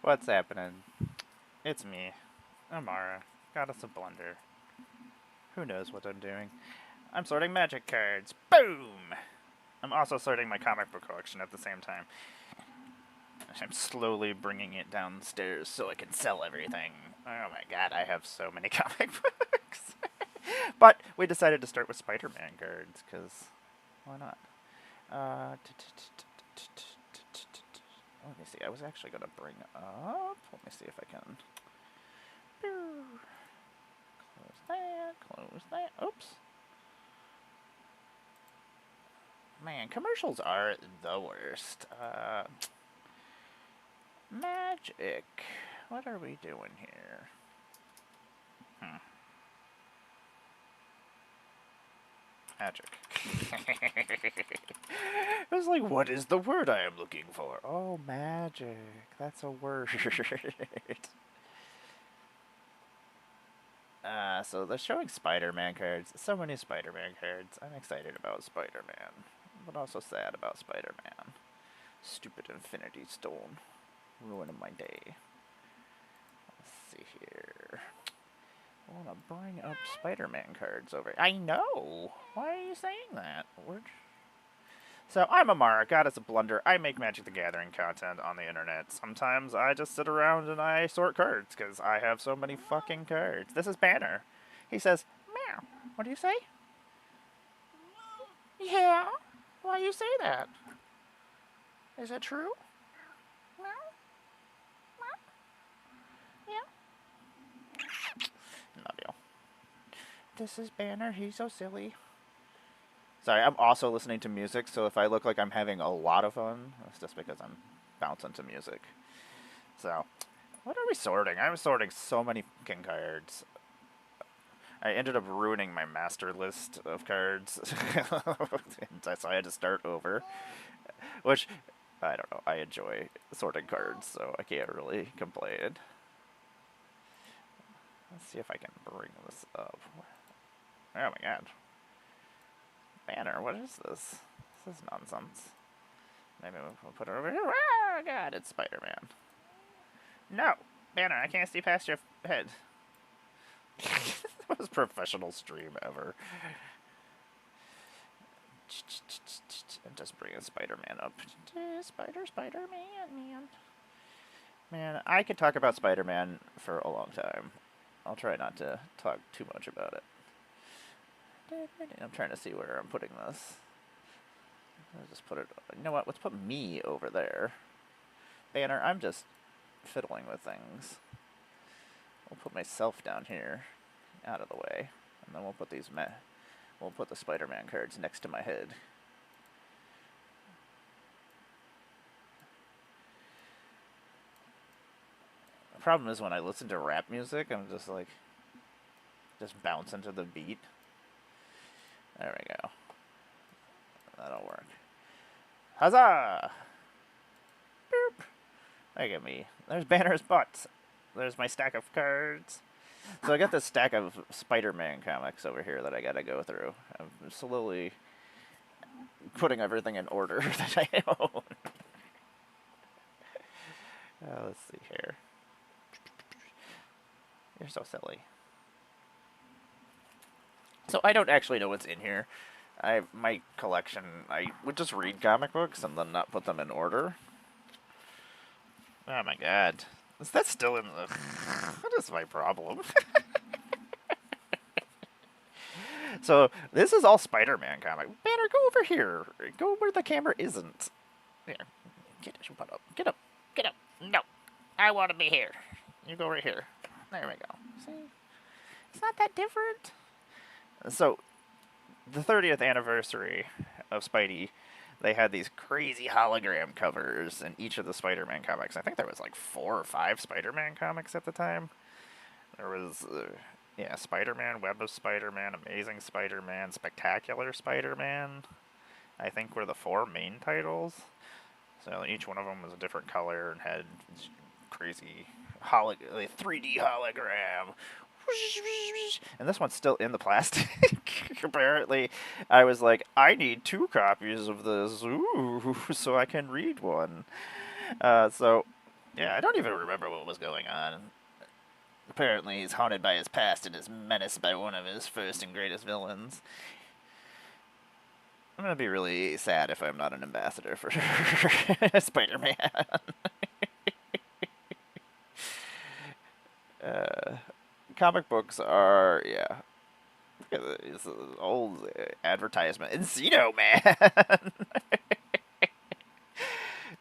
What's happening? It's me, Amara, goddess of blunder. Who knows what I'm doing? I'm sorting magic cards. Boom! I'm also sorting my comic book collection at the same time. I'm slowly bringing it downstairs so I can sell everything. Oh my god, I have so many comic books. But we decided to start with Spider-Man cards, because why not? Let me see. I was actually going to bring up. Let me see if I can. Close that. Close that. Oops. Man, commercials are the worst. Magic. What are we doing here? Magic. I was like, what is the word I am looking for? Oh, magic. That's a word. So they're showing Spider-Man cards. So many Spider-Man cards. I'm excited about Spider-Man, but also sad about Spider-Man. Stupid Infinity Stone. Ruining my day. Let's see here. I want to bring up Spider-Man cards over. I know! Why are you saying that? So, I'm Amara, goddess of blunder. I make Magic the Gathering content on the internet. Sometimes I just sit around and I sort cards, because I have so many fucking cards. This is Banner. He says, meow. What do you say? Yeah? Why you say that? Is that true? Meow? Meow? Yeah? No deal. This is Banner. He's so silly. Sorry, I'm also listening to music, so if I look like I'm having a lot of fun, that's just because I'm bouncing to music. So, what are we sorting? I'm sorting so many fucking cards. I ended up ruining my master list of cards, so I had to start over. Which, I don't know, I enjoy sorting cards, so I can't really complain. Let's see if I can bring this up. Oh my god. Banner, what is this? This is nonsense. Maybe we'll put it over here. Oh god, it's Spider-Man. No! Banner, I can't see past your head. The most professional stream ever. I'm just bringing Spider-Man up. Spider-Man, man. Man, I could talk about Spider-Man for a long time. I'll try not to talk too much about it. I'm trying to see where I'm putting this. I'll just put it... You know what? Let's put me over there. Banner, I'm just fiddling with things. We'll put myself down here, out of the way, and then we'll put these we'll put the Spider-Man cards next to my head. The problem is when I listen to rap music, I'm just like, just bounce into the beat. There we go. That'll work. Huzzah! Boop! Look at me. There's Banner's butt. There's my stack of cards. So I got this stack of Spider-Man comics over here that I gotta go through. I'm slowly putting everything in order that I own. Let's see here. You're so silly. So I don't actually know what's in here. My collection, I would just read comic books and then not put them in order. Oh my god. Is that still in the... What is my problem? So, this is all Spider-Man comic. Banner, go over here. Go where the camera isn't. There. Get your butt up. Get up. Get up. No. I want to be here. You go right here. There we go. See? It's not that different. So, the 30th anniversary of Spidey, they had these crazy hologram covers in each of the Spider-Man comics. I think there was like 4 or 5 Spider-Man comics at the time. There was, Spider-Man, Web of Spider-Man, Amazing Spider-Man, Spectacular Spider-Man, I think were the 4 main titles. So each one of them was a different color and had crazy 3D hologram. And this one's still in the plastic. Apparently, I was like, I need 2 copies of this, ooh, so I can read one. So Yeah, I don't even remember what was going on. Apparently, he's haunted by his past and is menaced by one of his first and greatest villains. I'm gonna be really sad if I'm not an ambassador for Spider-Man. uh, Comic books are, yeah. Look at this old advertisement. Encino Man!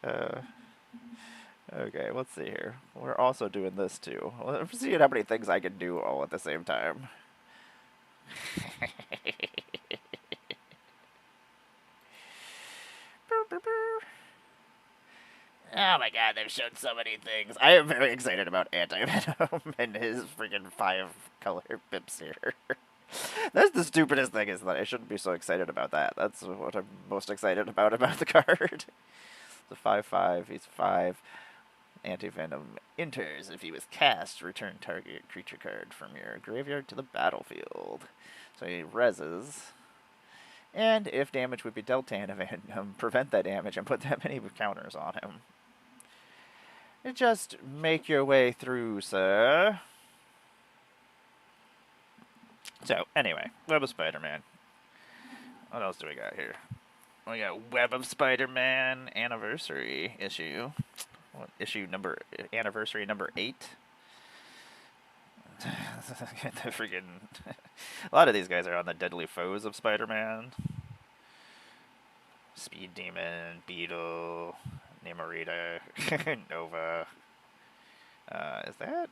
uh, okay, let's see here. We're also doing this too. Let's see how many things I can do all at the same time. Oh my god, they've shown so many things. I am very excited about Anti-Venom and his freaking 5-color pips here. That's the stupidest thing, is that I shouldn't be so excited about that. That's what I'm most excited about the card. It's a 5/5, he's 5. Anti-Venom enters. If he was cast, return target creature card from your graveyard to the battlefield. So he reses. And if damage would be dealt to Anti-Venom, prevent that damage and put that many counters on him. Just make your way through, sir. So, anyway, Web of Spider-Man. What else do we got here? We got Web of Spider-Man Anniversary issue. What, anniversary number 8? The freaking... A lot of these guys are on the Deadly Foes of Spider-Man. Speed Demon, Beetle, Namorita, Nova. Is that...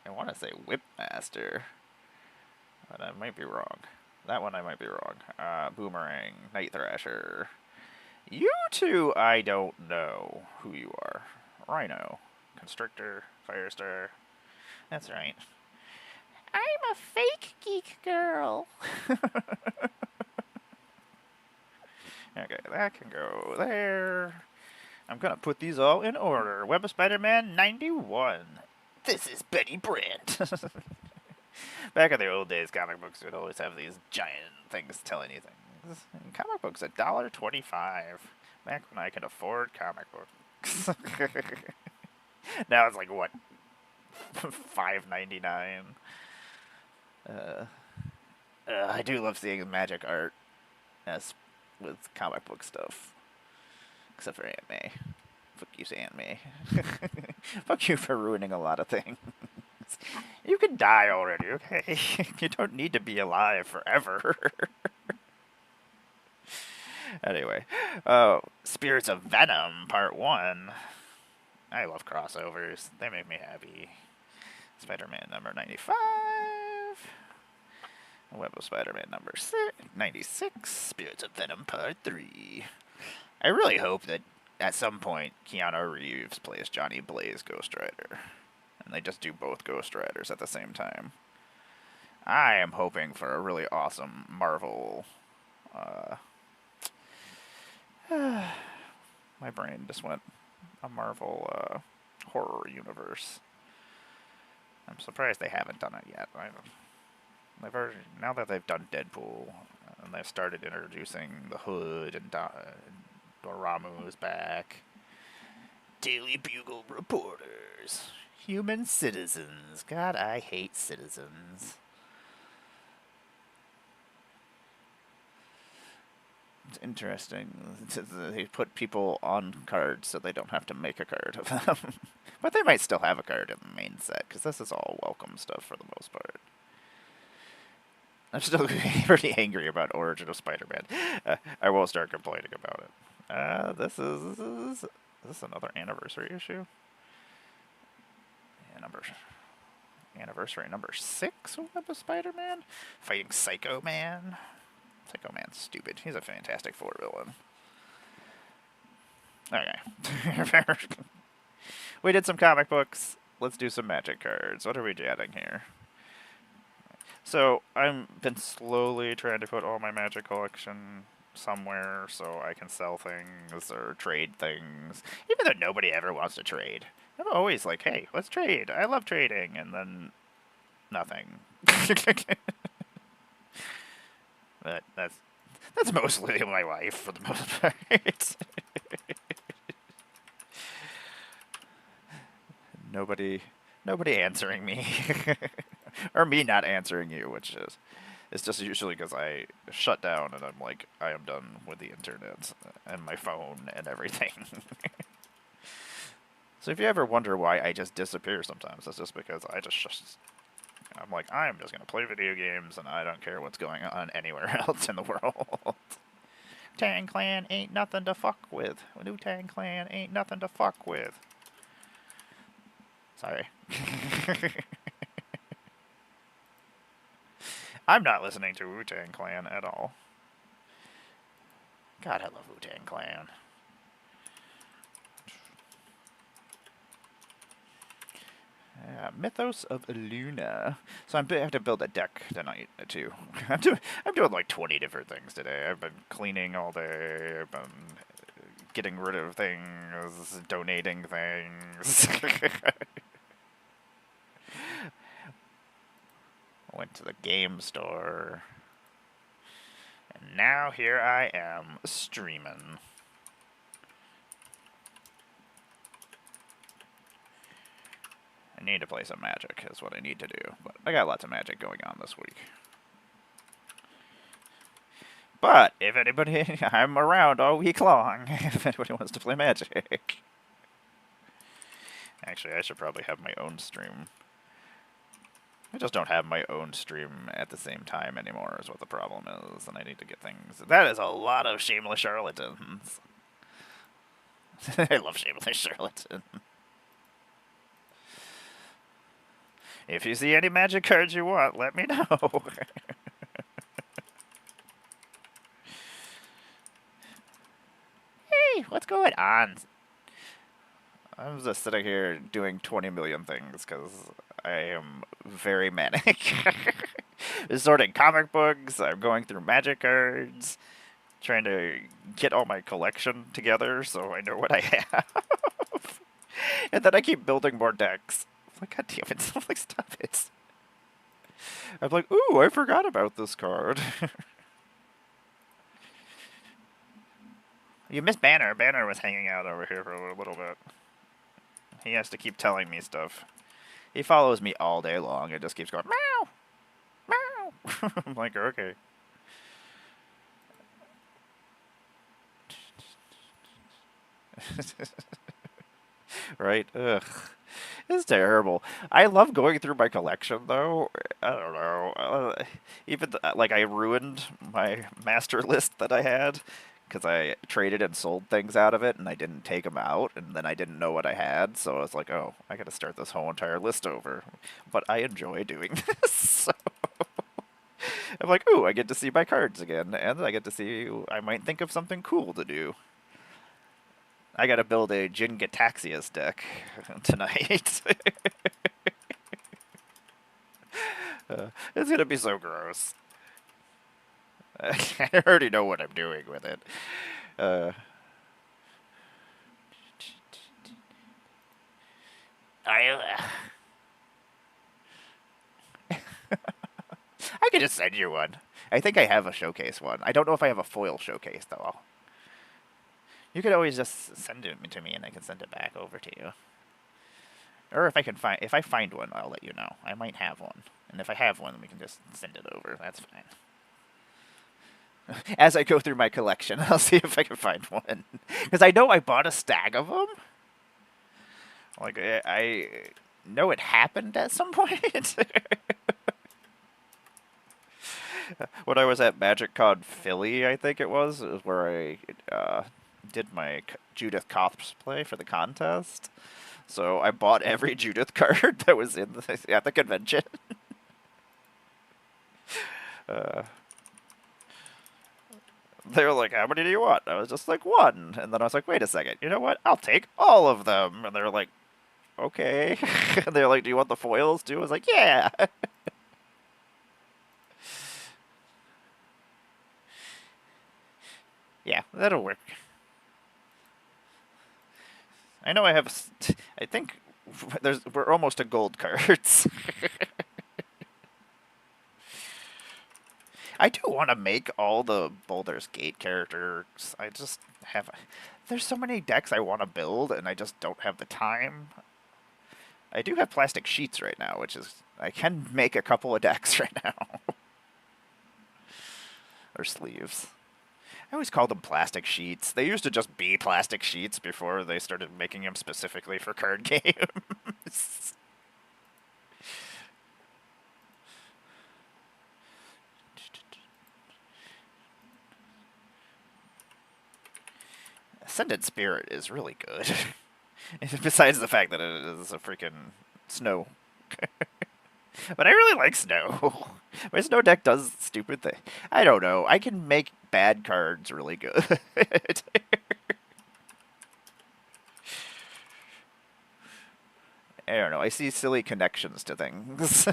I want to say Whipmaster, but I might be wrong. That one I might be wrong. Boomerang, Night Thrasher. You two, I don't know who you are. Rhino, Constrictor, Firestar. That's right. I'm a fake geek girl. Okay, that can go there. I'm gonna put these all in order. Web of Spider-Man 91. This is Betty Brant. Back in the old days, comic books would always have these giant things telling you things. And comic books, $1.25. Back when I could afford comic books. Now it's like, what, $5.99? I do love seeing magic art as with comic book stuff. Except for Aunt May. Fuck you, Aunt May. Fuck you for ruining a lot of things. You can die already, okay? You don't need to be alive forever. Anyway. Spirits of Venom, Part 1. I love crossovers. They make me happy. Spider-Man number 95. Web of Spider-Man number 96. Spirits of Venom, Part 3. I really hope that at some point Keanu Reeves plays Johnny Blaze Ghost Rider. And they just do both Ghost Riders at the same time. I am hoping for a really awesome Marvel... my brain just went... A Marvel horror universe. I'm surprised they haven't done it yet. They've already, now that they've done Deadpool, and they've started introducing the Hood, and Dormammu's back. Daily Bugle reporters. Human citizens. God, I hate citizens. It's interesting. They put people on cards so they don't have to make a card of them. But they might still have a card in the main set, because this is all welcome stuff for the most part. I'm still pretty angry about Origin of Spider-Man. I will start complaining about it. This is another anniversary issue? Yeah, anniversary number 6 of Web of Spider-Man? Fighting Psycho Man. Psycho Man's stupid. He's a Fantastic Four villain. Okay. We did some comic books. Let's do some magic cards. What are we adding here? So, I've been slowly trying to put all my magic collection somewhere so I can sell things or trade things. Even though nobody ever wants to trade. I'm always like, hey, let's trade. I love trading. And then nothing. That's mostly my life for the most part. Nobody answering me. Or me not answering you, which is it's just usually because I shut down and I'm like, I am done with the internet and my phone and everything. So if you ever wonder why I just disappear sometimes, it's just because I'm like, I'm just gonna play video games and I don't care what's going on anywhere else in the world. Tang Clan ain't nothing to fuck with. Wu-Tang Clan ain't nothing to fuck with. Sorry. I'm not listening to Wu-Tang Clan at all. God, I love Wu-Tang Clan. Mythos of Luna. So I have to build a deck tonight too. I'm doing like 20 different things today. I've been cleaning all day. I've been getting rid of things, donating things. Went to the game store. And now here I am streaming. I need to play some Magic, is what I need to do. But I got lots of Magic going on this week. But if anybody, I'm around all week long. If anybody wants to play Magic. Actually, I should probably have my own stream. I just don't have my own stream at the same time anymore, is what the problem is, and I need to get things. That is a lot of shameless charlatans. I love shameless charlatans. If you see any Magic cards you want, let me know. Hey, what's going on? I'm just sitting here doing 20 million things because I am very manic. Sorting comic books, I'm going through Magic cards, trying to get all my collection together so I know what I have. And then I keep building more decks. I'm like, God damn it, I'm like, stop it. I'm like, ooh, I forgot about this card. You missed Banner. Banner was hanging out over here for a little bit. He has to keep telling me stuff. He follows me all day long and just keeps going, meow, meow. I'm like, okay. Right? Ugh. It's terrible. I love going through my collection, though. I don't know. Like, I ruined my master list that I had because I traded and sold things out of it, and I didn't take them out, and then I didn't know what I had, so I was like, oh, I gotta start this whole entire list over. But I enjoy doing this, so... I'm like, ooh, I get to see my cards again, and I get to see... I might think of something cool to do. I gotta build a Jin Gataxias deck tonight. It's gonna be so gross. I already know what I'm doing with it. I could just send you one. I think I have a showcase one. I don't know if I have a foil showcase, though. You could always just send it to me, and I can send it back over to you. Or if I find one, I'll let you know. I might have one, and if I have one, we can just send it over. That's fine. As I go through my collection, I'll see if I can find one, because I know I bought a stack of them. Like I know it happened at some point. When I was at MagicCon Philly, I think it was where I did my Judith cosplay for the contest. So I bought every Judith card that was in at the convention. They were like, how many do you want? I was just like, one. And then I was like, wait a second. You know what? I'll take all of them. And they were like, okay. And they were like, do you want the foils too? I was like, yeah. Yeah, that'll work. I know I have... I think we're almost to gold cards. I do want to make all the Baldur's Gate characters. I just have... There's so many decks I want to build, and I just don't have the time. I do have plastic sheets right now, which is... I can make a couple of decks right now. Or sleeves. I always called them plastic sheets. They used to just be plastic sheets before they started making them specifically for card games. Ascended Spirit is really good. Besides the fact that it is a freaking snow. But I really like snow. My snow deck does stupid things. I don't know. I can make bad cards really good. I don't know. I see silly connections to things.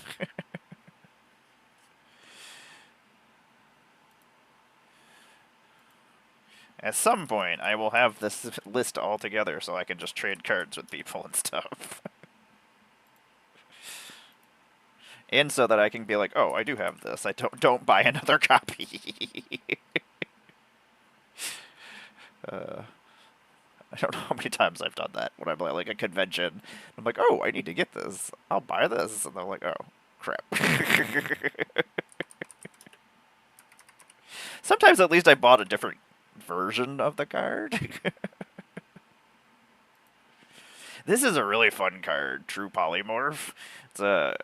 At some point, I will have this list all together so I can just trade cards with people and stuff. And so that I can be like, oh, I do have this. I don't buy another copy. I don't know how many times I've done that when I'm at like a convention. I'm like, oh, I need to get this. I'll buy this. And they're like, oh, crap. Sometimes at least I bought a different version of the card. This is a really fun card, True Polymorph. It's a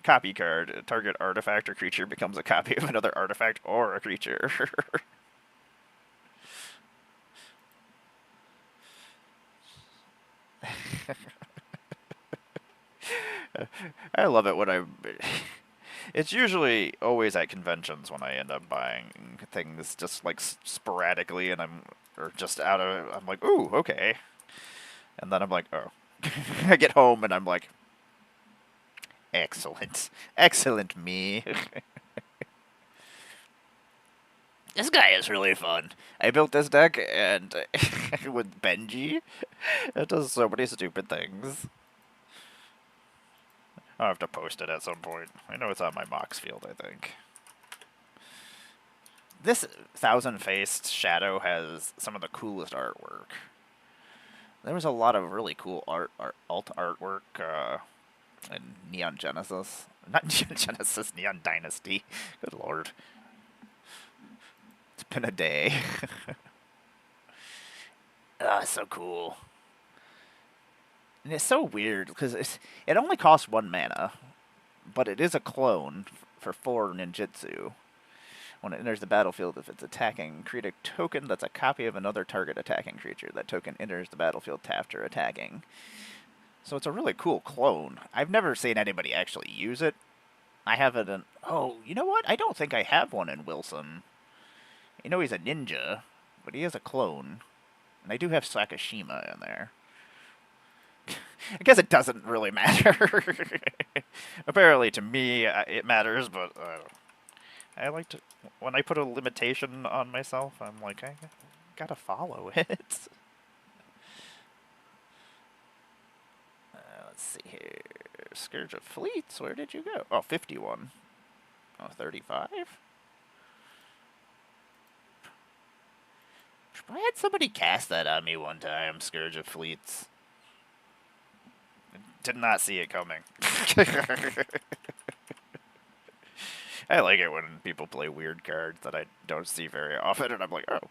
copy card. A target artifact or creature becomes a copy of another artifact or a creature. I love it when it's usually always at conventions when I end up buying things just like sporadically, and or just out of, I'm like, ooh, okay. And then I'm like, oh. I get home and I'm like, excellent. Excellent me. This guy is really fun. I built this deck and with Benji. It does so many stupid things. I'll have to post it at some point. I know it's on my Mox field, I think. This thousand-faced shadow has some of the coolest artwork. There was a lot of really cool alt artwork in Neon Genesis. Not Neon Genesis, Neon Dynasty. Good lord. It's been a day. Oh, it's so cool. And it's so weird, because it only costs 1 mana, but it is a clone for 4 ninjutsu. When it enters the battlefield, if it's attacking, create a token that's a copy of another target attacking creature. That token enters the battlefield after attacking. So it's a really cool clone. I've never seen anybody actually use it. I have it in... Oh, you know what? I don't think I have one in Wilson. You know he's a ninja, but he is a clone. And I do have Sakashima in there. I guess it doesn't really matter. Apparently to me it matters, but I like to... When I put a limitation on myself, I'm like, I gotta follow it. Let's see here. Scourge of Fleets, where did you go? Oh, 51. Oh, 35? I had somebody cast that on me one time, Scourge of Fleets. Did not see it coming. I like it when people play weird cards that I don't see very often, and I'm like, oh,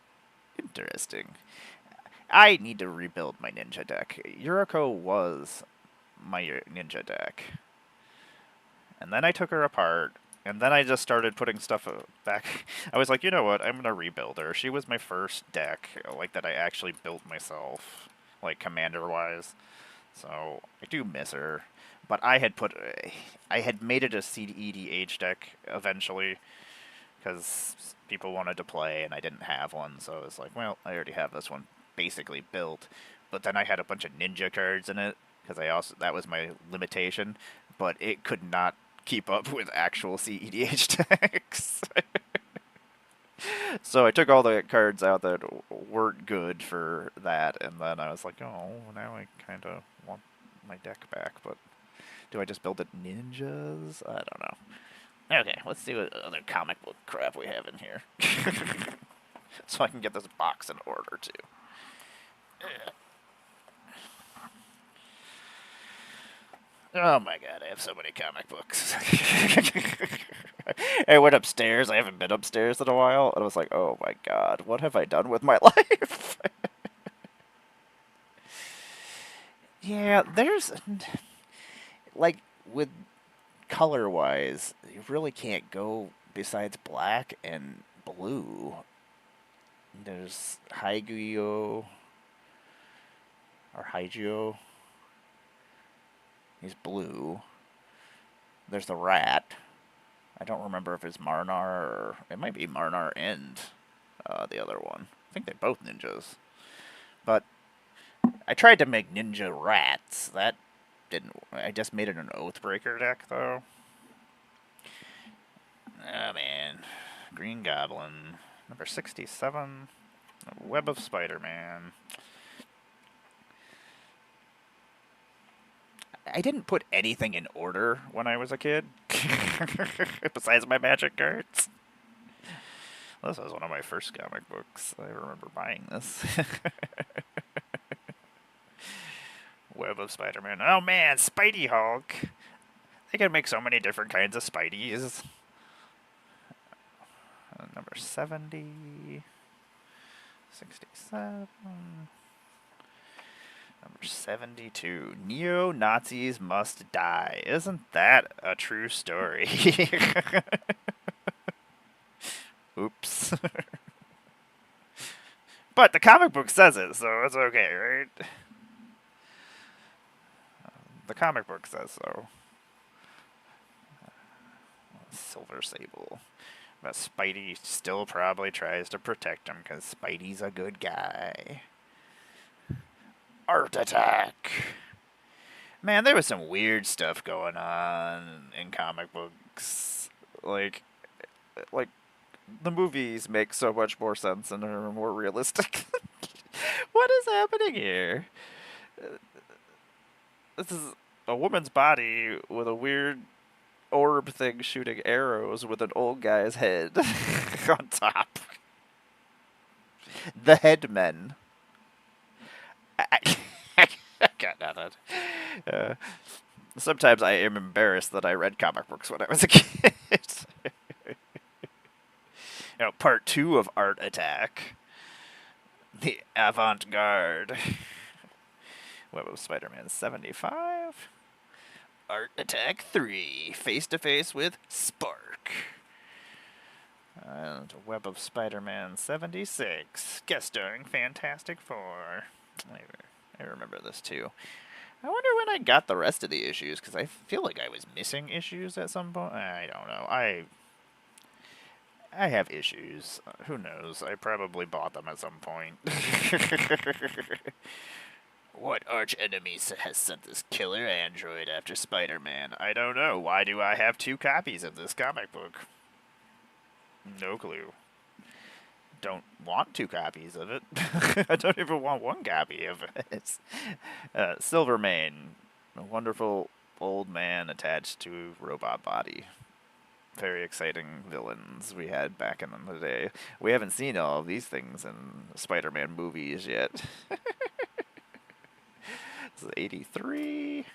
interesting. I need to rebuild my ninja deck. Yuriko was my ninja deck. And then I took her apart, and then I just started putting stuff back. I was like, you know what, I'm going to rebuild her. She was my first deck, like, that I actually built myself, like, commander-wise. So, I do miss her. But I had made it a CEDH deck eventually, because people wanted to play and I didn't have one, so I was like, well, I already have this one basically built. But then I had a bunch of ninja cards in it, because that was my limitation, but it could not keep up with actual CEDH decks. So I took all the cards out that weren't good for that, and then I was like, oh, now I kind of want my deck back, but do I just build it ninjas? I don't know. Okay, let's see what other comic book crap we have in here. So I can get this box in order, too. Oh my god, I have so many comic books. I went upstairs. I haven't been upstairs in a while, and I was like, oh my god, what have I done with my life? Yeah, there's like with color wise, you really can't go besides black and blue. There's Haigyo or Haigyo. He's blue. There's the rat. I don't remember if it's Marnar or it might be Marnar and the other one. I think they're both ninjas. But I tried to make ninja rats. That didn't. I just made it an Oathbreaker deck though. Oh man, Green Goblin number 67. Web of Spider-Man. I didn't put anything in order when I was a kid, besides my magic cards. This was one of my first comic books. I remember buying this. Web of Spider-Man. Oh man, Spidey Hulk. They can make so many different kinds of Spideys. Number 70. 67. Number 72. Neo-Nazis must die. Isn't that a true story? Oops. But the comic book says it, so it's okay, right? The comic book says so. Silver Sable. But Spidey still probably tries to protect him because Spidey's a good guy. Art Attack. Man, there was some weird stuff going on in comic books. Like the movies make so much more sense and are more realistic. What is happening here? This is a woman's body with a weird orb thing shooting arrows with an old guy's head on top. The Headmen. I got nothing. Sometimes I am embarrassed that I read comic books when I was a kid. Part 2 of Art Attack. The Avant-Garde. Web of Spider-Man 75. Art Attack 3. Face to face with Spark. And Web of Spider-Man 76. Guest starring Fantastic Four. I remember this too. I wonder when I got the rest of the issues, because I feel like I was missing issues at some point. I don't know. I have issues. Who knows? I probably bought them at some point. What arch enemy has sent this killer android after Spider-Man? I don't know. Why do I have 2 copies of this comic book? No clue. Don't want 2 copies of it. I don't even want 1 copy of it. Silvermane, a wonderful old man attached to robot body. Very exciting villains we had back in the day. We haven't seen all of these things in Spider-Man movies yet. This is 83.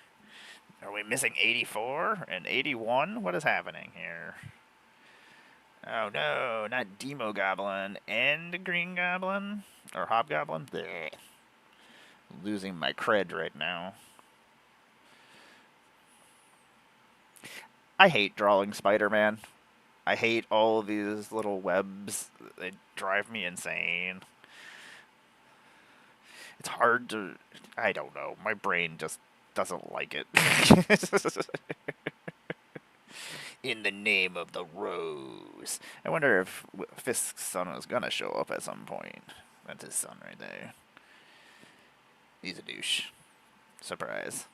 Are we missing 84 and 81? What is happening here? Oh no, not Demo Goblin and Green Goblin? Or Hobgoblin? Blech. Losing my cred right now. I hate drawing Spider-Man. I hate all of these little webs. They drive me insane. It's hard to... I don't know. My brain just doesn't like it. In the name of the rose. I wonder if Fisk's son was gonna show up at some point. That's his son right there. He's a douche. Surprise.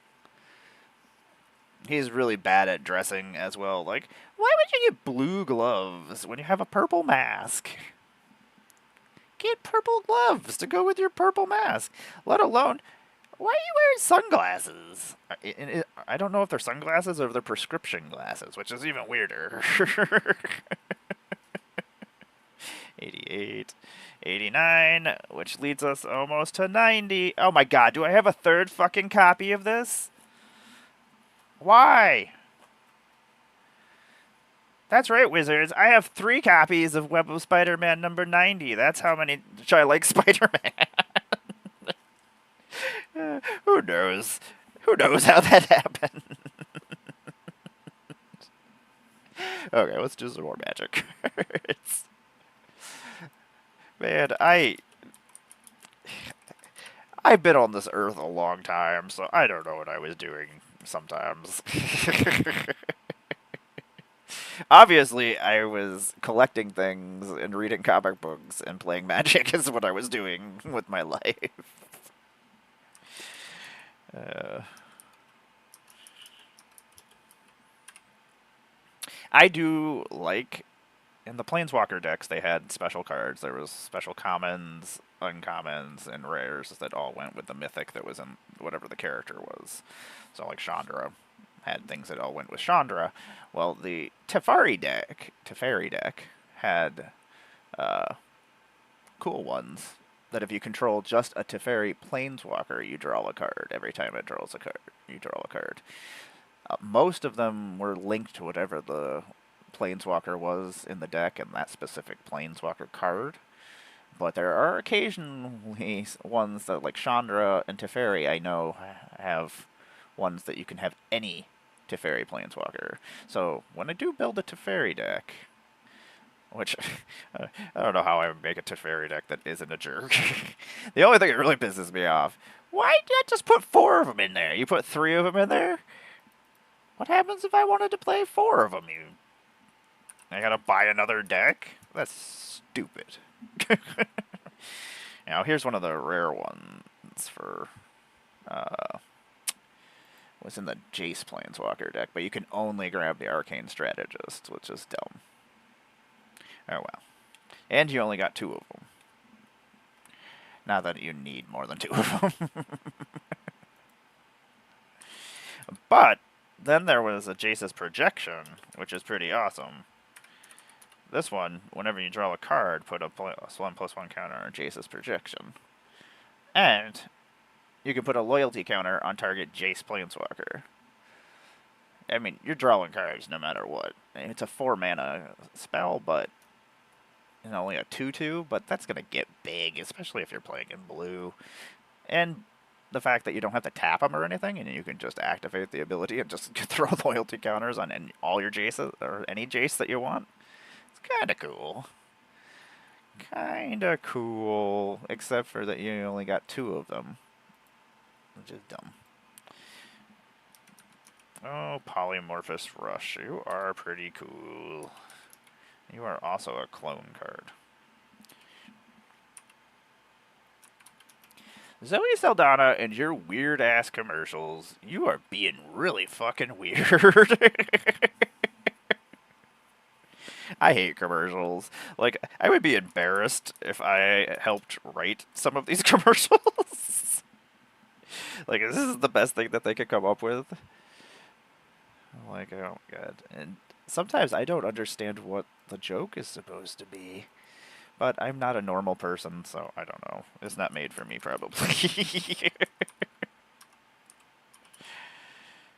He's really bad at dressing as well. Like, why would you get blue gloves when you have a purple mask? Get purple gloves to go with your purple mask. Let alone, why are you wearing sunglasses? I don't know if they're sunglasses or if they're prescription glasses, which is even weirder. 88, 89, which leads us almost to 90. Oh my god, do I have a third fucking copy of this? Why? That's right, wizards. I have 3 copies of Web of Spider-Man number 90. That's how many I like Spider-Man. Who knows? Who knows how that happened? Okay, let's do some more magic. Man, I've been on this earth a long time, so I don't know what I was doing sometimes. Obviously, I was collecting things and reading comic books and playing Magic is what I was doing with my life. Uh, I do like in the Planeswalker decks they had special cards. There was special commons, uncommons, and rares that all went with the mythic that was in whatever the character was. So like Chandra had things that all went with Chandra. Well, the Teferi deck had cool ones that if you control just a Teferi Planeswalker, you draw a card. Every time it draws a card, you draw a card. Most of them were linked to whatever the Planeswalker was in the deck and that specific Planeswalker card. But there are occasionally ones that, like Chandra and Teferi, I know have ones that you can have any Teferi Planeswalker. So when I do build a Teferi deck, which I don't know how I would make a Teferi deck that isn't a jerk. The only thing that really pisses me off, why did I just put 4 of them in there? You put 3 of them in there? What happens if I wanted to play 4 of them? I gotta buy another deck? That's stupid. Now, here's one of the rare ones for, what's in the Jace Planeswalker deck, but you can only grab the Arcane Strategist, which is dumb. Oh well. And you only got 2 of them. Not that you need more than 2 of them. But then there was a Jace's Projection, which is pretty awesome. This one, whenever you draw a card, put a +1/+1 counter on Jace's Projection. And you can put a loyalty counter on target Jace Planeswalker. I mean, you're drawing cards no matter what. It's a 4 mana spell, but and only a 2/2, but that's going to get big, especially if you're playing in blue. And the fact that you don't have to tap them or anything, and you can just activate the ability and just throw loyalty counters on all your Jaces, or any Jace that you want. It's kind of cool. Kinda cool, except for that you only got 2 of them, which is dumb. Oh, Polymorphous Rush, you are pretty cool. You are also a clone card. Zoe Saldana and your weird-ass commercials, you are being really fucking weird. I hate commercials. Like, I would be embarrassed if I helped write some of these commercials. Like, this is the best thing that they could come up with. Like, oh god. And sometimes I don't understand what the joke is supposed to be. But I'm not a normal person, so I don't know. It's not made for me, probably.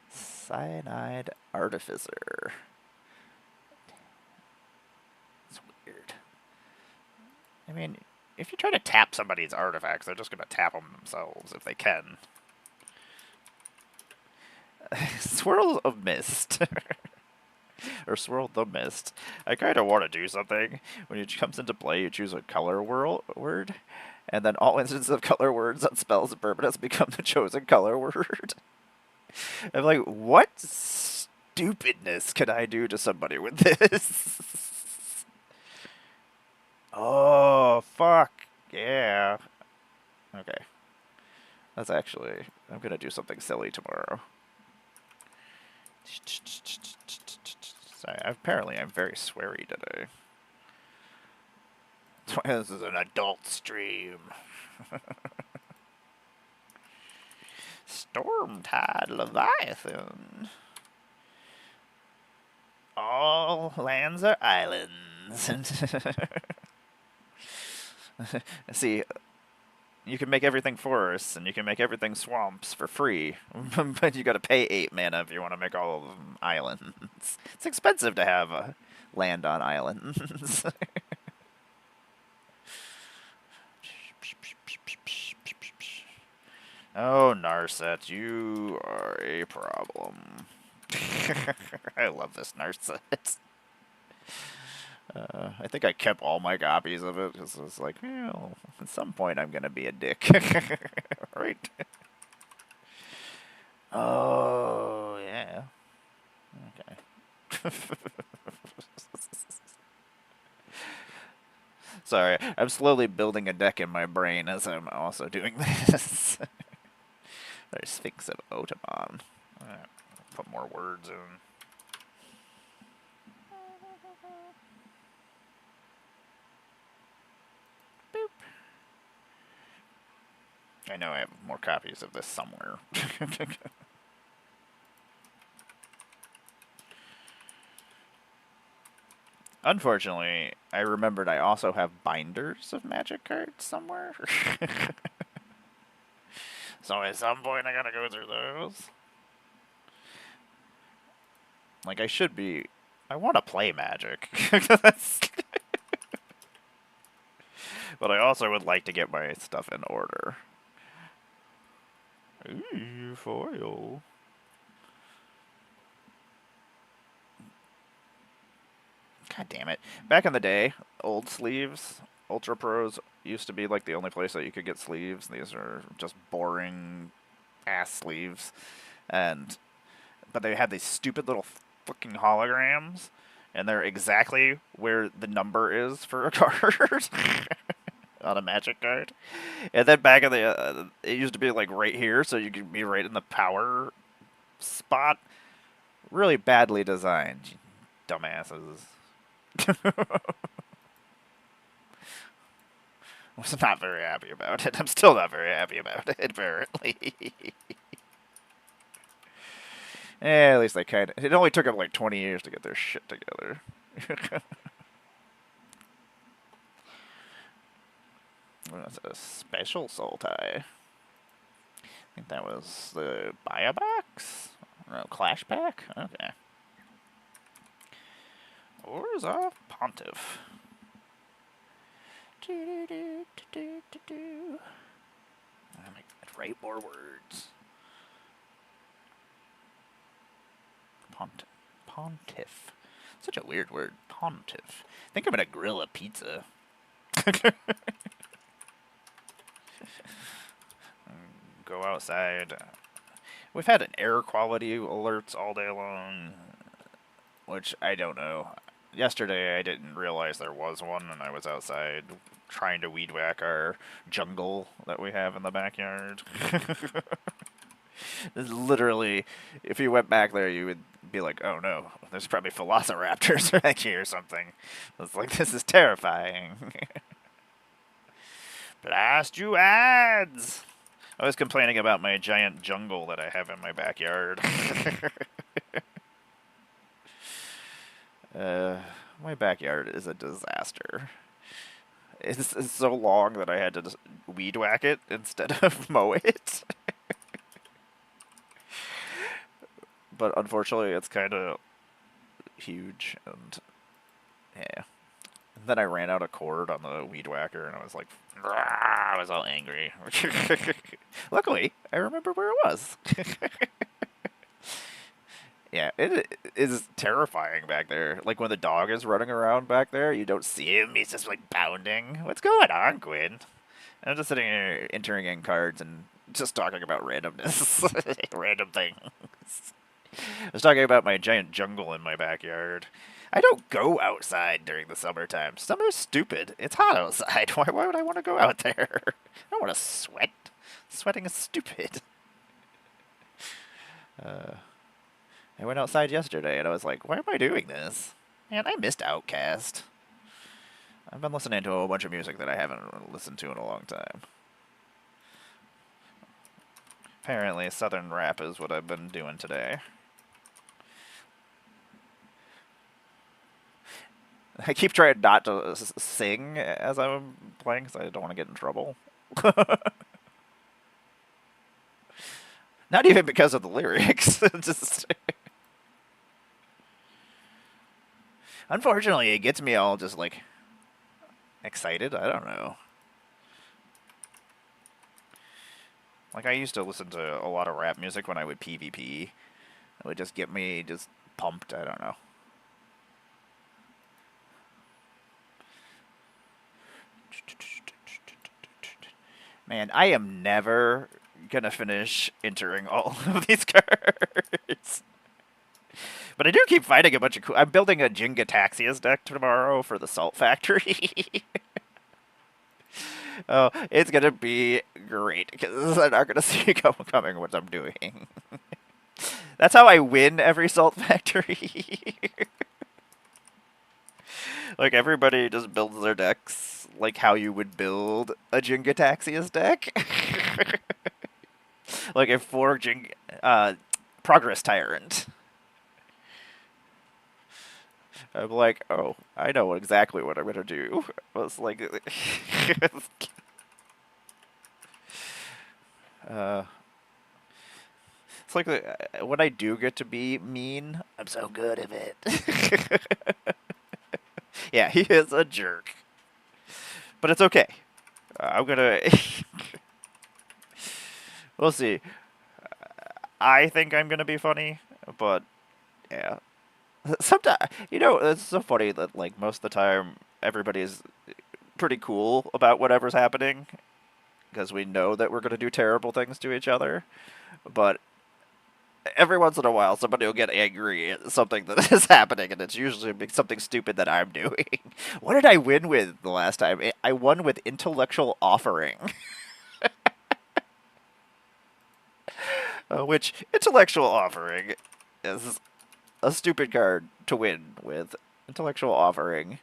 Cyanide Artificer. It's weird. I mean, if you try to tap somebody's artifacts, they're just going to tap them themselves if they can. Swirl of Mist. Or Swirl the Mist. I kind of want to do something. When it comes into play, you choose a color word, and then all instances of color words on spells and permanents become the chosen color word. I'm like, what stupidness can I do to somebody with this? Oh, fuck. Yeah. Okay. That's actually... I'm going to do something silly tomorrow. Sorry, apparently I'm very sweary today. This is an adult stream. Stormtide Leviathan. All lands are islands. See, You can make everything forests, and you can make everything swamps for free. But you gotta pay 8 mana if you want to make all of them islands. It's expensive to have land on islands. Oh, Narset, you are a problem. I love this Narset. I think I kept all my copies of it because I was like, well, at some point I'm gonna be a dick, right? Oh yeah. Okay. Sorry, I'm slowly building a deck in my brain as I'm also doing this. There's Sphinx of Otamon. Alright, put more words in. Boop. I know I have more copies of this somewhere. Unfortunately, I remembered I also have binders of Magic cards somewhere. So at some point I gotta go through those. Like, I should be... I want to play Magic. But I also would like to get my stuff in order. Ooh, foil. God damn it. Back in the day, old sleeves, Ultra Pros used to be like the only place that you could get sleeves. These are just boring ass sleeves. But they had these stupid little fucking holograms, and they're exactly where the number is for a card on a Magic card. And then back in the, it used to be like right here, so you could be right in the power spot. Really badly designed, you dumbasses. Was not very happy about it. I'm still not very happy about it, apparently. At least they kind of... It only took them like 20 years to get their shit together. That's a special soul tie. I think that was the Biobox? No, Clash Pack? Okay. Orza Pontiff. I'd write more words. Pontiff. Such a weird word. Pontiff. I think I'm gonna grill a pizza. Go outside. We've had an air quality alerts all day long, which I don't know. Yesterday I didn't realize there was one, and I was outside trying to weed whack our jungle that we have in the backyard. Literally, if you went back there, you would be like, oh no, there's probably velociraptors right here or something. It's like, this is terrifying. Blast you ads! I was complaining about my giant jungle that I have in my backyard. My backyard is a disaster. It's so long that I had to just weed whack it instead of mow it. But unfortunately, it's kind of huge, and yeah. And then I ran out of cord on the weed whacker, and I was like, I was all angry. Luckily, I remember where it was. Yeah, it is terrifying back there. Like, when the dog is running around back there, you don't see him. He's just, like, bounding. What's going on, Quinn? And I'm just sitting here entering in cards and just talking about randomness. Random things. I was talking about my giant jungle in my backyard. I don't go outside during the summertime. Summer's stupid. It's hot outside. Why would I want to go out there? I don't want to sweat. Sweating is stupid. I went outside yesterday, and I was like, why am I doing this? Man, I missed Outkast. I've been listening to a whole bunch of music that I haven't listened to in a long time. Apparently, Southern rap is what I've been doing today. I keep trying not to sing as I'm playing, because I don't want to get in trouble. Not even because of the lyrics. Just unfortunately, it gets me all just like excited. I don't know. Like I used to listen to a lot of rap music when I would PvP. It would just get me just pumped. I don't know. Man, I am never gonna finish entering all of these cards. But I do keep finding a bunch of cool. I'm building a Jenga Taxias deck tomorrow for the Salt Factory. Oh, it's gonna be great because I'm not gonna see it coming what I'm doing. That's how I win every Salt Factory. Like everybody just builds their decks like how you would build a Jenga Taxias deck. Like a four Jenga Progress Tyrant. I'm like, oh, I know exactly what I'm gonna do. It's like, uh, it's like when I do get to be mean, I'm so good at it. Yeah, he is a jerk, but it's okay. I'm gonna. We'll see. I think I'm gonna be funny, but yeah. Sometimes, it's so funny that like most of the time everybody's pretty cool about whatever's happening because we know that we're gonna do terrible things to each other, but every once in a while somebody will get angry at something that is happening, and it's usually something stupid that I'm doing. What did I win with the last time? I won with Intellectual Offering. Which Intellectual Offering is a stupid card to win with. Intellectual Offering.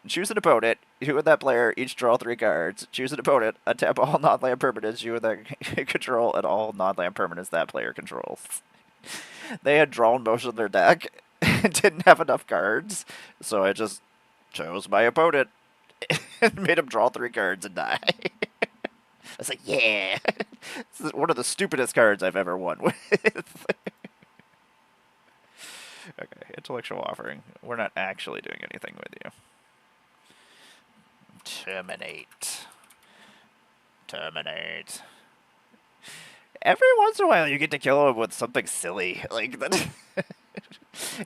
Choose an opponent. You and that player each draw 3 cards. Choose an opponent. Untap all non-land permanents you and that control and all non-land permanents that player controls. They had drawn most of their deck and didn't have enough cards, so I just chose my opponent and made him draw 3 cards and die. I was like, yeah. This is one of the stupidest cards I've ever won with. Okay, Intellectual Offering. We're not actually doing anything with you. Terminate. Terminate. Every once in a while you get to kill him with something silly. Like that.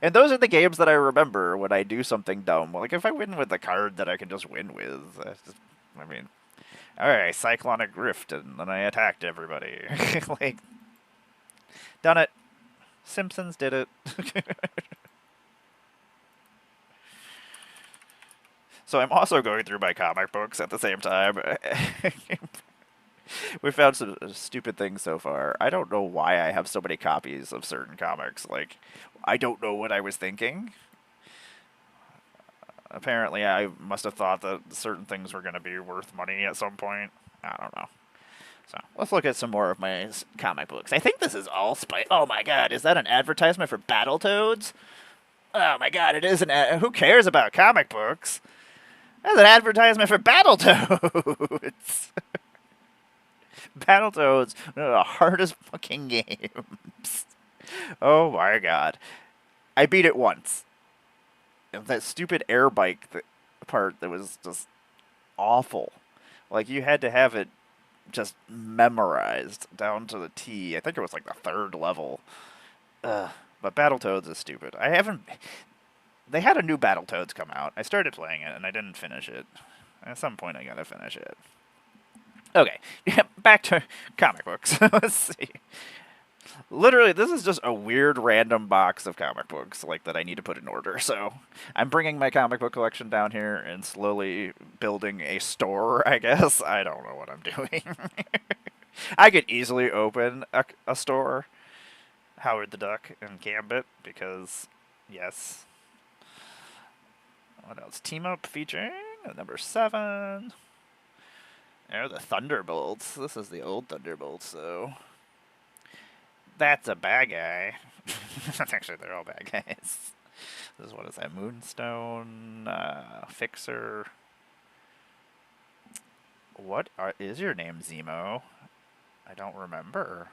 And those are the games that I remember when I do something dumb. Like if I win with the card that I can just win with. I mean, alright, Cyclonic Rift, and then I attacked everybody. Like, done it. Simpsons did it. So I'm also going through my comic books at the same time. We found some stupid things so far. I don't know why I have so many copies of certain comics. Like, I don't know what I was thinking. Apparently, I must have thought that certain things were going to be worth money at some point. I don't know. So, let's look at some more of my comic books. I think this is all Spidey. Oh my god, is that an advertisement for Battletoads? Oh my god, it is who cares about comic books? That's an advertisement for Battletoads. Battletoads, one of the hardest fucking games. Oh my god. I beat it once. That stupid air bike part that was just awful. Like, you had to have it just memorized down to the T. I think it was like the 3rd level. But Battletoads is stupid. I haven't... They had a new Battletoads come out. I started playing it, and I didn't finish it. At some point, I gotta finish it. Okay, back to comic books. Let's see. Literally, this is just a weird random box of comic books like that I need to put in order. So I'm bringing my comic book collection down here and slowly building a store, I guess. I don't know what I'm doing. I could easily open a store, Howard the Duck and Gambit, because, yes. What else? Team Up featuring number 7. They're the Thunderbolts. This is the old Thunderbolts, so... That's a bad guy. Actually, they're all bad guys. This is, what is that? Moonstone, Fixer, Is your name, Zemo? I don't remember.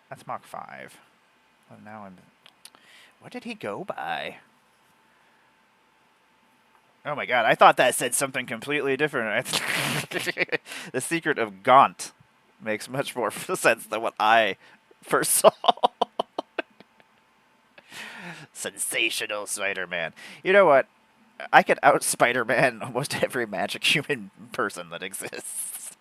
That's Mach 5. Well, now I'm... What did he go by? Oh my god, I thought that said something completely different. The secret of Gaunt makes much more sense than what I first saw. Sensational Spider-Man. You know what? I could out Spider-Man almost every magic human person that exists.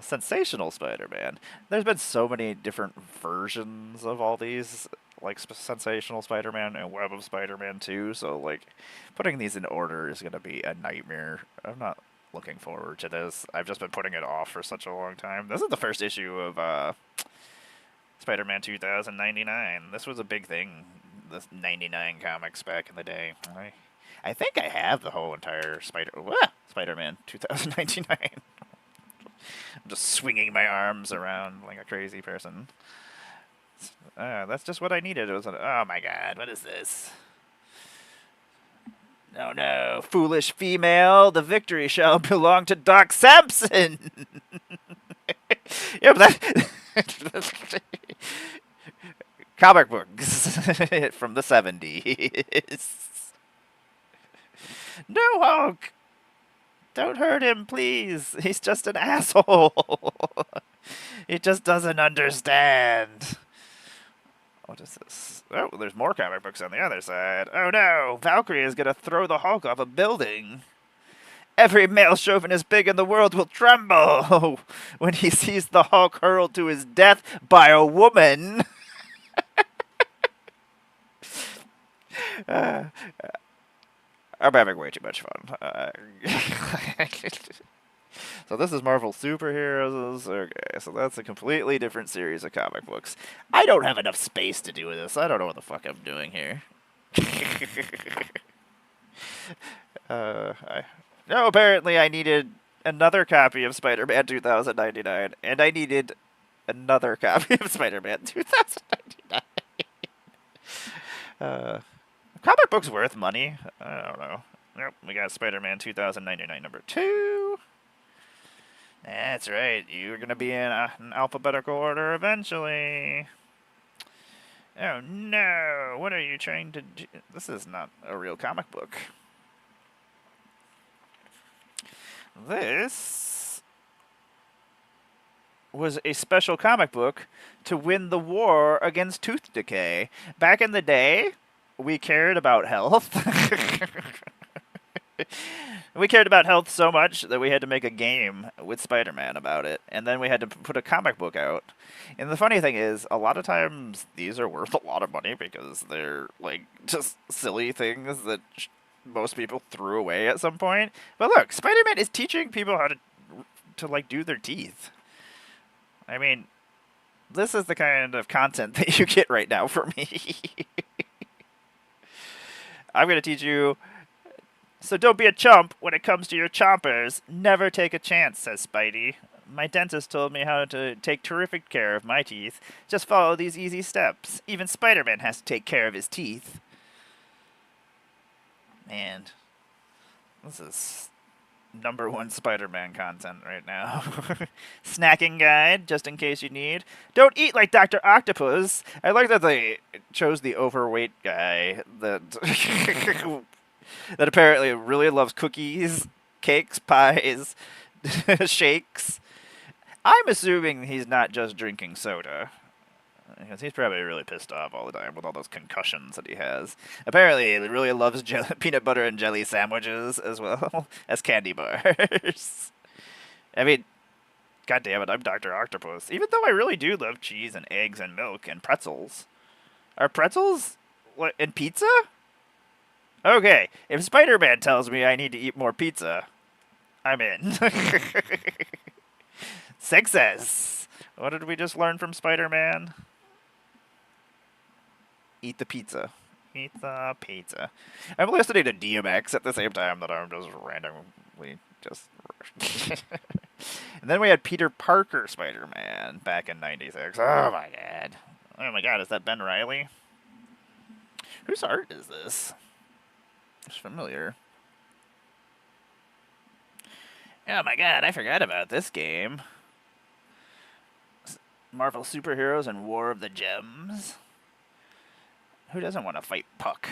Sensational Spider-Man. There's been so many different versions of all these, like Sensational Spider-Man and Web of Spider-Man 2, so like putting these in order is going to be a nightmare. I'm not looking forward to this. I've just been putting it off for such a long time. This is the first issue of Spider-Man 2099. This was a big thing, the 99 comics back in the day. I think I have the whole entire Spider-Man 2099. I'm just swinging my arms around like a crazy person. That's just what I needed. It was oh my god, what is this? Oh no, foolish female, the victory shall belong to Doc Samson! Yeah, but that... Comic books from the 70s. No, Hulk! Don't hurt him, please. He's just an asshole. He just doesn't understand. What is this? Oh, there's more comic books on the other side. Oh no, Valkyrie is gonna throw the Hulk off a building. Every male chauvinist pig in the world will tremble when he sees the Hulk hurled to his death by a woman. I'm having way too much fun. So this is Marvel Superheroes. Okay, so that's a completely different series of comic books. I don't have enough space to do this. I don't know what the fuck I'm doing here. No, apparently I needed another copy of Spider-Man 2099, and I needed another copy of Spider-Man 2099. Comic books worth money? I don't know. Nope, we got Spider-Man 2099 number 2. That's right, you're gonna be in an alphabetical order eventually. Oh no, what are you trying to do? This is not a real comic book. This was a special comic book to win the war against tooth decay. Back in the day, we cared about health. We cared about health so much that we had to make a game with Spider-Man about it, and then we had to put a comic book out. And the funny thing is, a lot of times these are worth a lot of money because they're like just silly things that most people threw away at some point. But look, Spider-Man is teaching people how to like do their teeth. I mean, this is the kind of content that you get right now from me. I'm going to teach you. So don't be a chump when it comes to your chompers. Never take a chance, says Spidey. My dentist told me how to take terrific care of my teeth. Just follow these easy steps. Even Spider-Man has to take care of his teeth. Man, this is #1 Spider-Man content right now. Snacking guide, just in case you need. Don't eat like Dr. Octopus. I like that they chose the overweight guy that that apparently really loves cookies, cakes, pies, shakes. I'm assuming he's not just drinking soda, because he's probably really pissed off all the time with all those concussions that he has. Apparently, he really loves peanut butter and jelly sandwiches as well as candy bars. I mean, god damn it, I'm Dr. Octopus. Even though I really do love cheese and eggs and milk and pretzels. Are pretzels and pizza? Okay, if Spider-Man tells me I need to eat more pizza, I'm in. Success! What did we just learn from Spider-Man? Eat the pizza. Eat the pizza. I'm listening to DMX at the same time that I'm just randomly just... And then we had Peter Parker Spider-Man back in 96. Oh my god. Oh my god, is that Ben Reilly? Whose art is this? It's familiar. Oh my god, I forgot about this game. Marvel Superheroes and War of the Gems. Who doesn't want to fight Puck?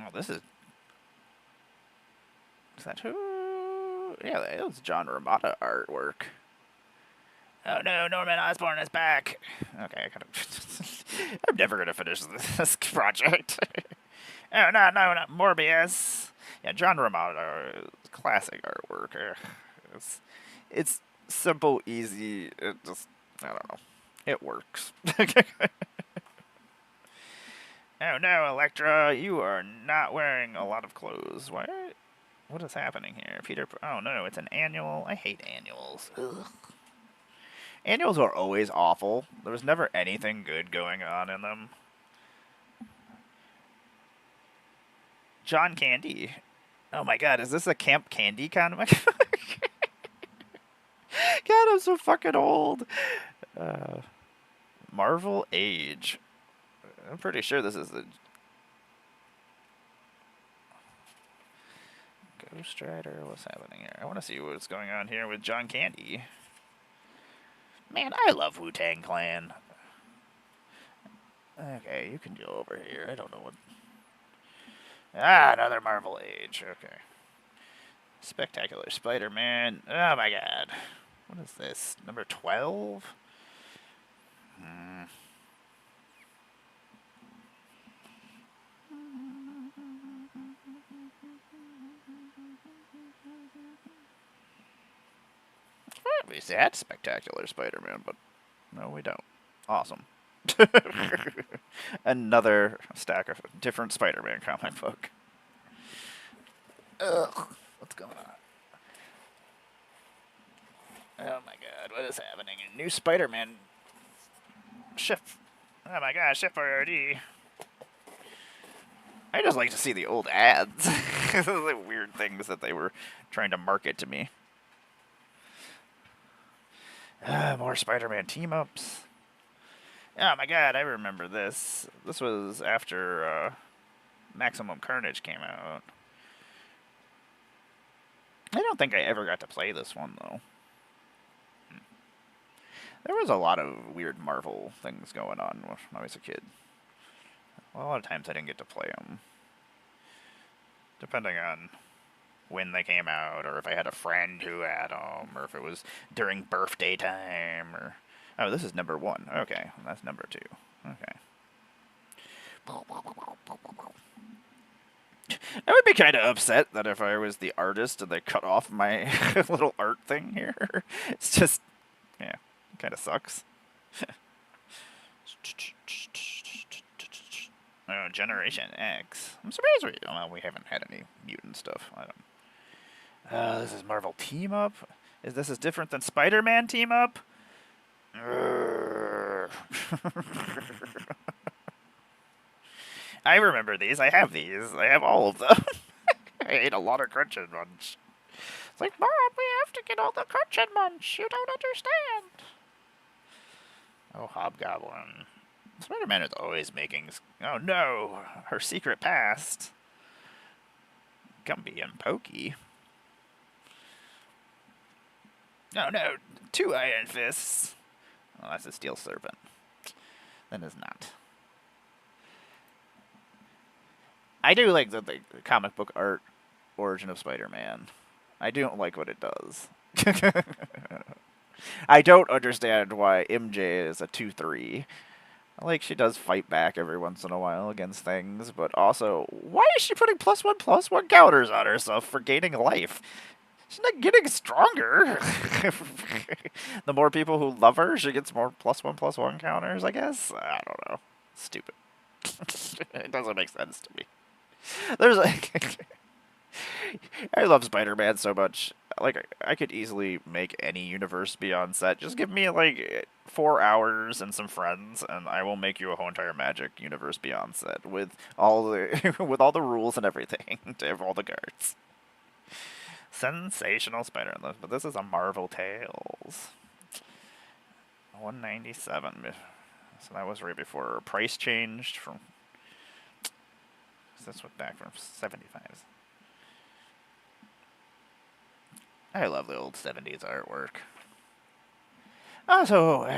Oh, this is... Is that who? Yeah, it was John Romita artwork. Oh no, Norman Osborn is back. Okay, I kind of... I'm never going to finish this project. Oh, no, not Morbius. Yeah, John Romita, classic artwork. It's simple, easy. It just, I don't know. It works. Oh no, Elektra, you are not wearing a lot of clothes. What is happening here? Oh no, it's an annual. I hate annuals. Ugh. Annuals are always awful. There was never anything good going on in them. John Candy. Oh my god, is this a Camp Candy comic? God, I'm so fucking old. Marvel Age. I'm pretty sure this is the Ghost Rider. What's happening here? I want to see what's going on here with John Candy. Man, I love Wu-Tang Clan. Okay, you can go over here. I don't know what... Ah, another Marvel Age. Okay. Spectacular Spider-Man. Oh my god. What is this? Number 12? We had Spectacular Spider-Man, but no, we don't. Awesome. Another stack of different Spider-Man comic book. Ugh. What's going on? Oh my god, what is happening? A new Spider-Man ship. Oh my god, ship already. I just like to see the old ads. The weird things that they were trying to market to me. More Spider-Man team-ups. Oh my god, I remember this. This was after Maximum Carnage came out. I don't think I ever got to play this one, though. There was a lot of weird Marvel things going on when I was a kid. Well, a lot of times I didn't get to play them. Depending on when they came out, or if I had a friend who had them, or if it was during birthday time, or... Oh, this is number 1. Okay, that's number 2. Okay. I would be kind of upset that if I was the artist and they cut off my little art thing here. It's just... Yeah, it kind of sucks. Oh, Generation X. I'm surprised we haven't had any mutant stuff. I don't... this is Marvel Team Up? Is this as different than Spider-Man Team Up? I remember these. I have these. I have all of them. I ate a lot of Crunch and Munch. It's like, Mom, we have to get all the Crunch and Munch. You don't understand. Oh, Hobgoblin. Spider-Man is always making... Oh, no. Her secret past. Gumby and Pokey. No, no. 2 Iron Fists. Oh, that's a Steel Serpent. That is not. I do like the comic book art Origin of Spider-Man. I don't like what it does. I don't understand why MJ is a 2-3. Like, she does fight back every once in a while against things, but also, why is she putting +1/+1 counters on herself for gaining life? She's not getting stronger. The more people who love her, she gets more +1/+1 counters, I guess? I don't know. Stupid. It doesn't make sense to me. There's like... I love Spider-Man so much. Like, I could easily make any universe be on set. Just give me, like, 4 hours and some friends, and I will make you a whole entire Magic universe beyond set with all the with all the rules and everything to have all the guards. Sensational Spider-Man, but this is a Marvel Tales. 197. So that was right before price changed from. this was back from 75s. I love the old 70s artwork. Also,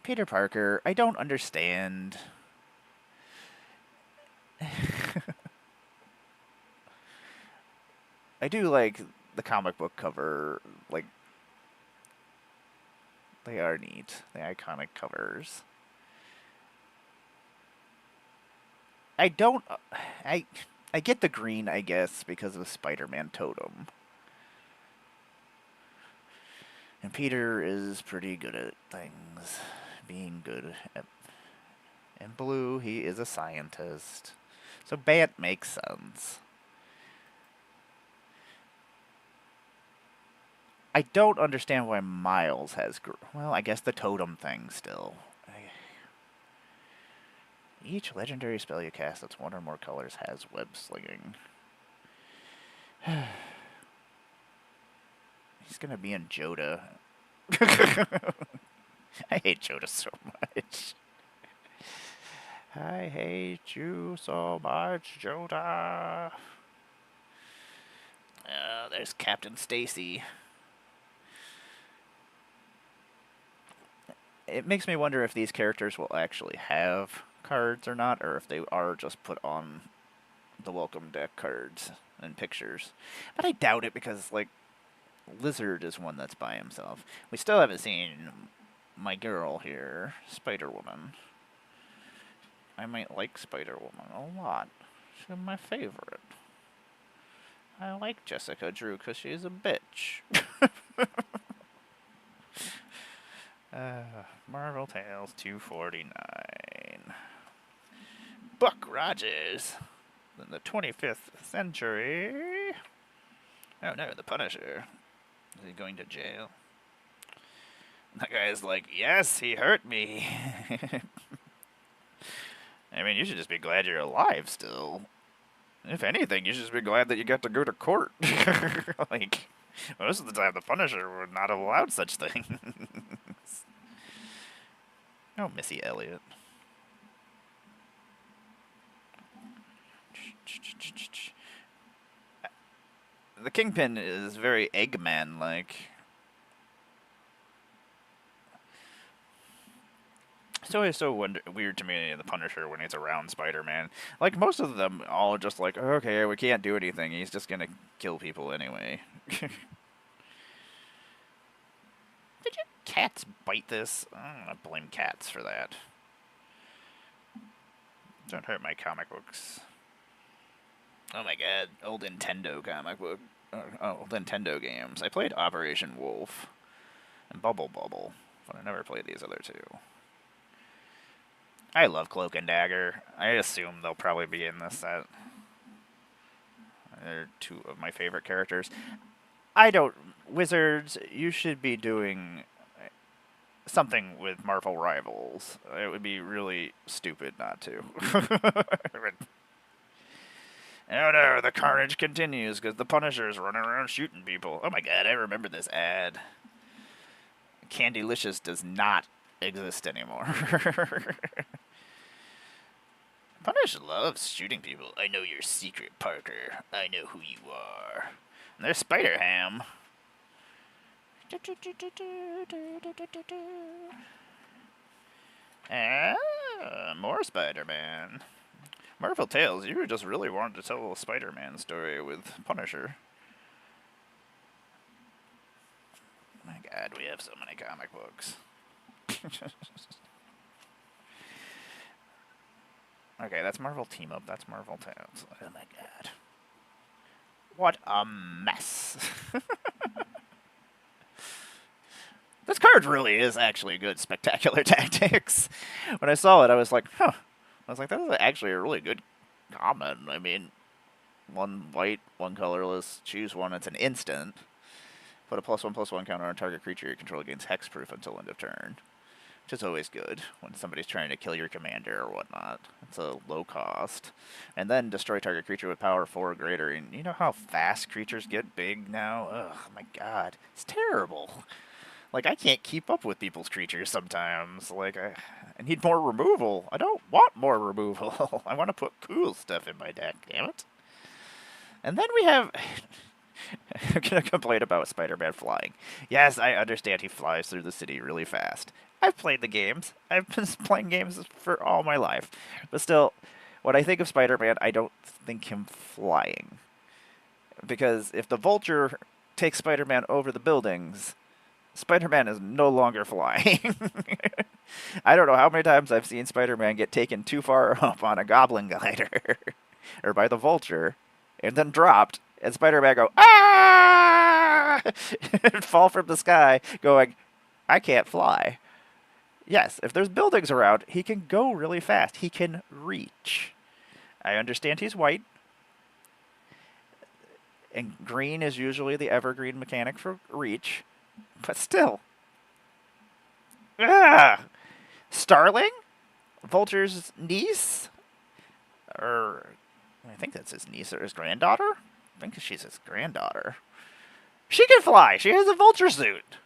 Peter Parker, I don't understand. I do like the comic book cover, like, they are neat. The iconic covers. I don't, I get the green, I guess, because of the Spider-Man totem. And Peter is pretty good at things. Being good at... In blue, he is a scientist. So Bant makes sense. I don't understand why Miles has... Well, I guess the totem thing still. Each legendary spell you cast that's one or more colors has web slinging. He's gonna be in Joda. I hate Joda so much. I hate you so much, Joda. There's Captain Stacy. It makes me wonder if these characters will actually have cards or not, or if they are just put on the welcome deck cards and pictures. But I doubt it because, like, Lizard is one that's by himself. We still haven't seen my girl here, Spider-Woman. I might like Spider-Woman a lot. She's my favorite. I like Jessica Drew because she's a bitch. Marvel Tales 249. Buck Rogers in the 25th century. Oh no, the Punisher. Is he going to jail? That guy's like, yes, he hurt me. I mean, you should just be glad you're alive still. If anything, you should just be glad that you got to go to court. Like, most of the time the Punisher would not have allowed such things. Oh, Missy Elliott. The Kingpin is very Eggman-like. It's always so weird to me, the Punisher, when he's around Spider-Man. Like, most of them all just like, okay, we can't do anything. He's just gonna kill people anyway. Did your cats bite this? I'm gonna blame cats for that. Don't hurt my comic books. Oh my god, old Nintendo comic book. Oh, Nintendo games. I played Operation Wolf and Bubble Bubble, but I never played these other two. I love Cloak and Dagger. I assume they'll probably be in this set. They're two of my favorite characters. Wizards, you should be doing something with Marvel Rivals. It would be really stupid not to. Oh no, the carnage continues because the Punisher's running around shooting people. Oh my god, I remember this ad. Candylicious does not exist anymore. Punisher loves shooting people. I know your secret, Parker. I know who you are. And there's Spider-Ham. Ah, more Spider-Man. Marvel Tales, you just really wanted to tell a Spider-Man story with Punisher. My god, we have so many comic books. Okay, that's Marvel Team Up, that's Marvel Tales. Oh my god. What a mess. This card really is actually good Spectacular Tactics. When I saw it, I was like, huh. I was like, that is actually a really good common. I mean, one white, one colorless, choose one, it's an instant. Put a +1/+1 counter on target creature you control against hexproof until end of turn. Which is always good when somebody's trying to kill your commander or whatnot. It's a low cost. And then destroy target creature with power 4 or greater. And you know how fast creatures get big now? Ugh, my god. It's terrible. Like, I can't keep up with people's creatures sometimes. Like, I need more removal. I don't want more removal. I want to put cool stuff in my deck, damn it. And then we have... I'm going to complain about Spider-Man flying. Yes, I understand he flies through the city really fast. I've played the games. I've been playing games for all my life. But still, when I think of Spider-Man, I don't think him flying. Because if the Vulture takes Spider-Man over the buildings, Spider-Man is no longer flying. I don't know how many times I've seen Spider-Man get taken too far up on a Goblin Glider, or by the Vulture, and then dropped, and Spider-Man go, ah! and fall from the sky, going, I can't fly. Yes, if there's buildings around, he can go really fast. He can reach. I understand he's white, and green is usually the evergreen mechanic for reach, but still. Ah! Starling? Vulture's niece? Or, I think that's his niece or his granddaughter? I think she's his granddaughter. She can fly! She has a vulture suit!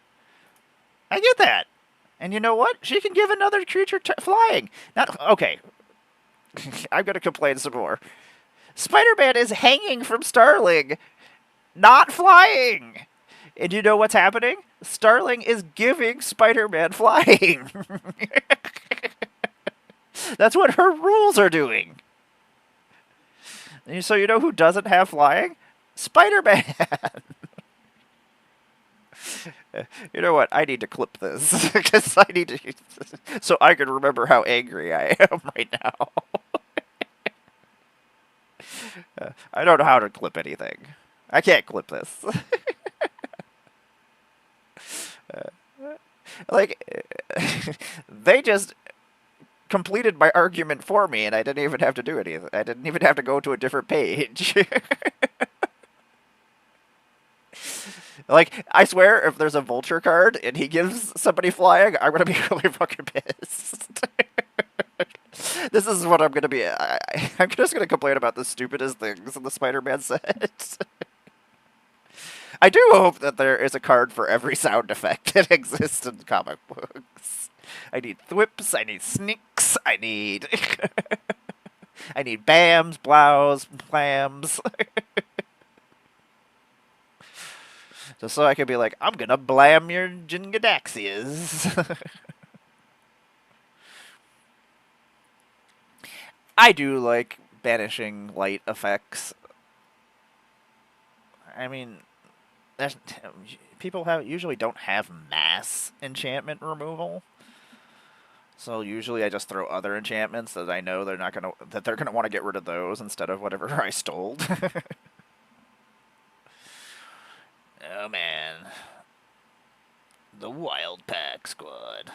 I get that. And you know what? She can give another creature flying. Not okay. I'm going to complain some more. Spider-Man is hanging from Starling, not flying. And you know what's happening? Starling is giving Spider-Man flying. That's what her rules are doing. And so you know who doesn't have flying? Spider-Man. You know what? I need to clip this because I need to, so I can remember how angry I am right now. I don't know how to clip anything. I can't clip this. Like, they just completed my argument for me, and I didn't even have to do anything. I didn't even have to go to a different page. Like, I swear, if there's a vulture card and he gives somebody flying, I'm gonna be really fucking pissed. This is what I'm gonna be. I'm just gonna complain about the stupidest things in the Spider-Man set. I do hope that there is a card for every sound effect that exists in comic books. I need thwips, I need sneaks, I need... I need bams, blows, plams. Just so I can be like, I'm gonna blam your Jingadaxias. I do like banishing light effects. I mean, people usually don't have mass enchantment removal. So usually I just throw other enchantments that I know they're gonna want to get rid of those instead of whatever I stole. Oh man. The Wild Pack Squad.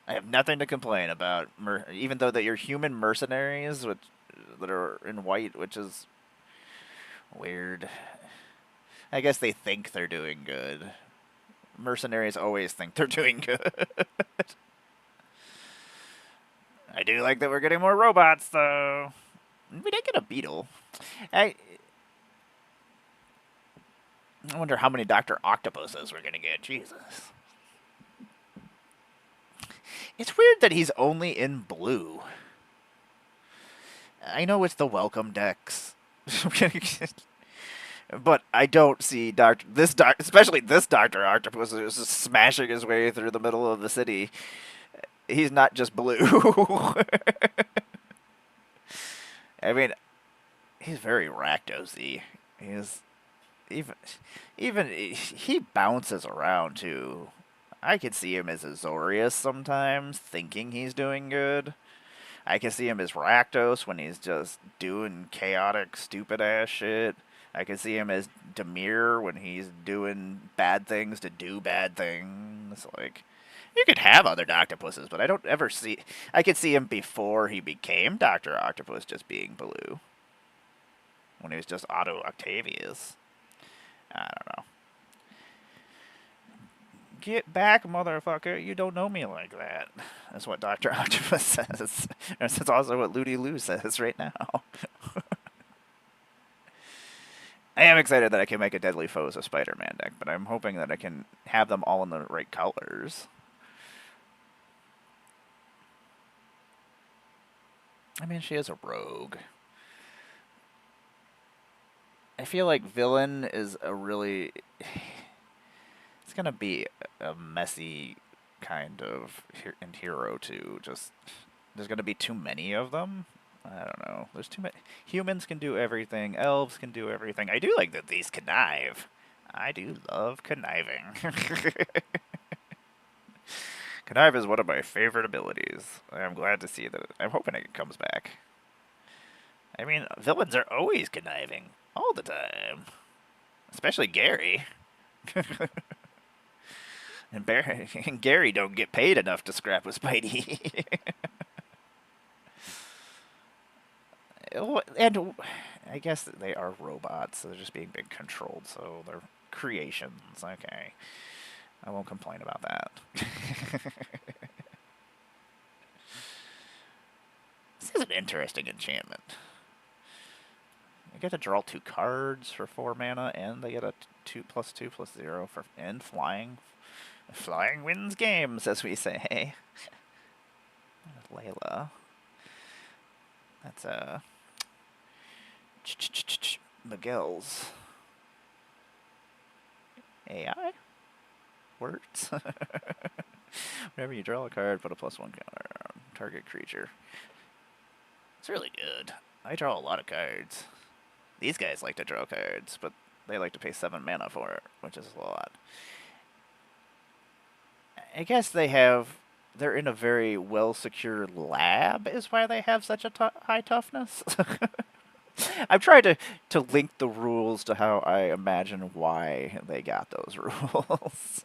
I have nothing to complain about, even though that you're human mercenaries that are in white, which is weird. I guess they think they're doing good. Mercenaries always think they're doing good. I do like that we're getting more robots, though. We did get a beetle. I wonder how many Dr. Octopuses we're going to get. Jesus. It's weird that he's only in blue. I know it's the welcome decks. But I don't see especially this Dr. Octopus who's just smashing his way through the middle of the city. He's not just blue. I mean, he's very Rakdos-y. He's even he bounces around too. I could see him as Azorius sometimes, thinking he's doing good. I can see him as Rakdos when he's just doing chaotic, stupid-ass shit. I can see him as Demir when he's doing bad things to do bad things. Like, you could have other Octopuses, but I don't ever see... I could see him before he became Dr. Octopus just being blue. When he was just Otto Octavius. I don't know. Get back, motherfucker. You don't know me like that. That's what Dr. Octopus says. That's also what Ludi Lou says right now. I am excited that I can make a Deadly Foes of Spider-Man deck, but I'm hoping that I can have them all in the right colors. I mean, she is a rogue. I feel like villain is a really... It's gonna be a messy kind of in Hero too. Just there's gonna be too many of them. I don't know. There's too many. Humans can do everything. Elves can do everything. I do like that these connive. I do love conniving. Connive is one of my favorite abilities. I'm glad to see that. I'm hoping it comes back. I mean, villains are always conniving all the time, especially Gary. And Gary don't get paid enough to scrap with Spidey. And I guess they are robots, so they're just being controlled, so they're creations. Okay. I won't complain about that. This is an interesting enchantment. I get to draw 2 cards for 4 mana, and they get a 2+2/+0 for and flying. Flying wins games, as we say. Layla. That's Miguel's AI words. Whenever you draw a card, put a +1 counter on target creature. It's really good. I draw a lot of cards. These guys like to draw cards, but they like to pay 7 mana for it, which is a lot. I guess they're in a very well-secured lab, is why they have such a high toughness. I've tried to link the rules to how I imagine why they got those rules.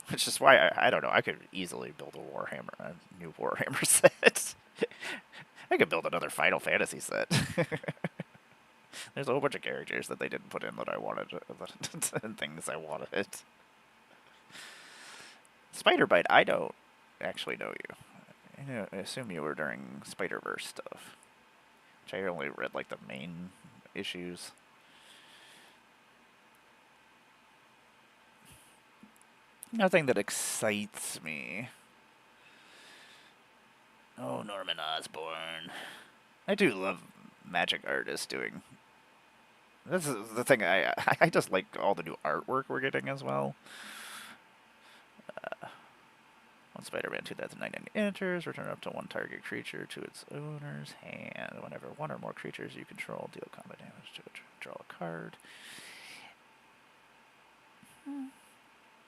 Which is why, I don't know, I could easily build a new Warhammer set. I could build another Final Fantasy set. There's a whole bunch of characters that they didn't put in that I wanted, and things I wanted. Spider-Bite, I don't actually know you. I assume you were during Spider-Verse stuff. Which I only read, like, the main issues. Nothing that excites me. Oh, Norman Osborn. I do love Magic Artists doing... This is the thing, I just like all the new artwork we're getting as well. When Spider-Man 2099 enters, return up to 1 target creature to its owner's hand. Whenever 1 or more creatures you control deal combat damage to it, draw a card.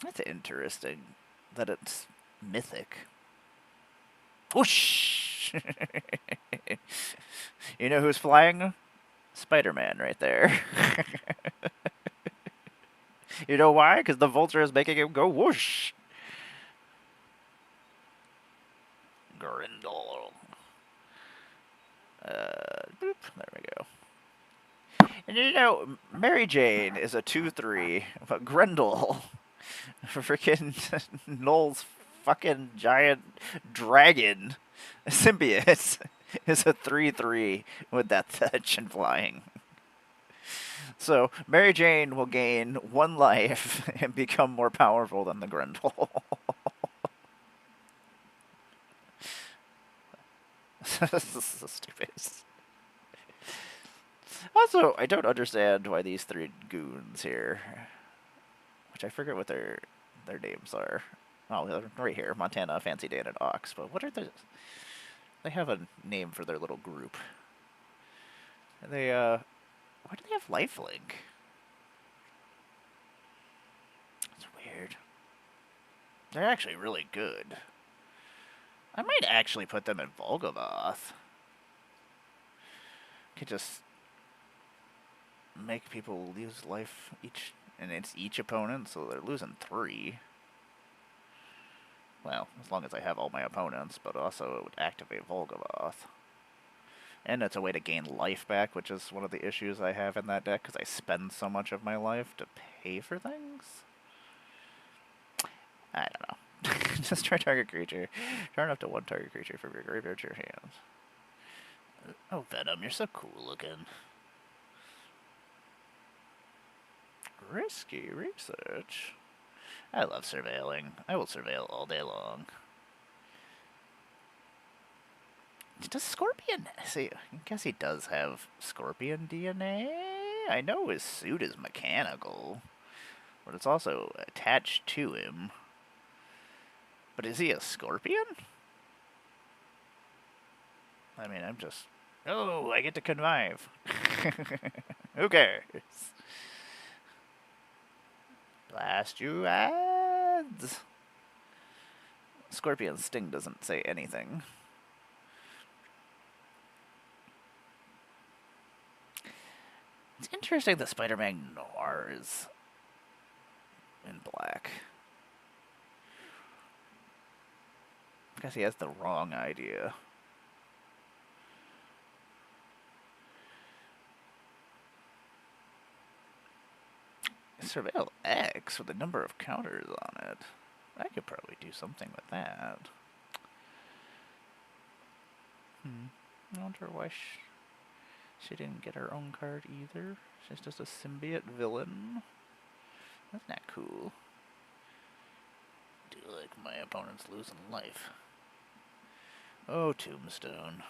That's interesting that it's mythic. Whoosh! You know who's flying? Spider-Man right there. You know why? Because the vulture is making him go whoosh. Grendel. Boop, there we go. And you know, Mary Jane is a 2/3, but Grendel, freaking Noel's fucking giant dragon symbiote, is a 3/3 with that touch and flying. So Mary Jane will gain 1 life and become more powerful than the Grendel. This is so stupid. Also, I don't understand why these 3 goons here, which I forget what their names are. Oh, they're right here, Montana, Fancy Dan, and Ox. But what are the... They have a name for their little group. They, why do they have lifelink? It's weird. They're actually really good. I might actually put them in Volgavoth. Could just make people lose life each, and it's each opponent, so they're losing 3. Well, as long as I have all my opponents, but also it would activate Volgavoth. And it's a way to gain life back, which is one of the issues I have in that deck, because I spend so much of my life to pay for things. I don't know. Just try target creature. Turn up to 1 target creature from your graveyard to your hands. Oh, Venom, you're so cool looking. Risky research. I love surveilling. I will surveil all day long. Does Scorpion... See, I guess he does have Scorpion DNA? I know his suit is mechanical, but it's also attached to him. But is he a Scorpion? I mean, I'm just... Oh, I get to connive. Who cares? Blast you ads. Scorpion's sting doesn't say anything. It's interesting that Spider-Man Noir is in black. I guess he has the wrong idea. Surveil X with a number of counters on it. I could probably do something with that. I wonder why she didn't get her own card either. She's just a symbiote villain. That's not cool. Do you like my opponent's losing life? Oh, Tombstone.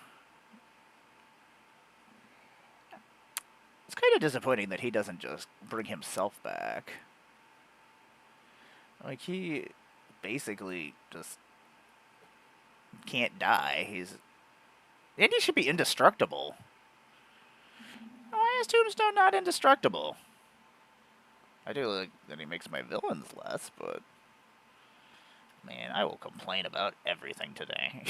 It's kind of disappointing that he doesn't just bring himself back. Like, he basically just can't die. And he should be indestructible. Why is Tombstone not indestructible? I do like that he makes my villains less, but... Man, I will complain about everything today.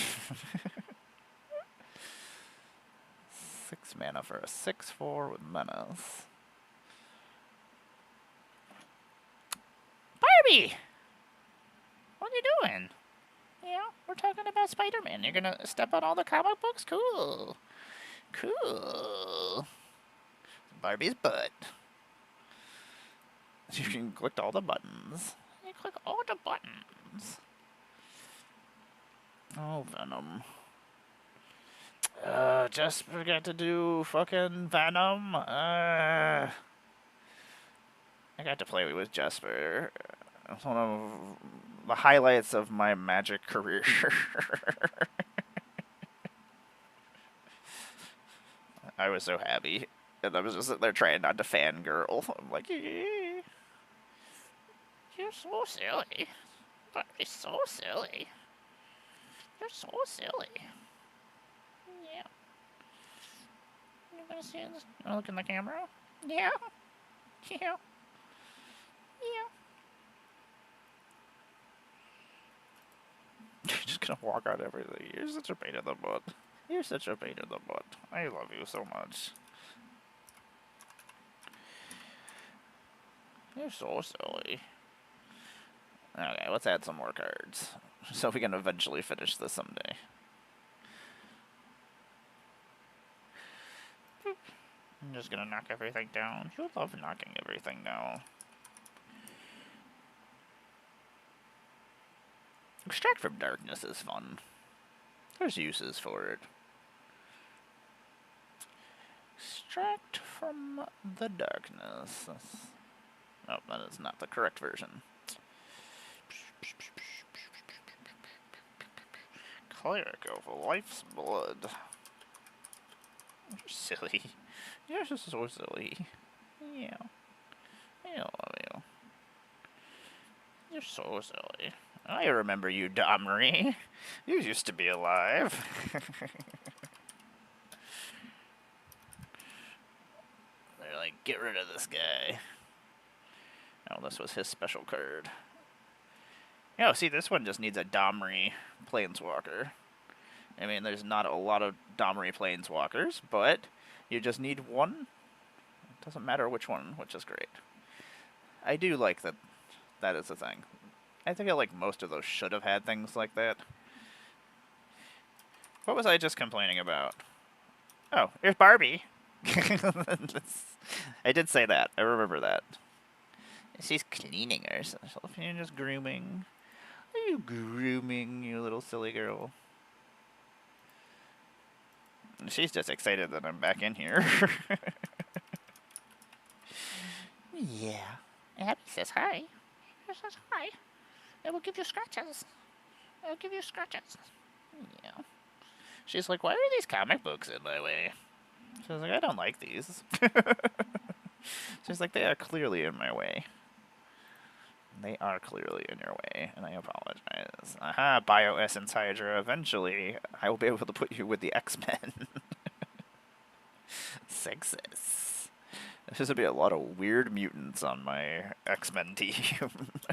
6 mana for a 6/4 with menace. Barbie! What are you doing? Yeah, we're talking about Spider-Man. You're gonna step on all the comic books? Cool. Cool. Barbie's butt. You can click all the buttons. You click all the buttons. Oh, Venom. Just forgot to do fucking Venom. I got to play with Jesper. It's one of the highlights of my Magic career. I was so happy. And I was just sitting there trying not to fangirl. I'm like, yeah. You're so silly. But you're so silly. You're so silly. Yeah. You gonna see this? You wanna look in the camera? Yeah. Yeah. Yeah. You're just gonna walk out everything. You're such a pain in the butt. You're such a pain in the butt. I love you so much. You're so silly. Okay, let's add some more cards. So we can eventually finish this someday. I'm just gonna knock everything down. You love knocking everything down. Extract from Darkness is fun. There's uses for it. Extract from the Darkness. Oh, that is not the correct version. Cleric of Life's Blood. You're silly. You're just so silly. Yeah. I love you. You're so silly. I remember you, Domri. You used to be alive. They're like, get rid of this guy. Oh, this was his special card. Oh, see, this one just needs a Domri Planeswalker. I mean, there's not a lot of Domri Planeswalkers, but you just need one. It doesn't matter which one, which is great. I do like that that is a thing. I think like most of those should have had things like that. What was I just complaining about? Oh, here's Barbie. I did say that. I remember that. She's cleaning herself. You're just grooming. Are you grooming, you little silly girl? She's just excited that I'm back in here. Yeah. Abby says hi. She says hi. I will give you scratches. I'll give you scratches. Yeah. She's like, why are these comic books in my way? She's like, I don't like these. She's like, they are clearly in my way. They are clearly in your way, and I apologize. Aha, Bio-Essence Hydra. Eventually, I will be able to put you with the X-Men. Success. There's going to be a lot of weird mutants on my X-Men team. Let's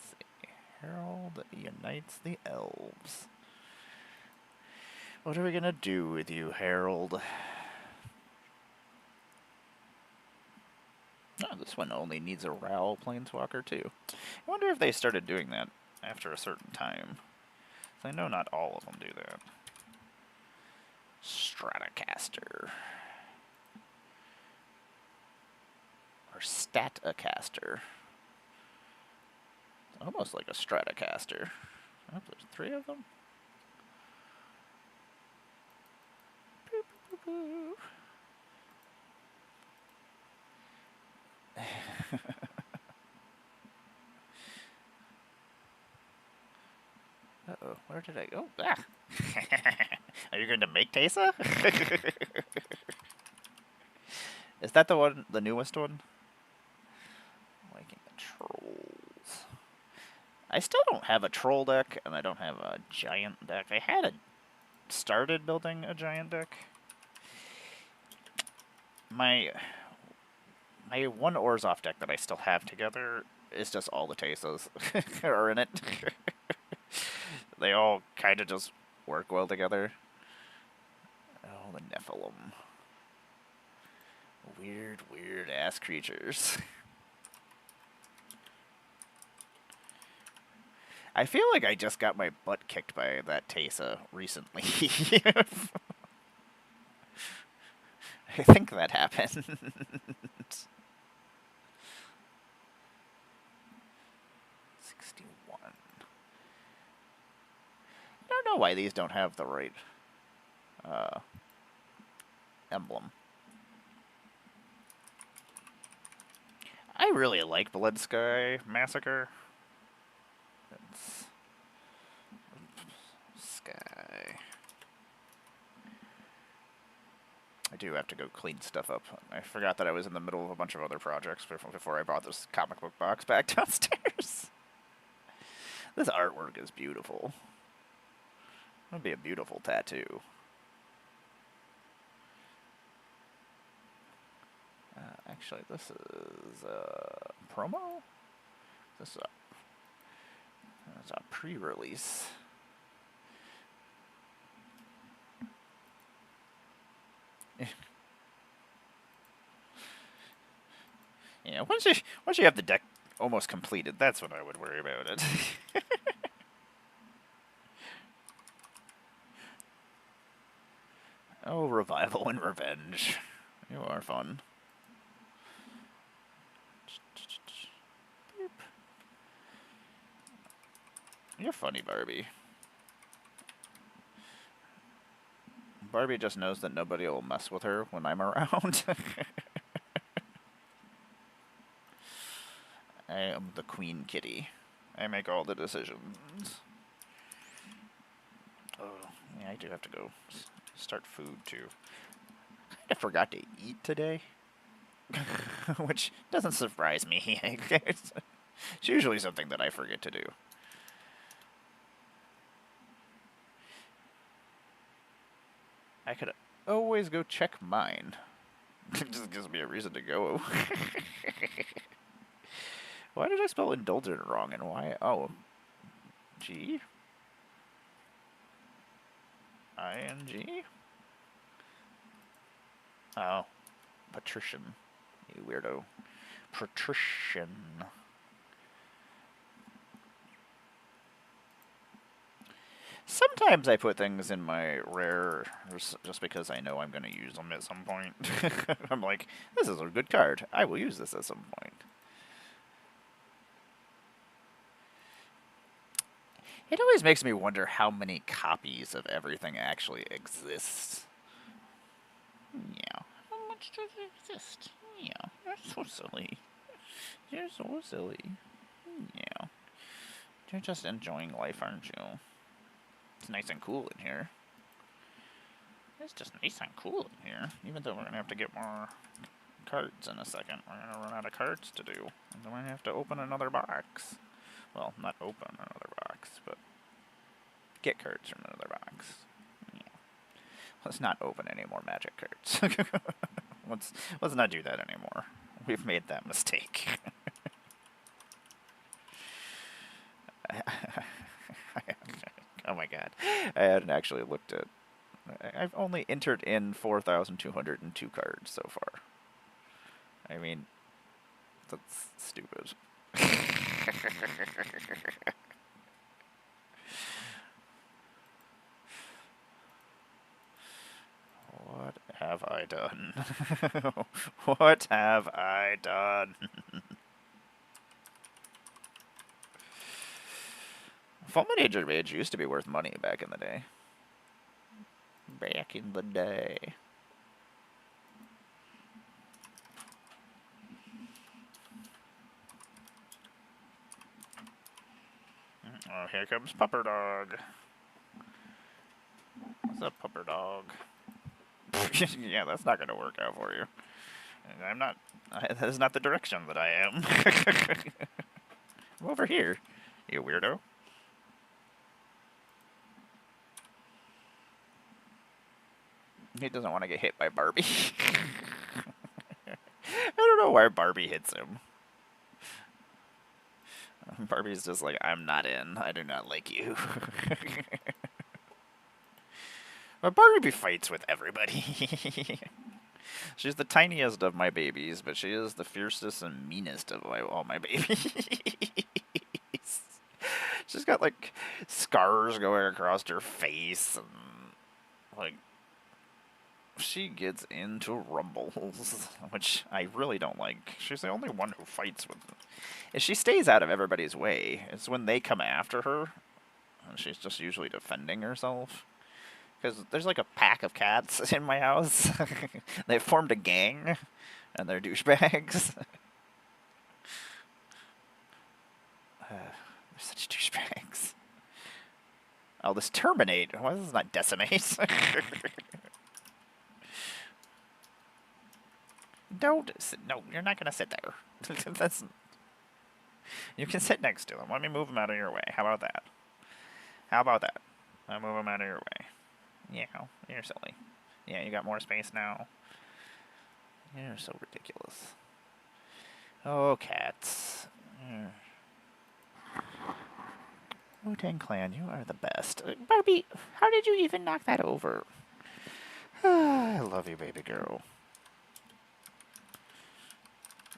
see. Herald unites the elves. What are we going to do with you, Herald? Oh, this one only needs a Ral Planeswalker, too. I wonder if they started doing that after a certain time. I know not all of them do that. Stratocaster. Or Statacaster. Almost like a Stratocaster. Oh, there's 3 of them? Boop, boop, boop, boop. Uh-oh, where did I go? Ah! Are you going to make Teysa? Is that the one, the newest one? Liking the trolls. I still don't have a troll deck, and I don't have a giant deck. I had started building a giant deck. My one Orzhov deck that I still have together is just all the Teysas are in it. They all kind of just work well together. Oh, the Nephilim. Weird, weird ass creatures. I feel like I just got my butt kicked by that Teysa recently. I think that happened. 61. I don't know why these don't have the right emblem. I really like Blood Sky Massacre. It's Sky. I do have to go clean stuff up. I forgot that I was in the middle of a bunch of other projects before I brought this comic book box back downstairs. This artwork is beautiful. It would be a beautiful tattoo. Actually, this is a promo? This is a pre-release. Yeah, once you have the deck almost completed, that's when I would worry about it. Oh, Revival and Revenge. You are fun. You're funny, Barbie. Barbie just knows that nobody will mess with her when I'm around. I am the Queen Kitty. I make all the decisions. Oh, yeah, I do have to go start food, too. I kind of forgot to eat today. Which doesn't surprise me. It's usually something that I forget to do. I could always go check mine. It just gives me a reason to go. Why did I spell indulgent wrong and why? Oh. G? I-N-G? Oh. Patrician. You weirdo. Patrician. Sometimes I put things in my rare just because I know I'm going to use them at some point. I'm like, this is a good card. I will use this at some point. It always makes me wonder how many copies of everything actually exist. Yeah. How much exist. Yeah, you're so silly. You're so silly. Yeah. You're just enjoying life, aren't you? It's nice and cool in here. It's just nice and cool in here. Even though we're going to have to get more cards in a second. We're going to run out of cards to do. And then we're going to have to open another box. Well, not open another box, but get cards from another box. Yeah. Let's not open any more magic cards. let's not do that anymore. We've made that mistake. Oh my god. I hadn't actually looked at... I've only entered in 4,202 cards so far. I mean, that's stupid. What have I done? What have I done? Fulminator Rage used to be worth money back in the day. Back in the day. Oh, here comes Pupper Dog. What's up, Pupper Dog? Yeah, that's not going to work out for you. I'm not... that is not the direction that I am. I'm over here, you weirdo. He doesn't want to get hit by Barbie. I don't know why Barbie hits him. Barbie's just like, I'm not in. I do not like you. But Barbie fights with everybody. She's the tiniest of my babies, but she is the fiercest and meanest of all my babies. She's got, like, scars going across her face, and, like, she gets into rumbles, which I really don't like. She's the only one who fights with them. If she stays out of everybody's way, it's when they come after her, and she's just usually defending herself. Because there's like a pack of cats in my house. They've formed a gang, and they're douchebags. They're such douchebags. Oh, this Terminate. Why is this not Decimate? Don't sit. No, you're not going to sit there. That's... You can sit next to them. Let me move them out of your way. How about that? How about that? I'll move them out of your way. Yeah, you're silly. Yeah, you got more space now. You're so ridiculous. Oh, cats. Wu-Tang Clan, you are the best. Barbie, how did you even knock that over? I love you, baby girl.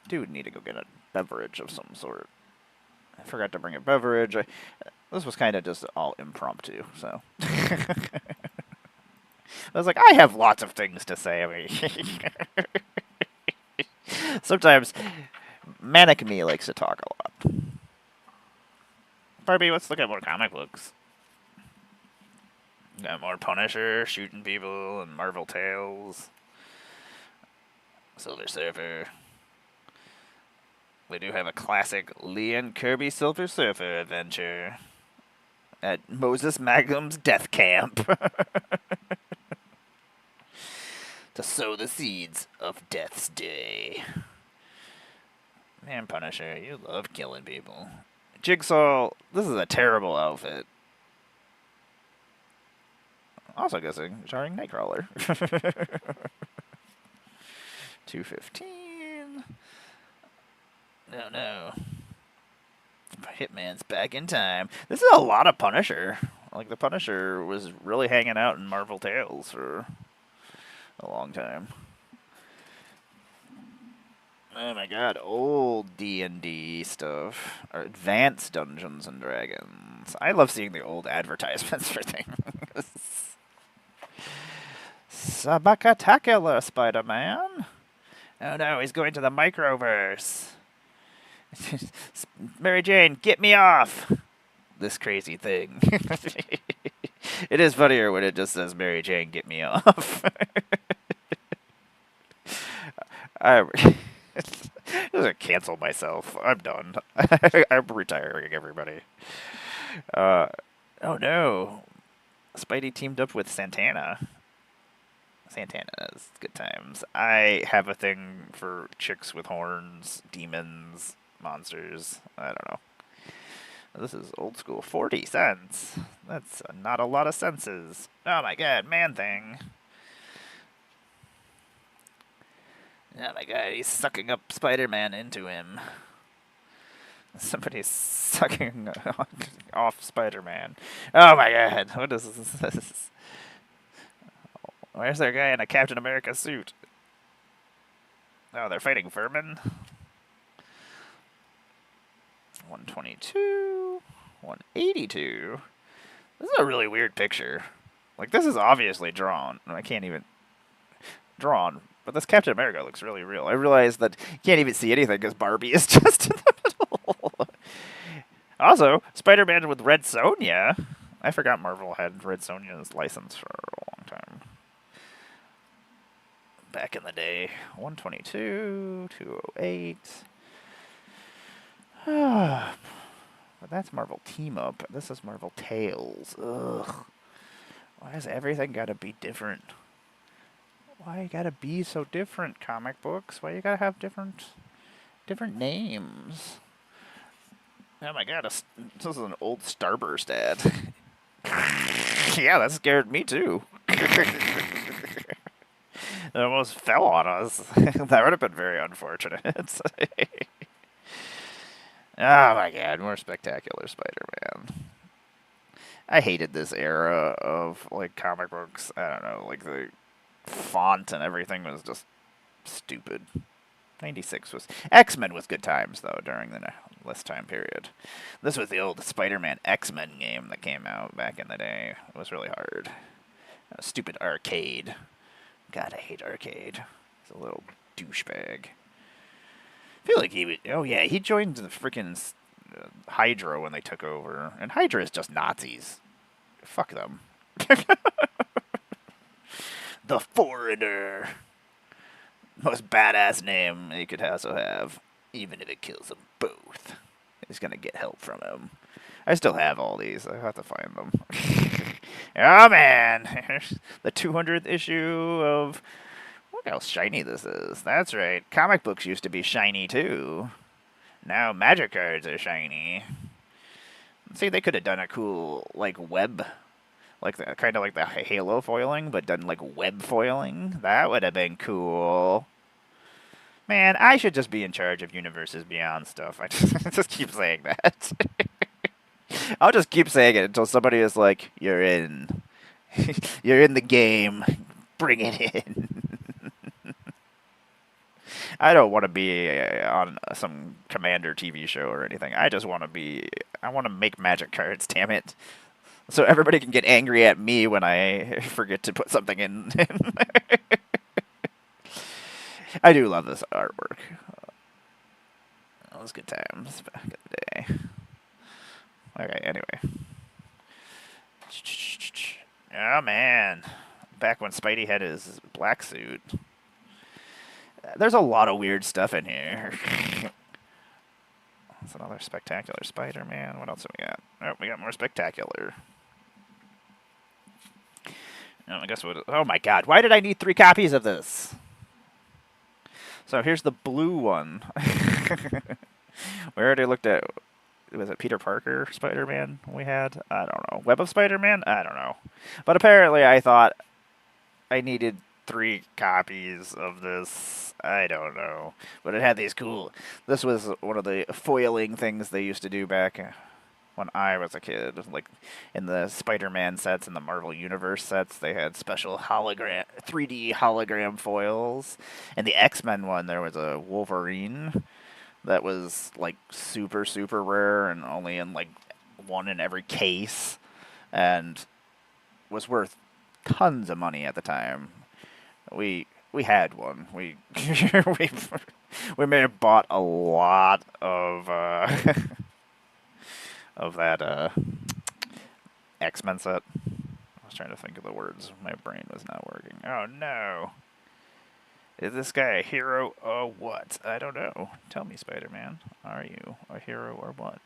Dude, need to go get a beverage of some sort. I forgot to bring a beverage. This was kind of just all impromptu, so... I was like, I have lots of things to say. I mean, sometimes Manic Me likes to talk a lot. Barbie, let's look at more comic books. Got more Punisher, shooting people, and Marvel Tales. Silver Surfer. We do have a classic Lee and Kirby Silver Surfer adventure at Moses Magnum's death camp. To sow the seeds of Death's Day. Man, Punisher, you love killing people. Jigsaw, this is a terrible outfit. Also guessing, starring Nightcrawler. 215. No, no. Hitman's back in time. This is a lot of Punisher. Like, the Punisher was really hanging out in Marvel Tales for a long time. Oh my god, old D&D stuff. Or advanced Dungeons and Dragons. I love seeing the old advertisements for things. Sabacatacular, Spider-Man. Oh no, he's going to the Microverse. Mary Jane, get me off this crazy thing. It is funnier when it just says, Mary Jane, get me off. I'm just gonna cancel myself. I'm done. I'm retiring, everybody. Uh, oh no. Spidey teamed up with Santana. Santana's good times. I have a thing for chicks with horns, demons, monsters. I don't know. This is old school. 40 cents. That's not a lot of senses. Oh my god, man thing. Oh my god, he's sucking up Spider-Man into him. Somebody's sucking off Spider-Man. Oh my god, what is this? Where's that guy in a Captain America suit? Oh, they're fighting vermin. 122. 182. This is a really weird picture. Like, this is obviously drawn. I can't even... Drawn. But this Captain America looks really real. I realize that you can't even see anything because Barbie is just in the middle. Also, Spider-Man with Red Sonja. I forgot Marvel had Red Sonja's license for a long time. Back in the day. 122, 208. But that's Marvel Team Up. This is Marvel Tales. Ugh. Why has everything got to be different? Why you gotta be so different, comic books? Why you gotta have different names? Oh my god, this is an old Starburst ad. Yeah, that scared me too. It almost fell on us. That would have been very unfortunate. Oh my god, more Spectacular Spider-Man. I hated this era of, like, comic books. I don't know, like, the font and everything was just stupid. 96 was... X-Men was good times, though, during this time period. This was the old Spider-Man X-Men game that came out back in the day. It was really hard. Stupid arcade. God, I hate arcade. He's a little douchebag. I feel like he would... Oh, yeah, he joined the freaking Hydra when they took over. And Hydra is just Nazis. Fuck them. The Foreigner. Most badass name you could also have. Even if it kills them both. He's gonna get help from him. I still have all these. I have to find them. Oh, man. The 200th issue of... Look how shiny this is. That's right. Comic books used to be shiny, too. Now magic cards are shiny. See, they could have done a cool, like, web... Like, kind of like the Halo foiling, but done, like, web foiling. That would have been cool. Man, I should just be in charge of Universes Beyond stuff. I just keep saying that. I'll just keep saying it until somebody is like, you're in. You're in the game. Bring it in. I don't want to be on some Commander TV show or anything. I just want to be... I want to make magic cards, damn it. So everybody can get angry at me when I forget to put something in. I do love this artwork. That was good times back in the day. Okay, anyway. Oh, man. Back when Spidey had his black suit. There's a lot of weird stuff in here. That's another Spectacular Spider-Man. What else have we got? Oh, we got more Spectacular. Oh, I guess what? Oh my god! Why did I need 3 copies of this? So here's the blue one. We already looked at. Was it Peter Parker Spider-Man we had? I don't know. Web of Spider-Man? I don't know. But apparently, I thought I needed 3 copies of this. I don't know. But it had these cool. This was one of the foiling things they used to do back when I was a kid. Like, in the Spider-Man sets and the Marvel Universe sets, they had special 3D hologram foils. And the X-Men one, there was a Wolverine that was, like, super, super rare and only in, like, 1 in every case. And was worth tons of money at the time. We had one. We may have bought a lot of of that X-Men set. I was trying to think of the words. My brain was not working. Oh no. Is this guy a hero or what? I don't know. Tell me, Spider-Man. Are you a hero or what?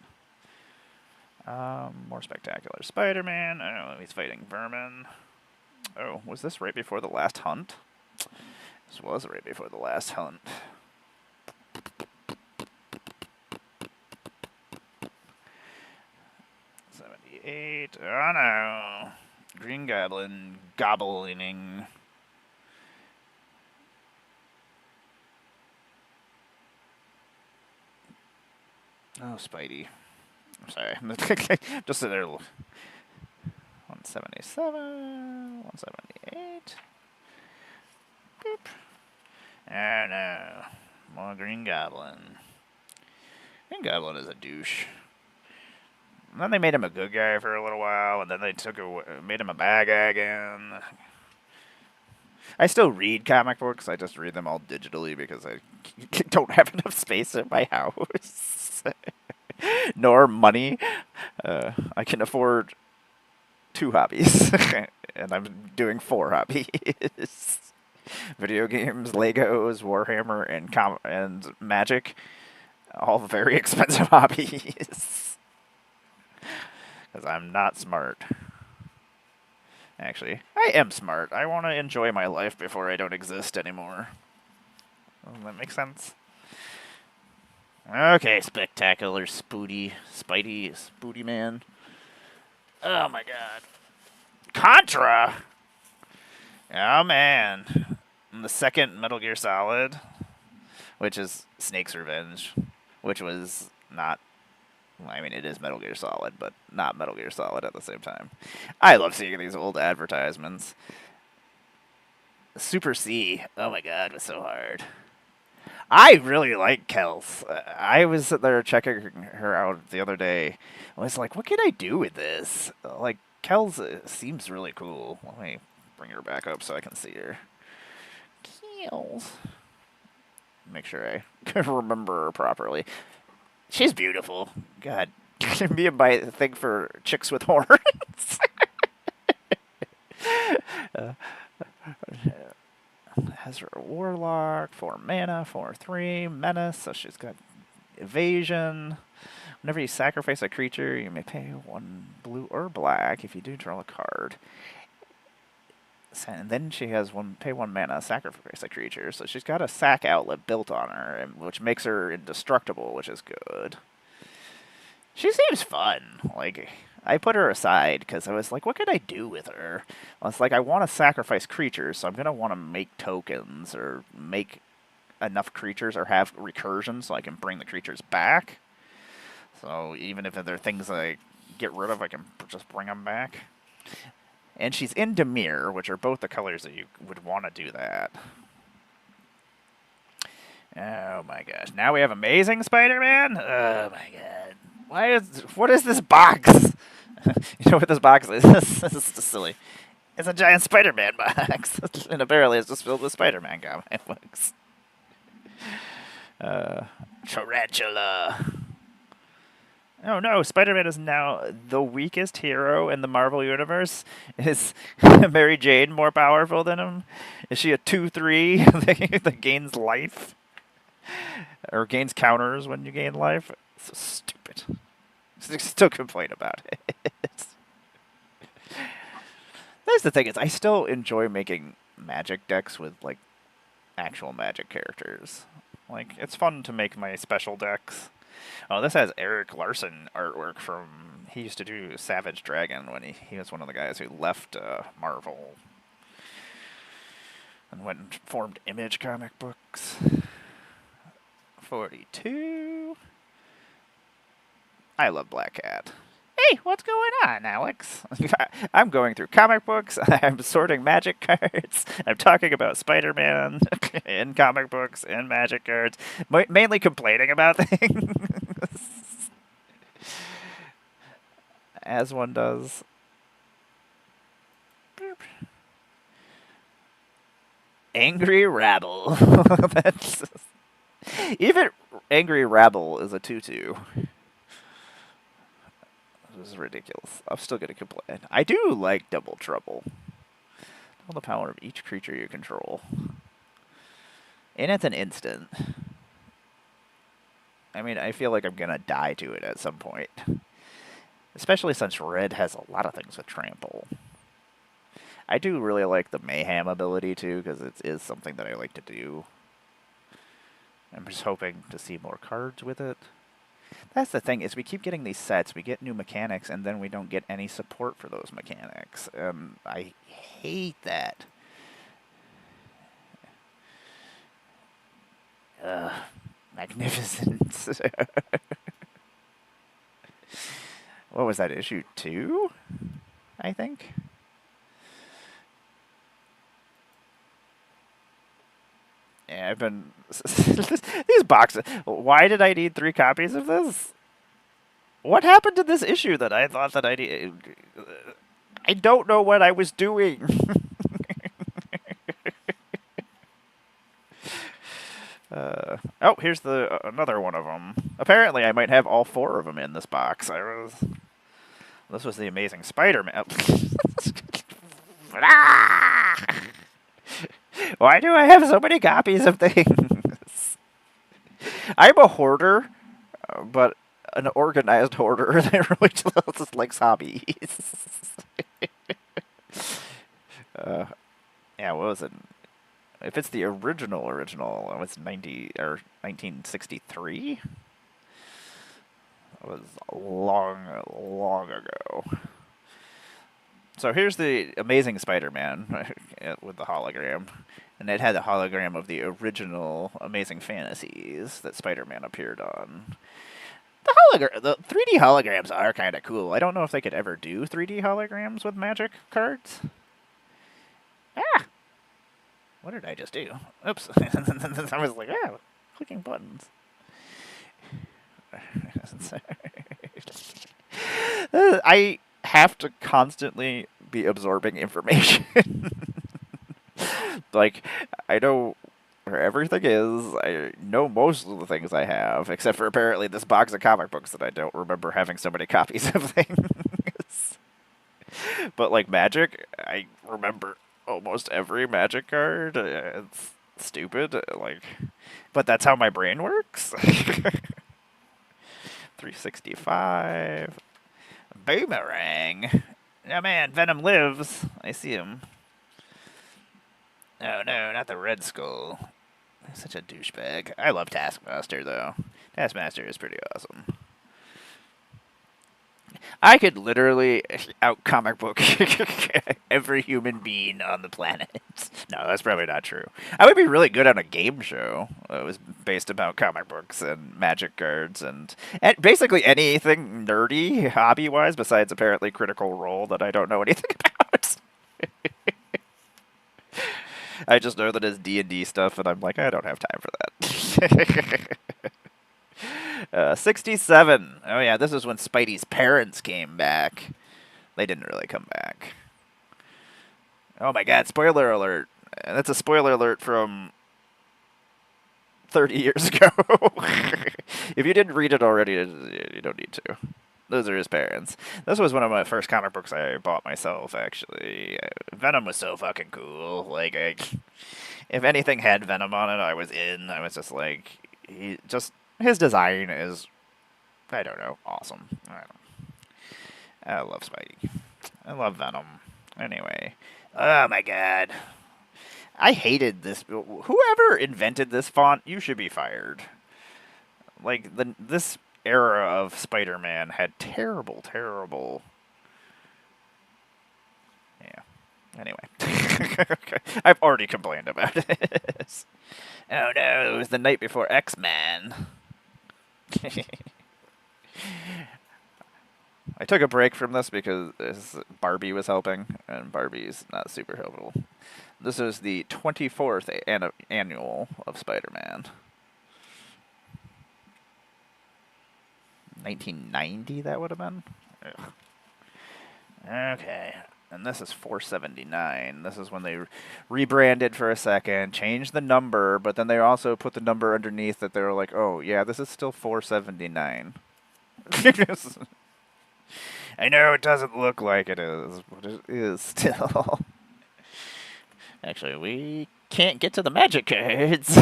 More spectacular Spider-Man. I don't know, he's fighting vermin. Oh, was this right before the last hunt? This was right before the last hunt. '78. Oh no. Green Goblin gobbling. Oh, Spidey. I'm sorry. Just a little. 177, 178. Boop. Oh no. More Green Goblin. Green Goblin is a douche. And then they made him a good guy for a little while, and then they made him a bad guy again. I still read comic books. I just read them all digitally because I don't have enough space in my house. Nor money. I can afford 2 hobbies. And I'm doing 4 hobbies. Video games, Legos, Warhammer, and Magic. All very expensive hobbies. Because I'm not smart. Actually, I am smart. I want to enjoy my life before I don't exist anymore. Doesn't that make sense? Okay, spectacular Spidey, Spooty Man. Oh my god. Contra! Oh man. The second Metal Gear Solid, which is Snake's Revenge, which was not, I mean, it is Metal Gear Solid, but not Metal Gear Solid at the same time. I love seeing these old advertisements. Super C. Oh my god, it was so hard. I really like Kels. I was sitting there checking her out the other day. I was like, what can I do with this? Like, Kels seems really cool. Let me bring her back up so I can see her. Kels. Make sure I can remember her properly. She's beautiful. God, me and my thing for chicks with horns. uh, has her Warlock, 4 mana, 4/3, Menace, so she's got Evasion. Whenever you sacrifice a creature, you may pay 1 blue or black. If you do, draw a card. And then she has pay 1 mana, sacrifice a creature. So she's got a sack outlet built on her, which makes her indestructible, which is good. She seems fun. Like, I put her aside because I was like, what could I do with her? I was like, I want to sacrifice creatures, so I'm going to want to make tokens or make enough creatures or have recursion so I can bring the creatures back. So even if they're things I get rid of, I can just bring them back. And she's in Demir, which are both the colors that you would want to do that. Oh my gosh. Now we have Amazing Spider-Man? Oh my god. What is this box? You know what this box is? This is just silly. It's a giant Spider-Man box. And apparently it's just filled with Spider-Man comic books. Tarantula. Oh no, Spider-Man is now the weakest hero in the Marvel Universe. Is Mary Jane more powerful than him? Is she a 2/3 that gains life? Or gains counters when you gain life? So stupid. Still complain about it. That's the thing, is I still enjoy making magic decks with, like, actual magic characters. Like, it's fun to make my special decks. Oh, this has Eric Larson artwork from... He used to do Savage Dragon when he was one of the guys who left Marvel. And went and formed Image comic books. 42. I love Black Cat. Hey, what's going on, Alex? I'm going through comic books, I'm sorting magic cards, I'm talking about Spider-Man in comic books and magic cards, mainly complaining about things. As one does. Boop. Angry Rabble. Even Angry Rabble is a 2/2. This is ridiculous. I'm still gonna complain. I do like Double Trouble. Double the power of each creature you control. And it's an instant. I mean, I feel like I'm gonna die to it at some point. Especially since red has a lot of things with trample. I do really like the mayhem ability too, because it is something that I like to do. I'm just hoping to see more cards with it. That's the thing, is we keep getting these sets, we get new mechanics, and then we don't get any support for those mechanics. I hate that. Magnificent. What was that, issue 2? I think? Yeah, I've been... These boxes... Why did I need 3 copies of this? What happened to this issue that I thought that I needed? I don't know what I was doing. Oh, here's the another one of them. Apparently, I might have all 4 of them in this box. This was the Amazing Spider-Man. Why do I have so many copies of things? I'm a hoarder, but an organized hoarder that really just likes hobbies. Yeah, what was it? If it's the original, it was 1963. It was long ago. So here's the Amazing Spider-Man with the hologram. And it had the hologram of the original Amazing Fantasies that Spider-Man appeared on. The 3D holograms are kind of cool. I don't know if they could ever do 3D holograms with Magic cards. Ah! What did I just do? Oops. I was like, clicking buttons. I have to constantly be absorbing information. Like, I know where everything is. I know most of the things I have, except for apparently this box of comic books that I don't remember having so many copies of things. But like Magic, I remember almost every Magic card. It's stupid, but that's how my brain works. 365. Boomerang. Oh man, Venom lives. I see him. Oh no, not the Red Skull. Such a douchebag. I love Taskmaster, though. Taskmaster is pretty awesome. I could literally out comic book every human being on the planet. No, that's probably not true. I would be really good on a game show that was based about comic books and Magic cards and basically anything nerdy, hobby-wise, besides apparently Critical Role that I don't know anything about. I just know that it's D&D stuff, and I'm like, I don't have time for that. 67. Oh yeah, this is when Spidey's parents came back. They didn't really come back. Oh my god, spoiler alert. That's a spoiler alert from 30 years ago. If you didn't read it already, you don't need to. Those are his parents. This was one of my first comic books I bought myself, actually. Venom was so fucking cool. Like, if anything had Venom on it, I was in. I was just like, his design is, I don't know, awesome. I love Spidey. I love Venom. Anyway. Oh my god. I hated this. Whoever invented this font, you should be fired. Like, this era of Spider-Man had terrible. Yeah. Anyway. Okay. I've already complained about this. Oh no, it was the night before X-Men. I took a break from this because Barbie was helping, and Barbie's not super helpful. This is the 24th annual of Spider-Man. 1990, that would have been? Ugh. Okay. And this is 479. This is when they rebranded for a second, changed the number, but then they also put the number underneath that they were like, oh, yeah, this is still 479. I know it doesn't look like it is, but it is still. Actually, we can't get to the magic cards.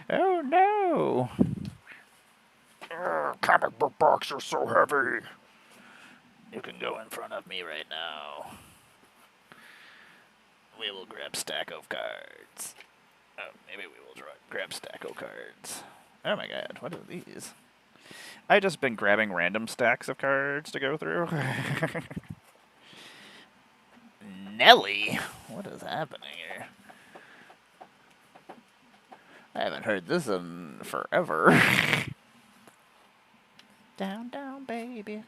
Oh no! Comic book box are so heavy. You can go in front of me right now. We will grab stack of cards. Oh, maybe we will grab stack of cards. Oh my god, what are these? I just been grabbing random stacks of cards to go through. Nelly? What is happening here? I haven't heard this in forever. Down, down, baby.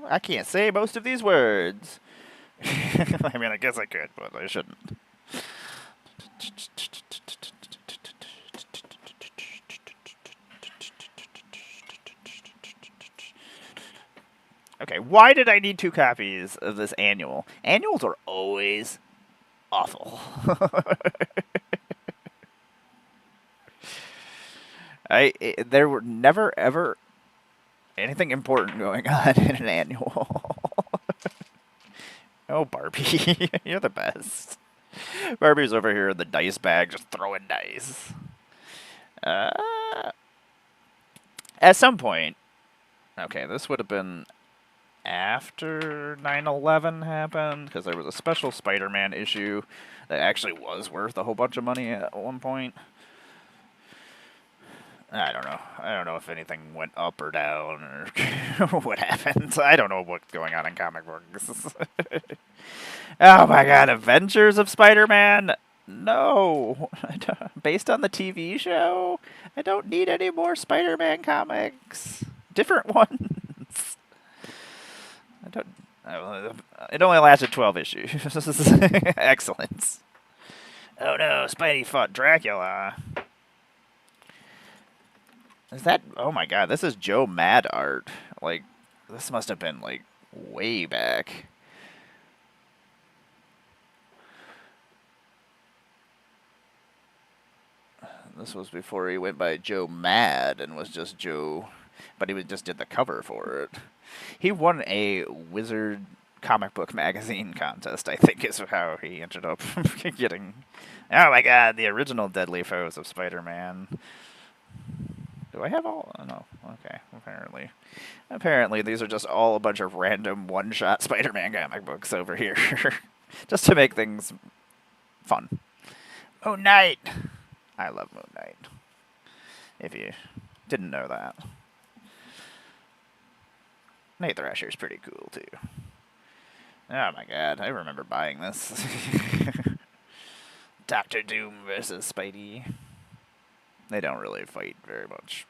I can't say most of these words. I mean, I guess I could, but I shouldn't. Okay, why did I need 2 copies of this annual? Annuals are always awful. There were never ever anything important going on in an annual. Oh, Barbie, you're the best. Barbie's over here in the dice bag, just throwing dice. At some point, okay, this would have been after 9/11 happened, because there was a special Spider-Man issue that actually was worth a whole bunch of money at one point. I don't know. I don't know if anything went up or down or what happened. I don't know what's going on in comic books. Oh my god, Adventures of Spider-Man? No. Based on the TV show? I don't need any more Spider-Man comics. Different ones. It only lasted 12 issues. Excellent. Oh no, Spidey fought Dracula. Is that... Oh my god, this is Joe Mad art. Like, this must have been, like, way back. This was before he went by Joe Mad and was just Joe... But he just did the cover for it. He won a Wizard comic book magazine contest, I think, is how he ended up getting... Oh my god, the original Deadly Foes of Spider-Man. Do I have all? Oh, no. Okay, apparently. Apparently, these are just all a bunch of random one-shot Spider-Man comic books over here. Just to make things fun. Moon Knight! I love Moon Knight. If you didn't know that. Nate Thrasher's pretty cool, too. Oh my god, I remember buying this. Doctor Doom versus Spidey. They don't really fight very much.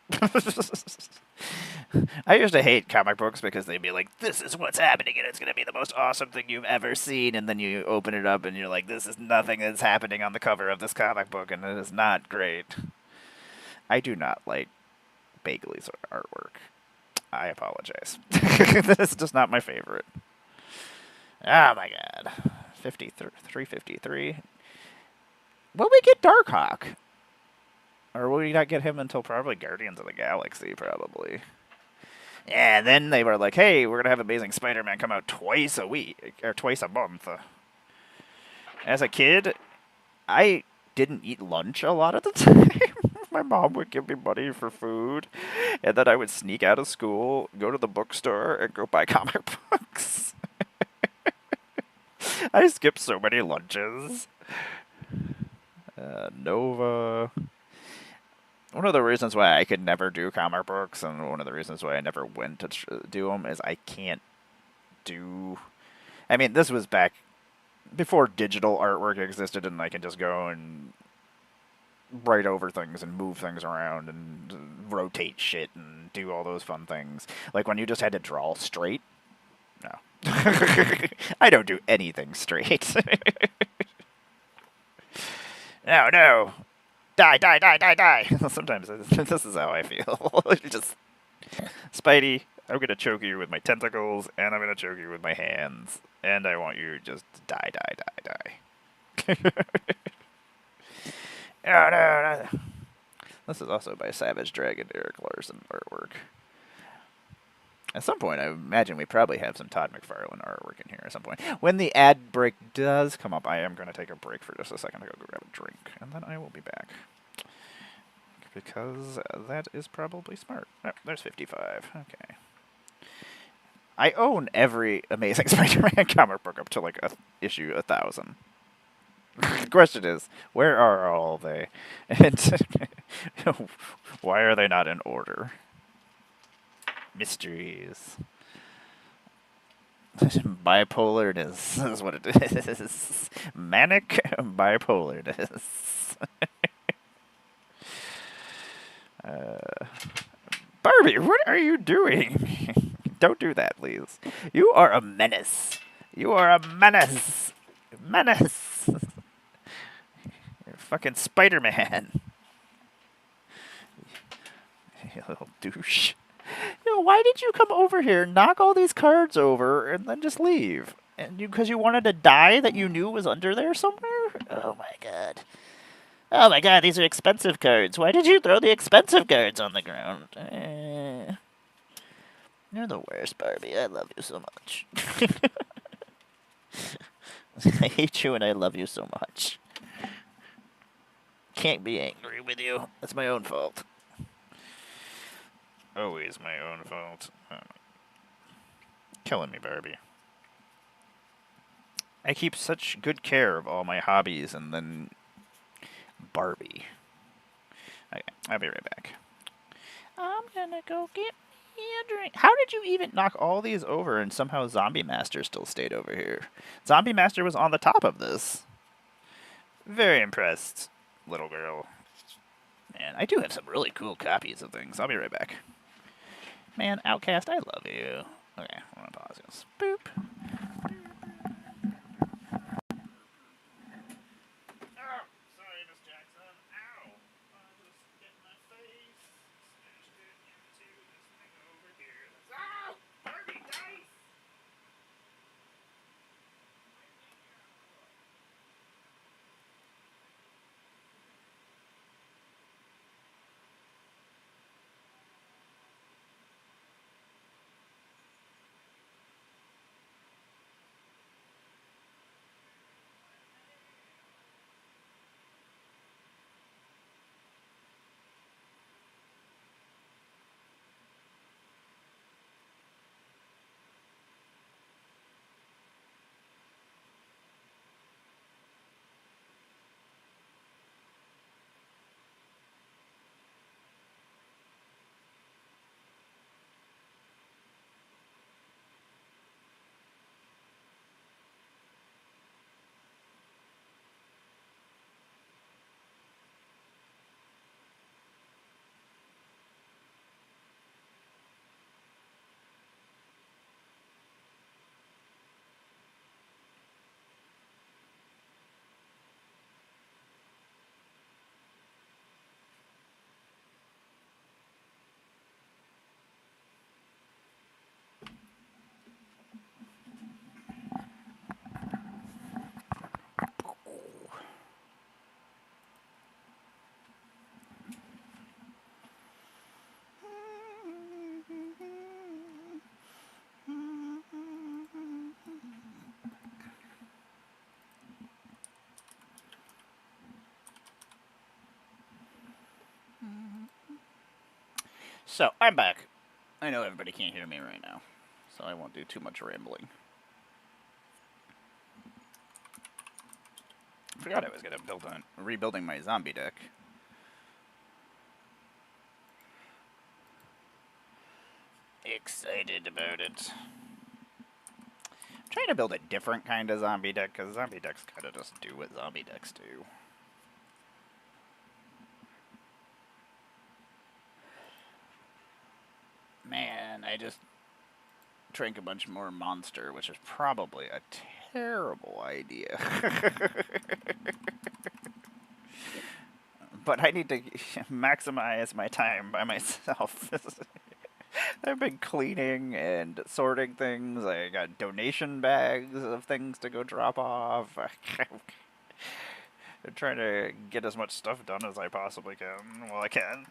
I used to hate comic books because they'd be like, this is what's happening and it's going to be the most awesome thing you've ever seen. And then you open it up and you're like, this is nothing that's happening on the cover of this comic book and it is not great. I do not like Bagley's artwork. I apologize. This is just not my favorite. Oh my god. 353. Will we get Darkhawk? Or will we not get him until probably Guardians of the Galaxy, probably. Yeah, and then they were like, hey, we're going to have Amazing Spider-Man come out twice a week, or twice a month. As a kid, I didn't eat lunch a lot of the time. My mom would give me money for food, and then I would sneak out of school, go to the bookstore, and go buy comic books. I skipped so many lunches. Nova. One of the reasons why I could never do comic books, and one of the reasons why I never went to do them, is I can't do... I mean, this was back before digital artwork existed, and I can just go and write over things and move things around and rotate shit and do all those fun things. Like when you just had to draw straight. No. I don't do anything straight. No. Die. Sometimes this is how I feel. Just, Spidey, I'm going to choke you with my tentacles, and I'm going to choke you with my hands. And I want you just to die. Oh, no. This is also by Savage Dragon, Eric Larson artwork. At some point, I imagine we probably have some Todd McFarlane artwork in here at some point. When the ad break does come up, I am going to take a break for just a second to go grab a drink, and then I will be back. Because that is probably smart. Oh, there's 55. Okay. I own every Amazing Spider-Man comic book up to like issue 1,000. The question is, where are all they? And why are they not in order? Mysteries. Bipolarness is what it is. Manic bipolarness. Barbie, what are you doing? Don't do that, please. You are a menace. You are a menace. Menace. You're fucking Spider-Man. You little douche. Why did you come over here, knock all these cards over, and then just leave? And because you wanted a die that you knew was under there somewhere? Oh my god. Oh my god, these are expensive cards. Why did you throw the expensive cards on the ground? You're the worst, Barbie. I love you so much. I hate you and I love you so much. Can't be angry with you. That's my own fault. Always my own fault. Killing me, Barbie. I keep such good care of all my hobbies, and then Barbie. Okay, I'll be right back. I'm gonna go get me a drink. How did you even knock all these over and somehow Zombie Master still stayed over here? Zombie Master was on the top of this. Very impressed, little girl. Man, I do have some really cool copies of things. I'll be right back. Man, Outcast, I love you. Okay, I'm gonna pause this. Boop. Oh, sorry, Miss Jackson. Ow. I just hit my face. Smashed it into this thing over here. Ow! Barbie, dice! So, I'm back. I know everybody can't hear me right now, so I won't do too much rambling. I forgot I was going to build on rebuilding my zombie deck. Excited about it. I'm trying to build a different kind of zombie deck, because zombie decks kind of just do what zombie decks do. Man, I just drank a bunch more Monster, which is probably a terrible idea. But I need to maximize my time by myself. I've been cleaning and sorting things. I got donation bags of things to go drop off. I'm trying to get as much stuff done as I possibly can while I can.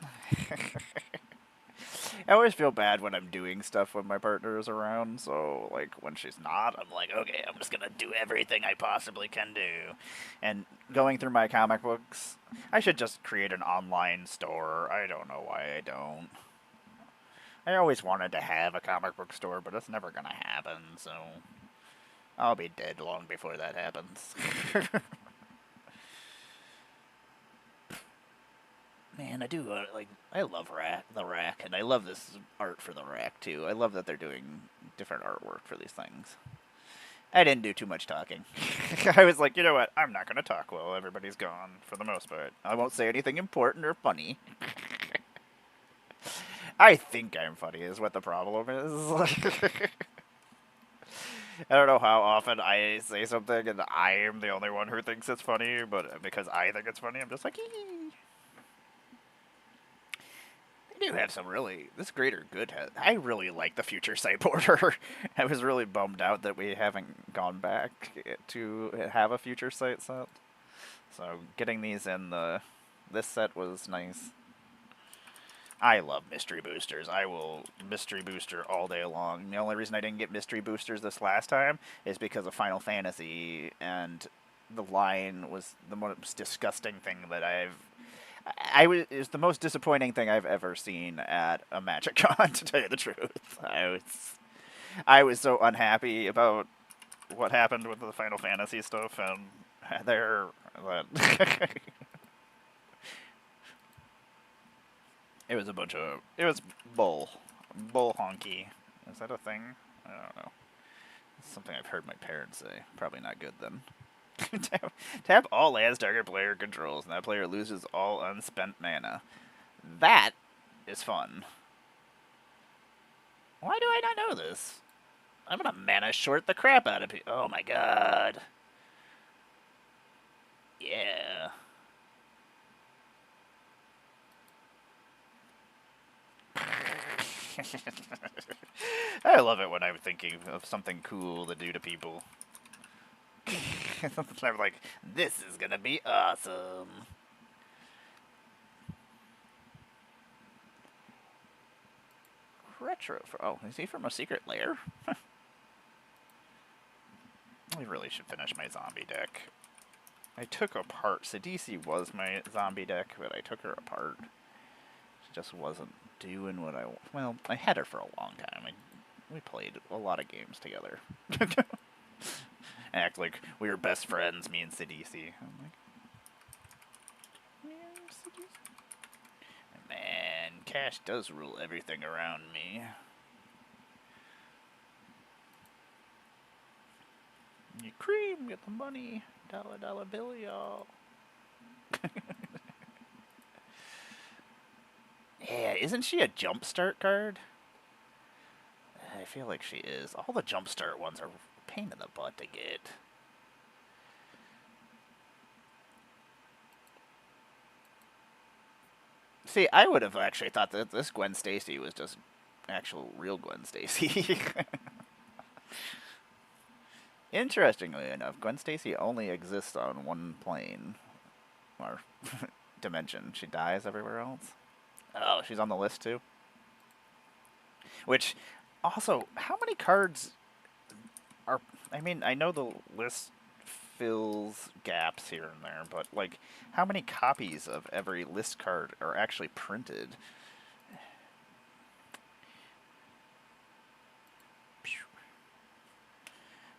I always feel bad when I'm doing stuff when my partner is around, so, like, when she's not, I'm like, okay, I'm just gonna do everything I possibly can do. And going through my comic books, I should just create an online store. I don't know why I don't. I always wanted to have a comic book store, but it's never gonna happen, so I'll be dead long before that happens. Man, I do like. I love the rack, and I love this art for the rack too. I love that they're doing different artwork for these things. I didn't do too much talking. I was like, you know what? I'm not gonna talk while everybody's gone for the most part. I won't say anything important or funny. I think I'm funny is what the problem is. I don't know how often I say something and I am the only one who thinks it's funny, but because I think it's funny, I'm just like, ee. They do have some really. This Greater Good has. I really like the Future Sight Border. I was really bummed out that we haven't gone back to have a Future Sight set. So getting these in this set was nice. I love mystery boosters. I will mystery booster all day long. The only reason I didn't get mystery boosters this last time is because of Final Fantasy, and the line was the most disgusting thing that it was the most disappointing thing I've ever seen at a Magic Con, to tell you the truth. I was so unhappy about what happened with the Final Fantasy stuff, and there that it was bull honky. Is that a thing? I don't know. It's something I've heard my parents say. Probably not good then. Tap all lands target player controls, and that player loses all unspent mana. That is fun. Why do I not know this? I'm gonna mana short the crap out of people. Oh my god. Yeah. I love it when I'm thinking of something cool to do to people. I'm like, this is gonna be awesome. Retro. Oh, is he from a secret lair? I really should finish my zombie deck. I took apart. Sidisi was my zombie deck, but I took her apart. She just wasn't doing what I. Well, I had her for a long time. We played a lot of games together. Act like we were best friends, me and Sidisi. I'm like, yeah, Sidisi. Man, cash does rule everything around me. You cream, get the money. Dollar bill, y'all. Yeah, isn't she a jumpstart card? I feel like she is. All the jumpstart ones are a pain in the butt to get. See, I would have actually thought that this Gwen Stacy was just actual real Gwen Stacy. Interestingly enough, Gwen Stacy only exists on one plane or dimension. She dies everywhere else. Oh, she's on the list too. Which, also, how many cards are? I mean, I know the list fills gaps here and there, but like, how many copies of every list card are actually printed?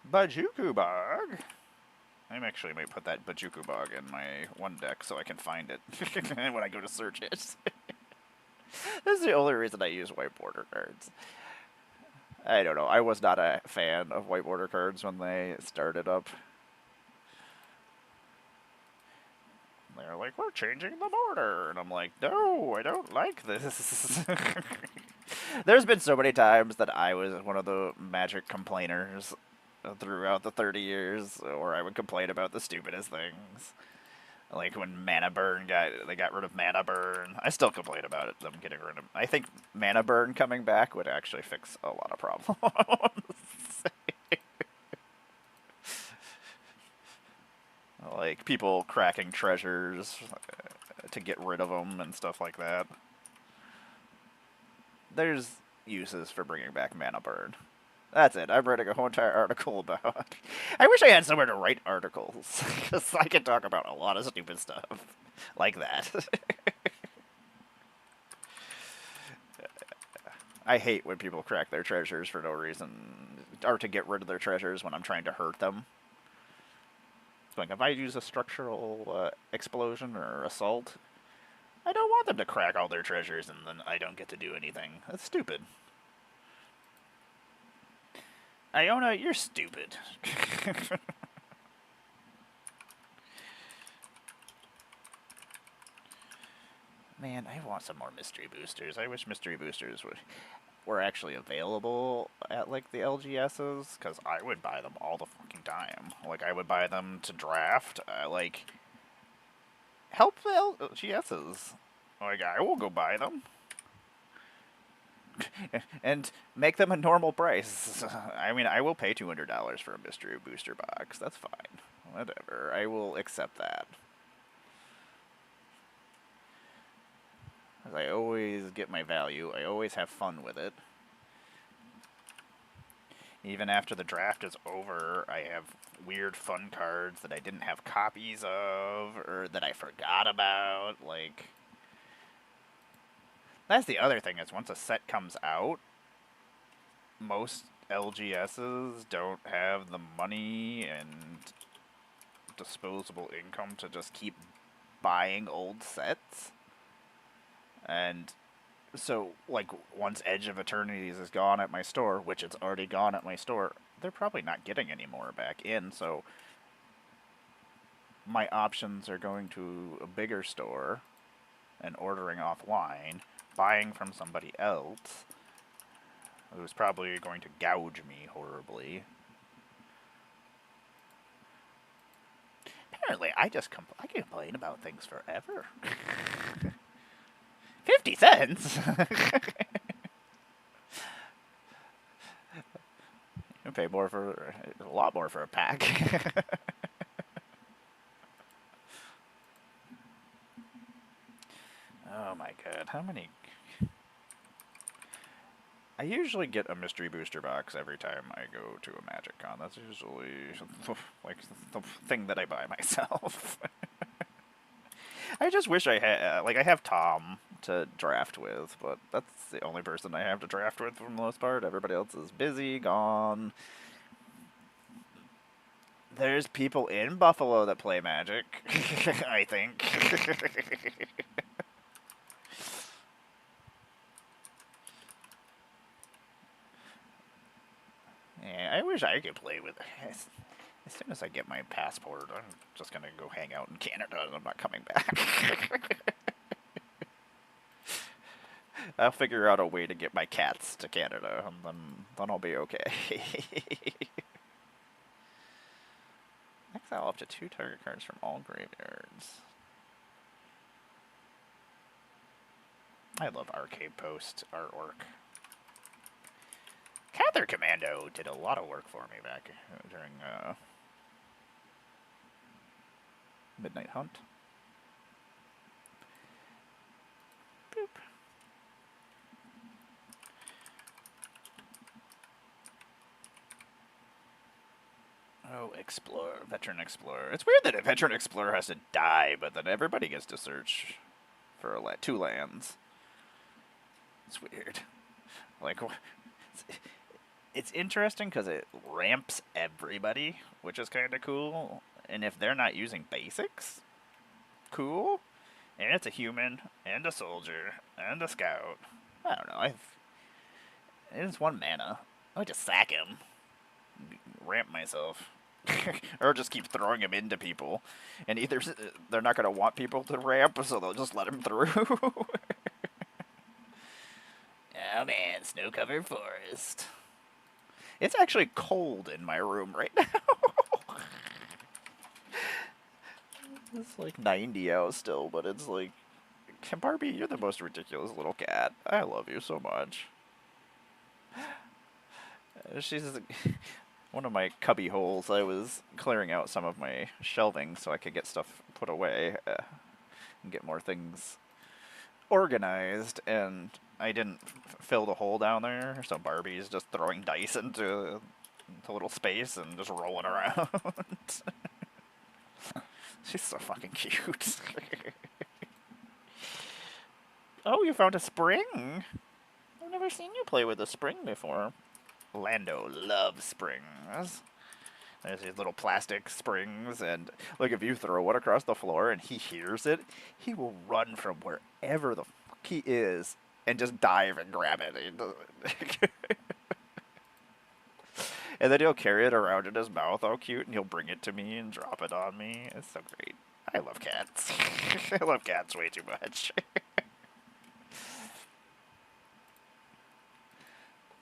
Bajuku Bog. I actually might put that Bajuku Bog in my one deck so I can find it when I go to search it. This is the only reason I use white border cards. I don't know. I was not a fan of white border cards when they started up. They're like, we're changing the border. And I'm like, no, I don't like this. There's been so many times that I was one of the Magic complainers throughout the 30 years, where I would complain about the stupidest things. Like when they got rid of Mana Burn. I still complain about it, them getting rid of. I think Mana Burn coming back would actually fix a lot of problems. Like people cracking treasures to get rid of them and stuff like that. there's uses for bringing back mana burn. That's it. I'm writing a whole entire article about. I wish I had somewhere to write articles, because I could talk about a lot of stupid stuff like that. I hate when people crack their treasures for no reason, or to get rid of their treasures when I'm trying to hurt them. Like, if I use a structural explosion or assault, I don't want them to crack all their treasures and then I don't get to do anything. That's stupid. Iona, you're stupid. Man, I want some more mystery boosters. I wish mystery boosters were actually available at, like, the LGSs, because I would buy them all the fucking time. Like, I would buy them to draft, like, help the LGSs. Like, I will go buy them. And make them a normal price. I mean, I will pay $200 for a mystery booster box. That's fine. Whatever. I will accept that. I always get my value. I always have fun with it. Even after the draft is over, I have weird fun cards that I didn't have copies of, or that I forgot about. Like, that's the other thing, is once a set comes out, most LGSs don't have the money and disposable income to just keep buying old sets. And so, like, once Edge of Eternities is gone at my store, which it's already gone at my store, they're probably not getting any more back in, so my options are going to a bigger store and ordering offline, buying from somebody else who's probably going to gouge me horribly. Apparently, I complain about things forever. 50 cents? You pay more for a lot more for a pack. Oh my god, how many? I usually get a mystery booster box every time I go to a Magic Con. That's usually like the thing that I buy myself. I just wish I had, like, I have Tom to draft with, but that's the only person I have to draft with for the most part. Everybody else is busy, gone. There's people in Buffalo that play Magic, I think. Yeah, I wish I could play with it. As soon as I get my passport, I'm just gonna go hang out in Canada and I'm not coming back. I'll figure out a way to get my cats to Canada, and then I'll be okay. Exile up to 2 target cards from all graveyards. I love Arcade Post artwork. Cather Commando did a lot of work for me back during Midnight Hunt. Boop. Oh, Explorer. Veteran Explorer. It's weird that a Veteran Explorer has to die, but then everybody gets to search for 2 lands. It's weird. Like, it's interesting because it ramps everybody, which is kind of cool. And if they're not using basics, cool. And it's a human, and a soldier, and a scout. I don't know. It's 1 mana. I just sack him. Ramp myself. Or just keep throwing him into people. And either they're not going to want people to ramp, so they'll just let him through. Oh man, snow-covered forest. It's actually cold in my room right now. It's like 90 out still, but it's like, Barbie, you're the most ridiculous little cat. I love you so much. She's one of my cubby holes. I was clearing out some of my shelving so I could get stuff put away and get more things organized, and I didn't fill the hole down there, so Barbie's just throwing dice into a little space and just rolling around. She's so fucking cute. Oh, you found a spring? I've never seen you play with a spring before. Lando loves springs. There's these little plastic springs, and like if you throw one across the floor and he hears it, he will run from wherever the fuck he is and just dive and grab it. And then he'll carry it around in his mouth all cute, and he'll bring it to me and drop it on me. It's so great. I love cats. I love cats way too much.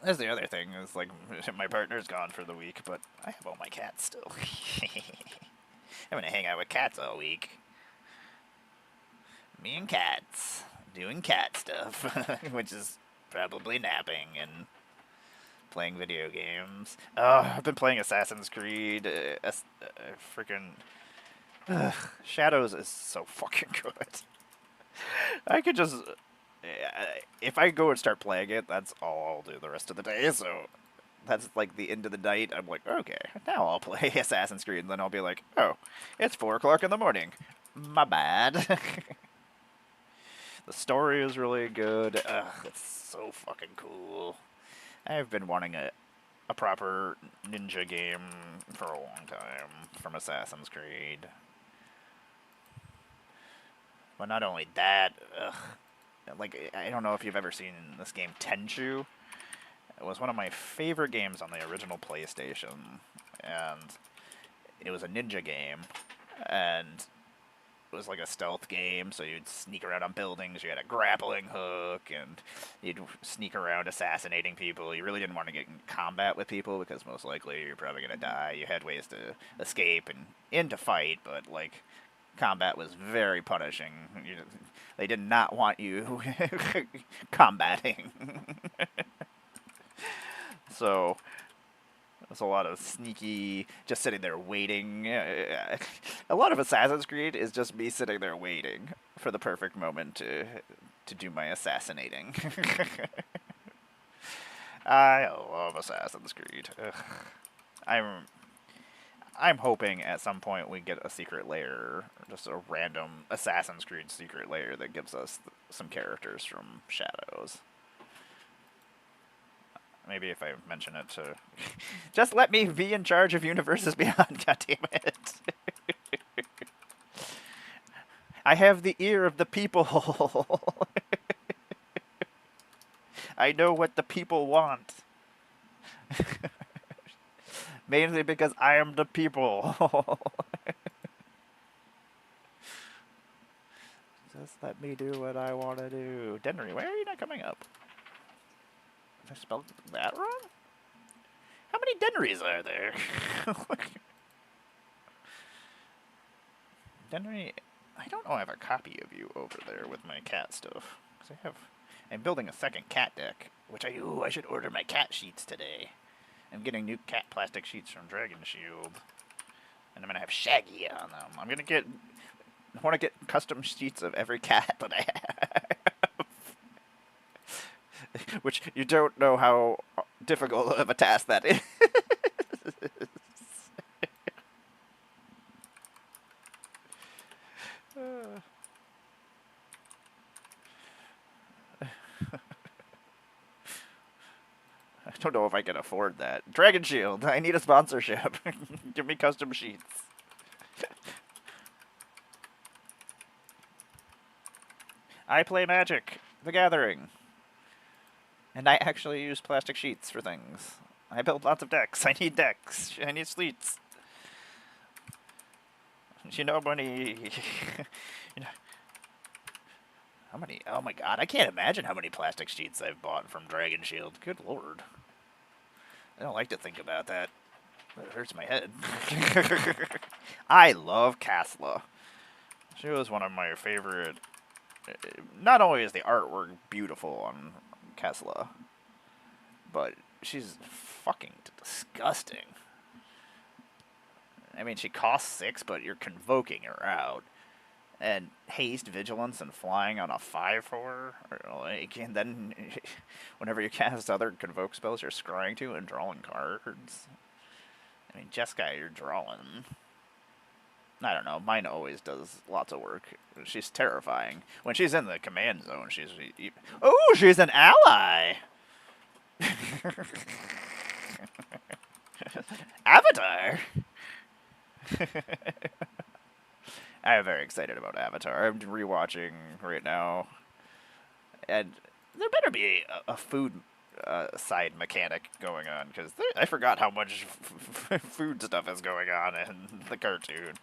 That's the other thing, is like, my partner's gone for the week, but I have all my cats still. I'm gonna hang out with cats all week. Me and cats, doing cat stuff, which is probably napping and playing video games. Oh, I've been playing Assassin's Creed, freaking... Shadows is so fucking good. I could just... if I go and start playing it, that's all I'll do the rest of the day, so that's like the end of the night. I'm like, okay, now I'll play Assassin's Creed, and then I'll be like, oh, it's 4 o'clock in the morning. My bad. The story is really good. It's so fucking cool. I've been wanting a proper ninja game for a long time from Assassin's Creed. But not only that, like, I don't know if you've ever seen this game, Tenchu. It was one of my favorite games on the original PlayStation, and it was a ninja game, and it was like a stealth game, so you'd sneak around on buildings, you had a grappling hook, and you'd sneak around assassinating people. You really didn't want to get in combat with people, because most likely you're probably going to die. You had ways to escape and into fight, but, like, combat was very punishing. They did not want you combating. So, there's a lot of sneaky, just sitting there waiting. A lot of Assassin's Creed is just me sitting there waiting for the perfect moment to do my assassinating. I love Assassin's Creed. Ugh. I'm hoping at some point we get a secret layer, just a random Assassin's Creed secret layer that gives us some characters from Shadows. Maybe if I mention it to... Just let me be in charge of Universes Beyond, goddammit. I have the ear of the people. I know what the people want. Mainly because I am the people. Just let me do what I want to do. Denry, why are you not coming up? Did I spell that wrong? How many Denrys are there? Denry, I don't know I have a copy of you over there with my cat stuff. Because I'm building a second cat deck, which I should order my cat sheets today. I'm getting new cat plastic sheets from Dragon Shield. And I'm going to have Shaggy on them. I want to get custom sheets of every cat that I have. Which you don't know how difficult of a task that is. I don't know if I can afford that. Dragon Shield, I need a sponsorship. Give me custom sheets. I play Magic, the Gathering. And I actually use plastic sheets for things. I build lots of decks. I need decks. I need sheets. You know, money. You know, how many? Oh my god, I can't imagine how many plastic sheets I've bought from Dragon Shield. Good lord. I don't like to think about that. It hurts my head. I love Kasla. She was one of my favorite. Not only is the artwork beautiful on Kasla, but she's fucking disgusting. I mean, she costs 6, but you're convoking her out. and haste, vigilance, and flying on a 5/4. Like, and then whenever you cast other convoke spells, you're scrying to and drawing cards. I mean, Jeskai, you're drawing. I don't know. Mine always does lots of work. She's terrifying. When she's in the command zone, she's... Oh, she's an ally! Avatar! I'm very excited about Avatar. I'm rewatching right now. And there better be a food side mechanic going on, because I forgot how much food stuff is going on in the cartoon.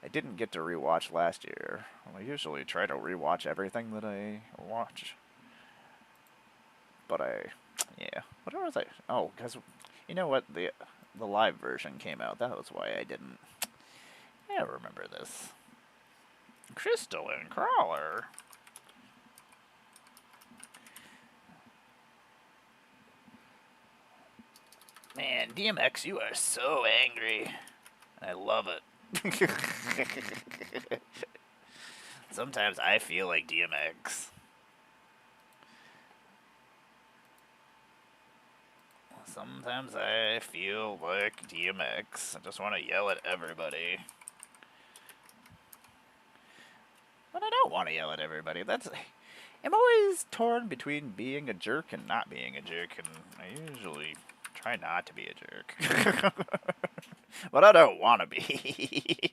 I didn't get to rewatch last year. I usually try to rewatch everything that I watch. But yeah. What was I? Oh, because, you know what? The live version came out. That was why I didn't. I remember this. Crystalline Crawler. Man, DMX, you are so angry. I love it. Sometimes I feel like DMX. Sometimes I feel like DMX. I just want to yell at everybody. But I don't want to yell at everybody. I'm always torn between being a jerk and not being a jerk, and I usually try not to be a jerk. But I don't want to be.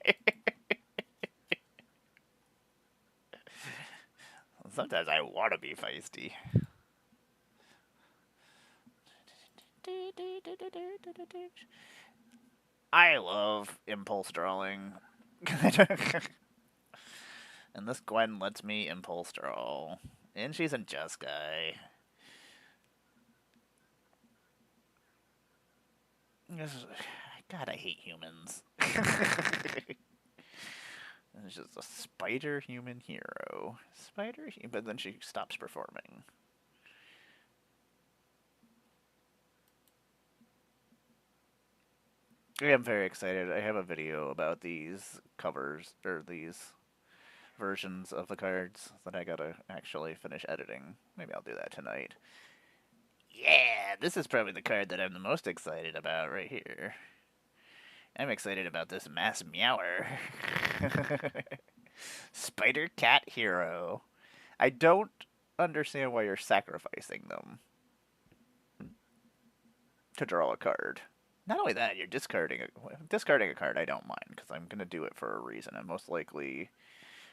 Sometimes I want to be feisty. I love impulse drawing. And this Gwen lets me impulse draw. And she's a Jeskai. God, I hate humans. It's just a spider human hero. But then she stops performing. I am very excited. I have a video about these covers, or these versions of the cards that I gotta actually finish editing. Maybe I'll do that tonight. Yeah, this is probably the card that I'm the most excited about right here. I'm excited about this Mass Meower. Spider Cat Hero. I don't understand why you're sacrificing them to draw a card. Not only that, you're discarding a card. I don't mind, because I'm gonna do it for a reason, and most likely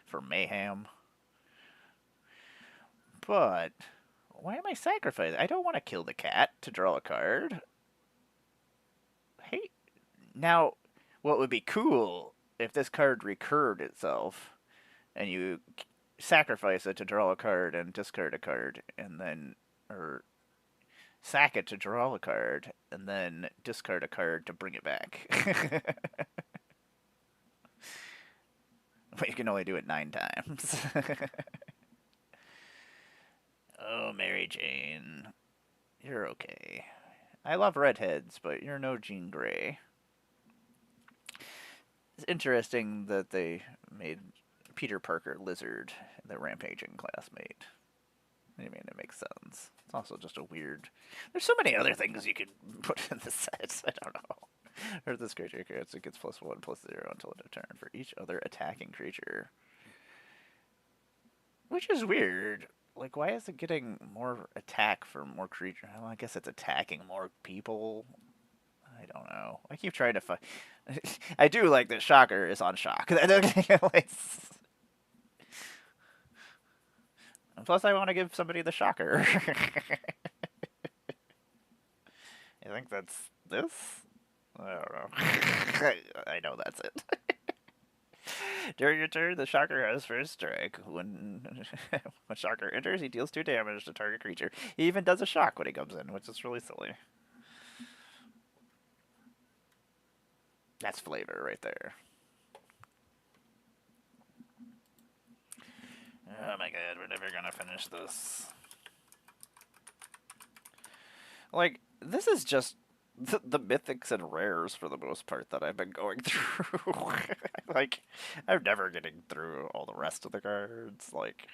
for mayhem. But why am I sacrificing? I don't want to kill the cat to draw a card. Hey, now, what would be cool if this card recurred itself, and you sacrifice it to draw a card and discard a card, and then, or sack it to draw a card, and then discard a card to bring it back. But you can only do it 9 times. Oh, Mary Jane. You're okay. I love redheads, but you're no Jean Grey. It's interesting that they made Peter Parker Lizard the rampaging classmate. I mean, it makes sense. It's also just a weird... There's so many other things you could put in the sets. I don't know. Or this creature gets +1/+0 until end of turn for each other attacking creature. Which is weird. Like, why is it getting more attack for more creatures? Well, I guess it's attacking more people. I don't know. I keep trying to find... I do like that Shocker is on Shock. Plus, I want to give somebody the Shocker. I think that's this? I don't know. I know that's it. During your turn, the Shocker has first strike. When Shocker enters, he deals 2 damage to target creature. He even does a shock when he comes in, which is really silly. That's flavor right there. Oh my god, we're never gonna finish this. Like, this is just the mythics and rares for the most part that I've been going through. Like, I'm never getting through all the rest of the cards. Like,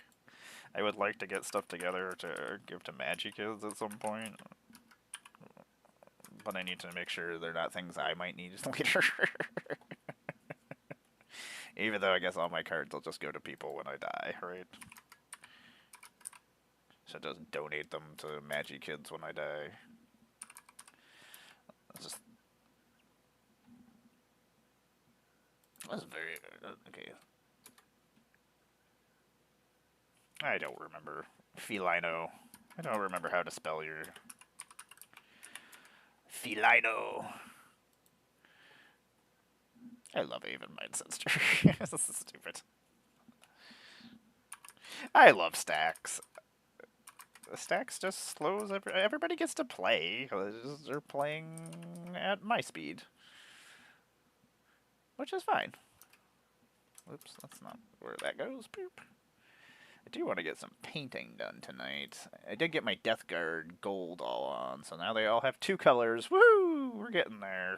I would like to get stuff together to give to Magic Kids at some point, but I need to make sure they're not things I might need later. Even though I guess all my cards will just go to people when I die, right? So just donate them to Magic Kids when I die. It's just that's very okay. I don't remember Felino. I don't remember how to spell your Felino. I love Even Mind Sister. This is stupid. I love Stacks. Stacks just slows everybody gets to play. They're playing at my speed, which is fine. Oops, that's not where that goes. Boop. I do want to get some painting done tonight. I did get my Death Guard gold all on, so now they all have 2 colors. Woo! We're getting there.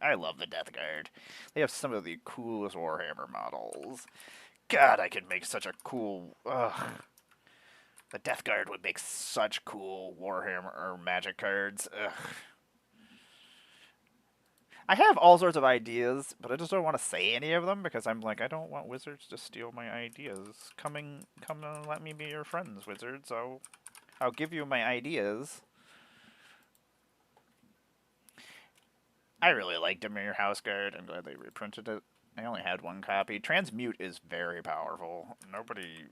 I love the Death Guard. They have some of the coolest Warhammer models. God, I could make such a cool... Ugh. The Death Guard would make such cool Warhammer or Magic cards. Ugh. I have all sorts of ideas, but I just don't want to say any of them because I'm like, I don't want Wizards to steal my ideas. Come and let me be your friends, Wizards. I'll give you my ideas. I really liked Demir House Guard. I'm glad they reprinted it. I only had 1 copy. Transmute is very powerful. Nobody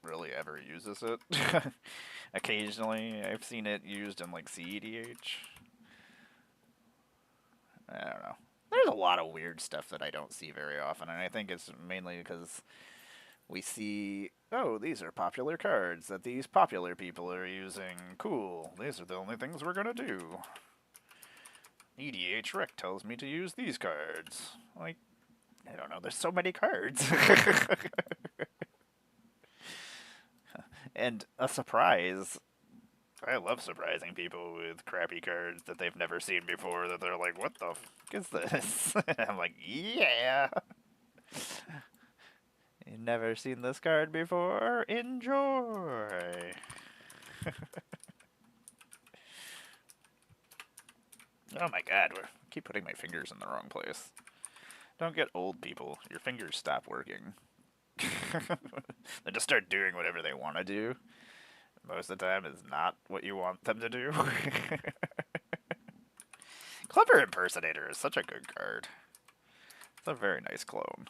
really ever uses it. Occasionally, I've seen it used in like CEDH. I don't know. There's a lot of weird stuff that I don't see very often, and I think it's mainly because we see, oh, these are popular cards that these popular people are using. Cool. These are the only things we're gonna do. EDH Rec tells me to use these cards. Like, I don't know, there's so many cards. And a surprise. I love surprising people with crappy cards that they've never seen before, that they're like, what the f is this? I'm like, yeah! You've never seen this card before? Enjoy! Oh my god, I keep putting my fingers in the wrong place. Don't get old, people. Your fingers stop working. They just start doing whatever they want to do. Most of the time, it's not what you want them to do. Clever Impersonator is such a good card. It's a very nice clone.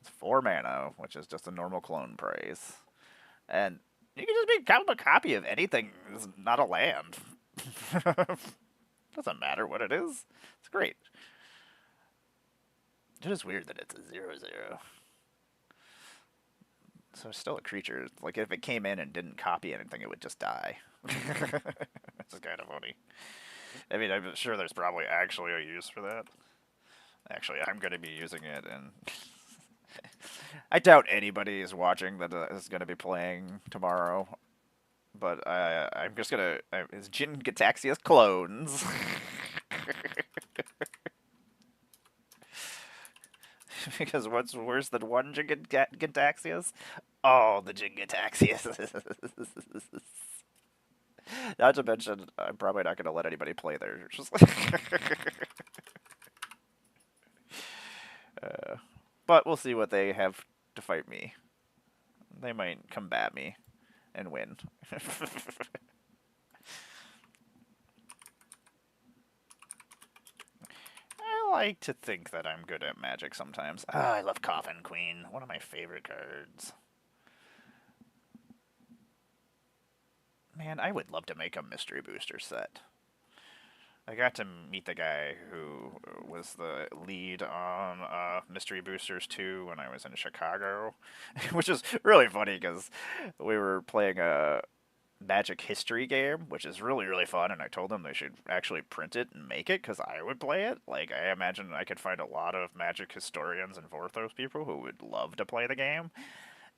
It's 4 mana, which is just a normal clone price. And you can just become a copy of anything that's not a land. Doesn't matter what it is. It's great. It is weird that it's a 0/0. So it's still a creature. Like, if it came in and didn't copy anything, it would just die. It's kind of funny. I mean, I'm sure there's probably actually a use for that. Actually, I'm going to be using it, and I doubt anybody is watching that is going to be playing tomorrow. But I'm just going to... It's Jin Gataxia's clones. Because what's worse than 1 Gataxias? Oh, the Jin Gataxias. Not to mention, I'm probably not going to let anybody play there. Just but we'll see what they have to fight me. They might combat me and win. I like to think that I'm good at Magic sometimes. Ah, I love Coffin Queen. One of my favorite cards. Man, I would love to make a Mystery Booster set. I got to meet the guy who was the lead on Mystery Boosters 2 when I was in Chicago, which is really funny because we were playing a Magic history game, which is really, really fun, and I told them they should actually print it and make it because I would play it. Like, I imagine I could find a lot of Magic historians and Vorthos people who would love to play the game,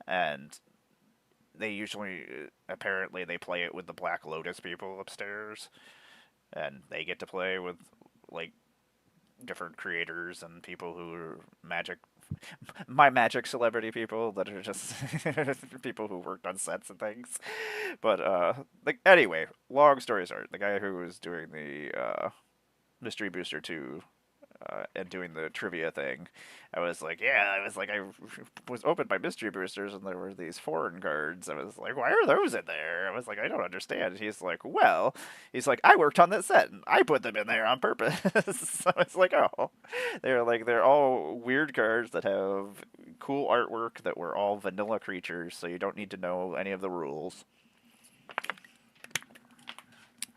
and they usually, apparently, they play it with the Black Lotus people upstairs. and they get to play with like different creators and people who are my magic celebrity people that are just people who worked on sets and things. But like anyway, long story short, the guy who was doing the Mystery Booster 2 and doing the trivia thing, I was opened by mystery boosters and there were these foreign cards. I was like, why are those in there? I was like, I don't understand. He's like, I worked on that set and I put them in there on purpose. So it's like, oh, they're all weird cards that have cool artwork that were all vanilla creatures, so you don't need to know any of the rules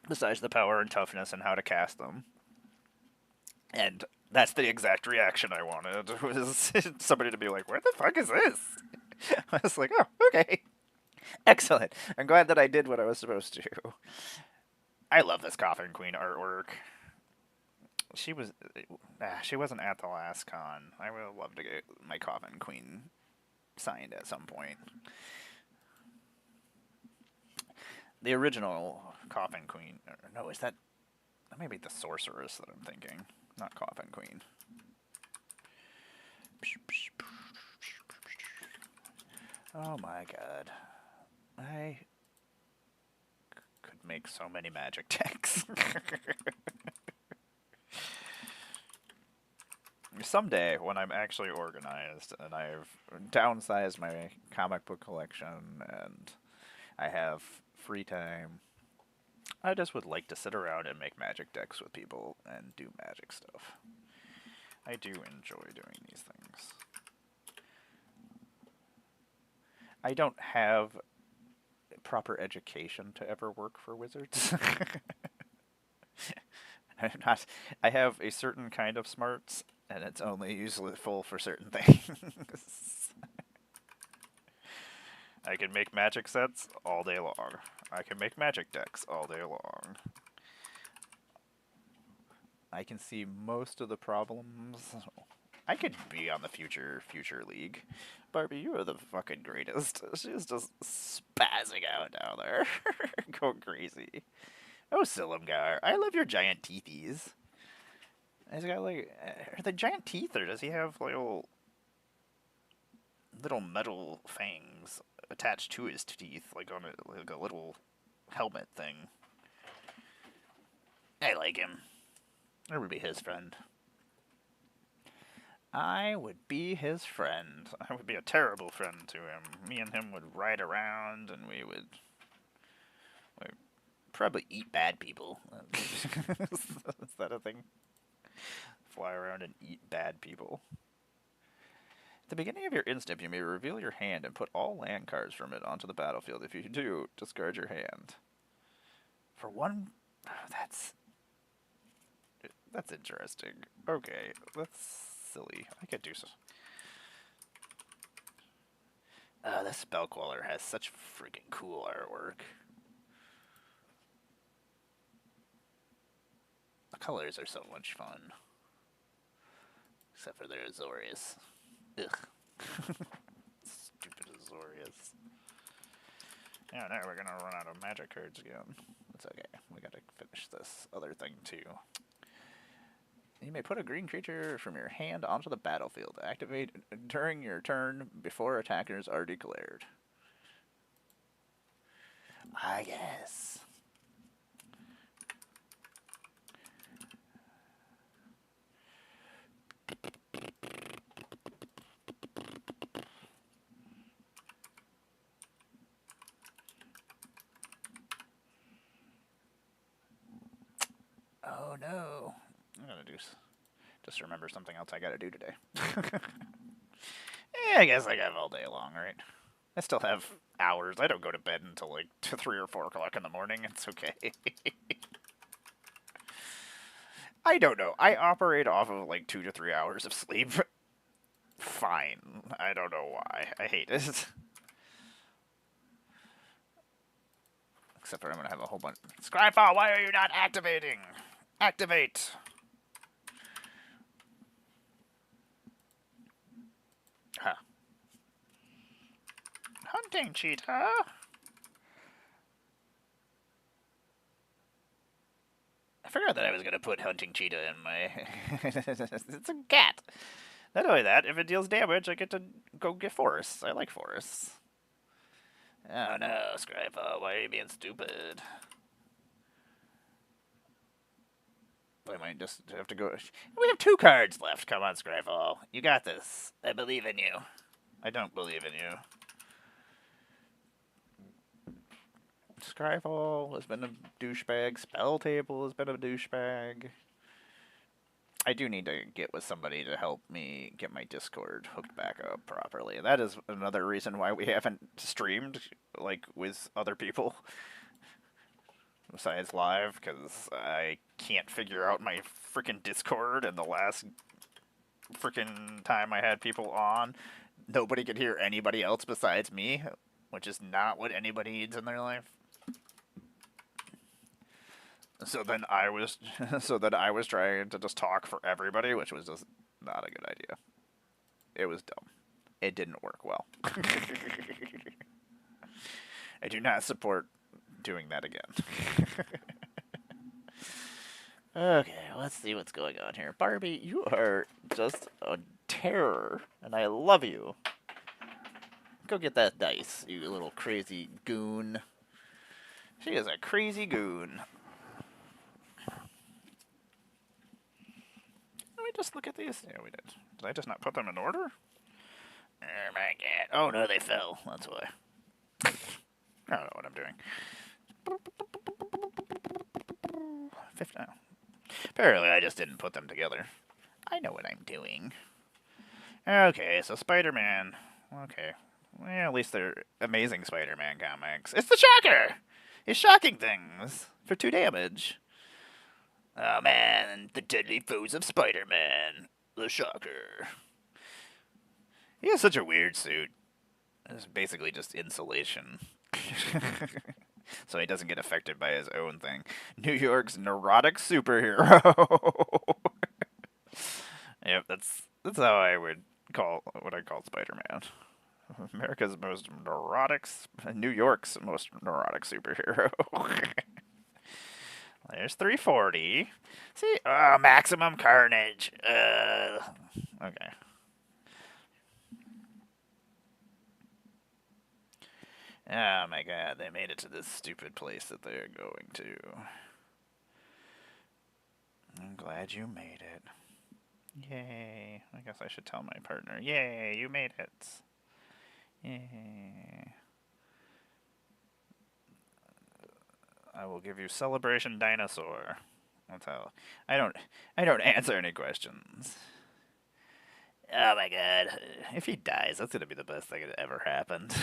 besides the power and toughness and how to cast them. And that's the exact reaction I wanted, was somebody to be like, "Where the fuck is this?" I was like, "Oh, okay, excellent. I'm glad that I did what I was supposed to." I love this Coffin Queen artwork. She was, she wasn't at the last con. I would love to get my Coffin Queen signed at some point. The original Coffin Queen, no, is that maybe the Sorceress that I'm thinking, not Coffin Queen. Oh my god. I could make so many magic decks. Someday, when I'm actually organized and I've downsized my comic book collection and I have free time, I just would like to sit around and make magic decks with people and do magic stuff. I do enjoy doing these things. I don't have proper education to ever work for Wizards. I have a certain kind of smarts, and it's only useful for certain things. I can make magic sets all day long. I can make magic decks all day long. I can see most of the problems. I could be on the future league. Barbie, you are the fucking greatest. She's just spazzing out down there. Going crazy. Oh, Silumgar, I love your giant teethies. He's got like, are they giant teeth or does he have little metal fangs attached to his teeth, like on like a little helmet thing? I like him. I would be his friend. I would be his friend. I would be a terrible friend to him. Me and him would ride around and we'd probably eat bad people. Is that a thing? Fly around and eat bad people. At the beginning of your instant, you may reveal your hand and put all land cards from it onto the battlefield. If you do, discard your hand. For one, that's interesting. Okay, that's silly. I could do so. This Spellcaller has such freaking cool artwork. The colors are so much fun. Except for their Azorius. Ugh. Stupid Azorius. Yeah, now we're gonna run out of magic cards again. It's okay. We gotta finish this other thing too. You may put a green creature from your hand onto the battlefield. Activate during your turn before attackers are declared. I guess. Oh no. I'm gonna just remember something else I gotta do today. I guess I got all day long, right? I still have hours. I don't go to bed until like 3 or 4 o'clock in the morning. It's okay. I don't know. I operate off of like 2 to 3 hours of sleep. Fine. I don't know why. I hate it. Except for I'm gonna have a whole bunch. Scryfall, why are you not activating? Activate! Huh. Hunting cheetah? forgot that I was gonna put hunting cheetah in my... It's a cat. Not only that, if it deals damage, I get to go get forests. I like forests. Oh no, Scribe, why are you being stupid? I might just have to go... We have 2 cards left. Come on, Scribe. You got this. I believe in you. I don't believe in you. Scryfall has been a douchebag. Spell Table has been a douchebag. I do need to get with somebody to help me get my Discord hooked back up properly. That is another reason why we haven't streamed, like, with other people besides live, because I can't figure out my freaking Discord, and the last freaking time I had people on, nobody could hear anybody else besides me, which is not what anybody needs in their life. So then I was trying to just talk for everybody, which was just not a good idea. It was dumb. It didn't work well. I do not support doing that again. Okay, let's see what's going on here. Barbie, you are just a terror, and I love you. Go get that dice, you little crazy goon. She is a crazy goon. Let me just look at these. Yeah, we did. Did I just not put them in order? Oh my god. Oh no, they fell. That's why. I don't know what I'm doing. 50. Oh. Apparently, I just didn't put them together. I know what I'm doing. Okay, so Spider-Man. Okay. Well, at least they're amazing Spider-Man comics. It's the Shocker! He's shocking things for 2 damage. Oh man, the deadly foes of Spider-Man. The Shocker. He has such a weird suit. It's basically just insulation. So he doesn't get affected by his own thing. New York's neurotic superhero. Yep, that's how I would call what I call Spider-Man. America's most neurotic, New York's most neurotic superhero. There's 340. See, maximum carnage. Okay. Oh my god, they made it to this stupid place that they're going to. I'm glad you made it. Yay. I guess I should tell my partner. Yay, you made it. Yay. I will give you Celebration Dinosaur. That's how. I don't answer any questions. Oh my god. If he dies, that's gonna be the best thing that ever happened.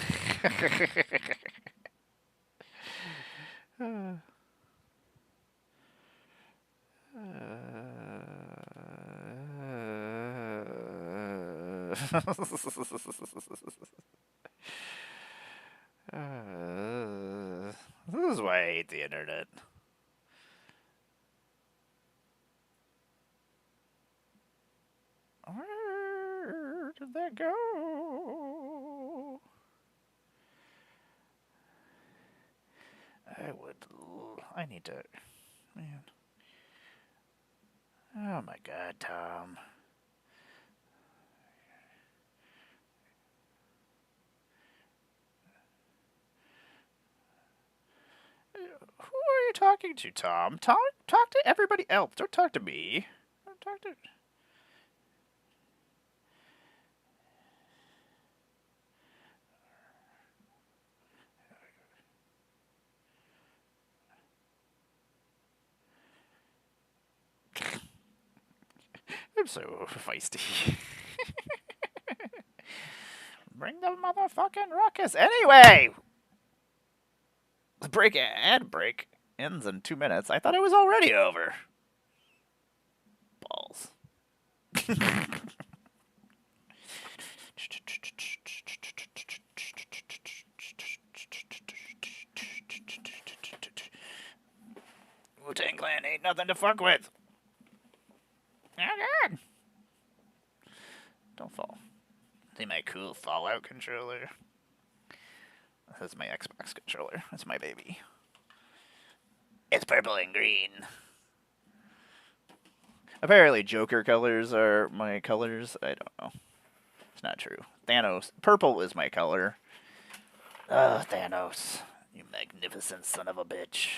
This is why I hate the internet. Where did that go? I need to, man. Oh my god, Tom. Who are you talking to, Tom? Talk to everybody else. Don't talk to me. Don't talk to... I'm so feisty. Bring the motherfucking ruckus. Anyway! The ad break ends in 2 minutes. I thought it was already over. Balls. Wu-Tang Clan ain't nothing to fuck with. Oh god. Don't fall. See my cool Fallout controller? This is my Xbox controller. That's my baby. It's purple and green. Apparently, Joker colors are my colors. I don't know. It's not true. Thanos. Purple is my color. Ugh, Thanos. You magnificent son of a bitch.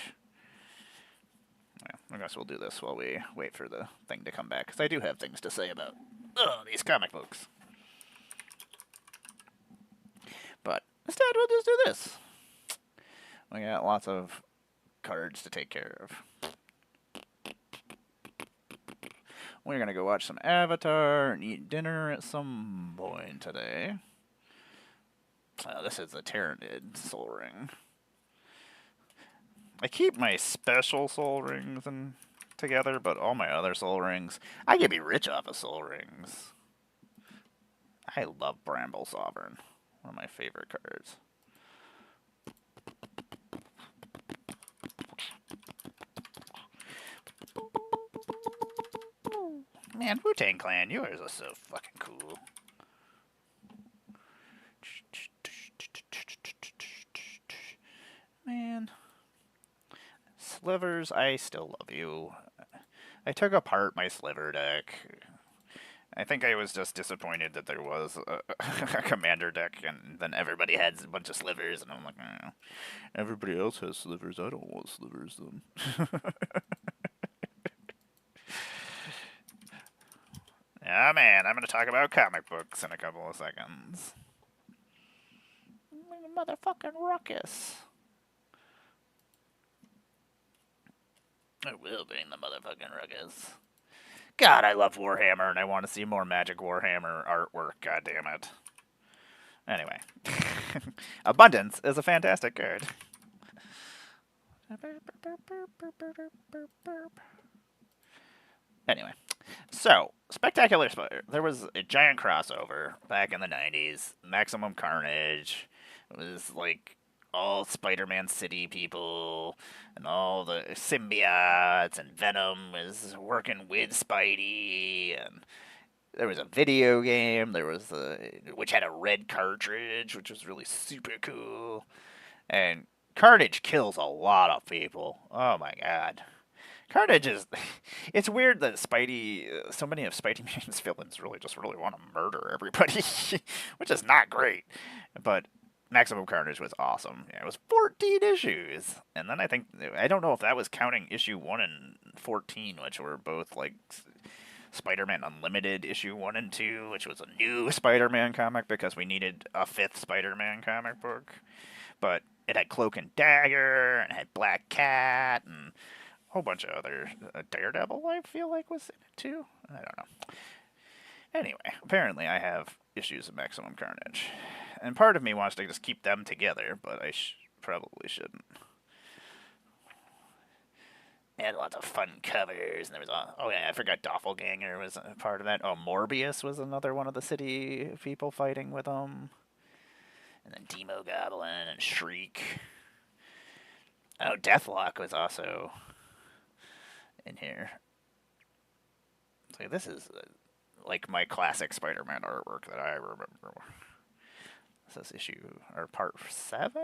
Yeah, I guess we'll do this while we wait for the thing to come back, because I do have things to say about these comic books. But instead, we'll just do this. We got lots of cards to take care of. We're going to go watch some Avatar and eat dinner at some point today. This is a Tyrannid soul ring. I keep my special soul rings together, but all my other soul rings, I could be rich off of soul rings. I love Bramble Sovereign. One of my favorite cards. Man, Wu-Tang Clan, you are so fucking cool. Man. Slivers, I still love you. I took apart my Sliver deck. I think I was just disappointed that there was a commander deck, and then everybody had a bunch of slivers, and I'm like, everybody else has slivers. I don't want slivers then. Yeah, man, I'm going to talk about comic books in a couple of seconds. Motherfucking ruckus. I will bring the motherfucking ruckus. God, I love Warhammer, and I want to see more Magic Warhammer artwork. God damn it. Anyway. Abundance is a fantastic card. Anyway. So, Spectacular Spider. There was a giant crossover back in the 90s. Maximum Carnage. It was like all Spider-Man City people and all the symbiotes, and Venom was working with Spidey, and there was a video game. There was which had a red cartridge, which was really super cool. And Carnage kills a lot of people. Oh my god. Carnage is. It's weird that Spidey. So many of Spidey-Man's villains really want to murder everybody, which is not great. But Maximum Carnage was awesome. Yeah, it was 14 issues. And then I don't know if that was counting issue 1 and 14, which were both like Spider-Man Unlimited issue 1 and 2, which was a new Spider-Man comic because we needed a 5th Spider-Man comic book. But it had Cloak and Dagger, and it had Black Cat, and a whole bunch of other Daredevil, I feel like, was in it too. I don't know. Anyway, apparently I have issues of Maximum Carnage. And part of me wants to just keep them together, but I probably shouldn't. They had lots of fun covers, and there was I forgot Doppelganger was a part of that. Oh, Morbius was another one of the city people fighting with them. And then Demo Goblin and Shriek. Oh, Deathlock was also in here. So this is like my classic Spider-Man artwork that I remember. This is issue, or part 7?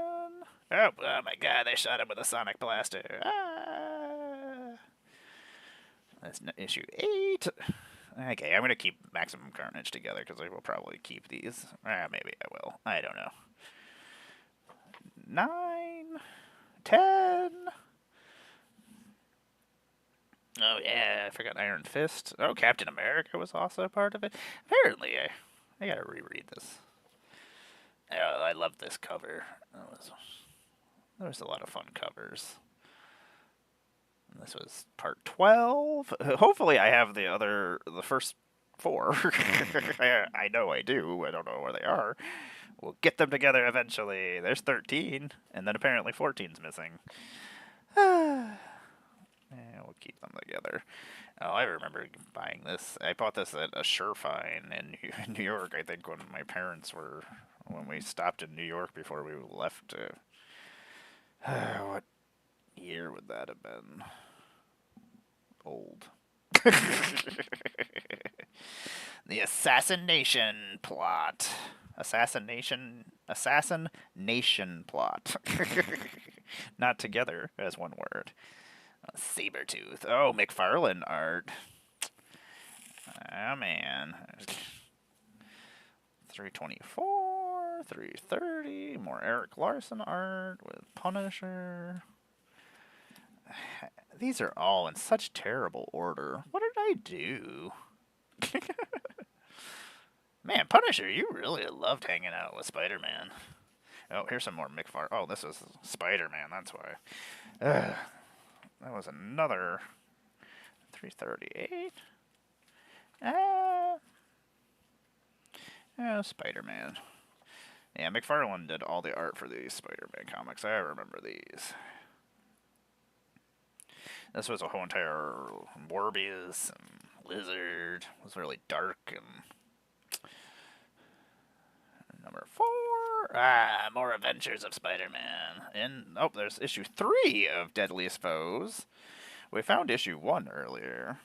Oh my god, they shot him with a sonic blaster. Ah! That's issue 8. Okay, I'm going to keep Maximum Carnage together because I will probably keep these. Maybe I will. I don't know. 9, 10. Oh yeah, I forgot Iron Fist. Oh, Captain America was also a part of it. Apparently, I gotta reread this. Oh, I love this cover. There was a lot of fun covers. And this was part 12. Hopefully, I have the first 4. I know I do. I don't know where they are. We'll get them together eventually. There's 13, and then apparently 14's missing. We'll keep them together. Oh, I remember buying this. I bought this at a Surefine in New York, I think, when we stopped in New York before we left. What year would that have been? Old. The Assassination Plot. Assassination Plot. Not together as one word. Sabretooth. Oh, McFarlane art. Oh, man. 324, 330, more Eric Larson art with Punisher. These are all in such terrible order. What did I do? Man, Punisher, you really loved hanging out with Spider-Man. Oh, here's some more McFarlane. Oh, this is Spider-Man, that's why. That was another 338. Oh, Spider-Man. Yeah, McFarlane did all the art for these Spider-Man comics. I remember these. This was a whole entire Morbius and Lizard. It was really dark. And number 4. More Adventures of Spider-Man. And oh, there's issue 3 of Deadliest Foes. We found issue 1 earlier.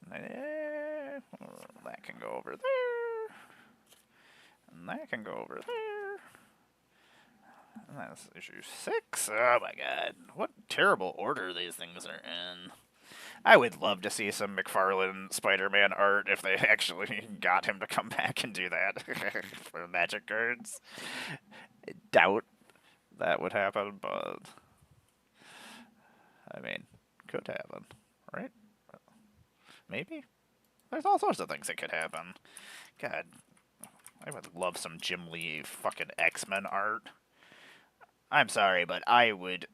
That can go over there. And that can go over there. And that's issue 6. Oh my god. What terrible order these things are in. I would love to see some McFarlane Spider-Man art if they actually got him to come back and do that for Magic cards. I doubt that would happen, but I mean, could happen, right? Maybe? There's all sorts of things that could happen. God, I would love some Jim Lee fucking X-Men art. I'm sorry, but I would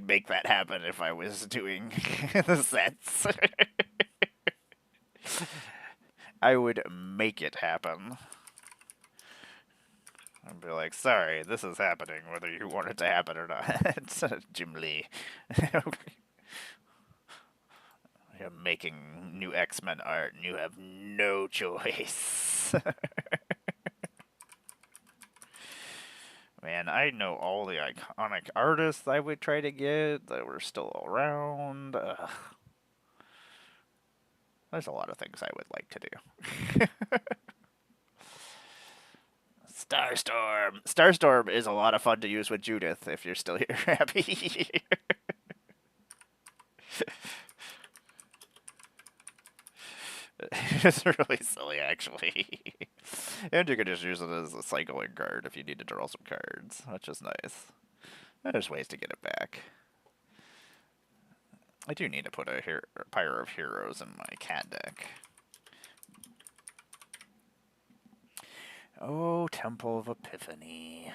make that happen if I was doing the sets. I would make it happen. I'd be like, sorry, this is happening, whether you want it to happen or not. It's Jim Lee. You're making new X-Men art, and you have no choice. Man, I know all the iconic artists I would try to get that were still around. There's a lot of things I would like to do. Starstorm. Starstorm is a lot of fun to use with Judith if you're still here, Abby. It's really silly, actually. And you can just use it as a cycling card if you need to draw some cards, which is nice. And there's ways to get it back. I do need to put a Pyre of Heroes in my cat deck. Oh, Temple of Epiphany.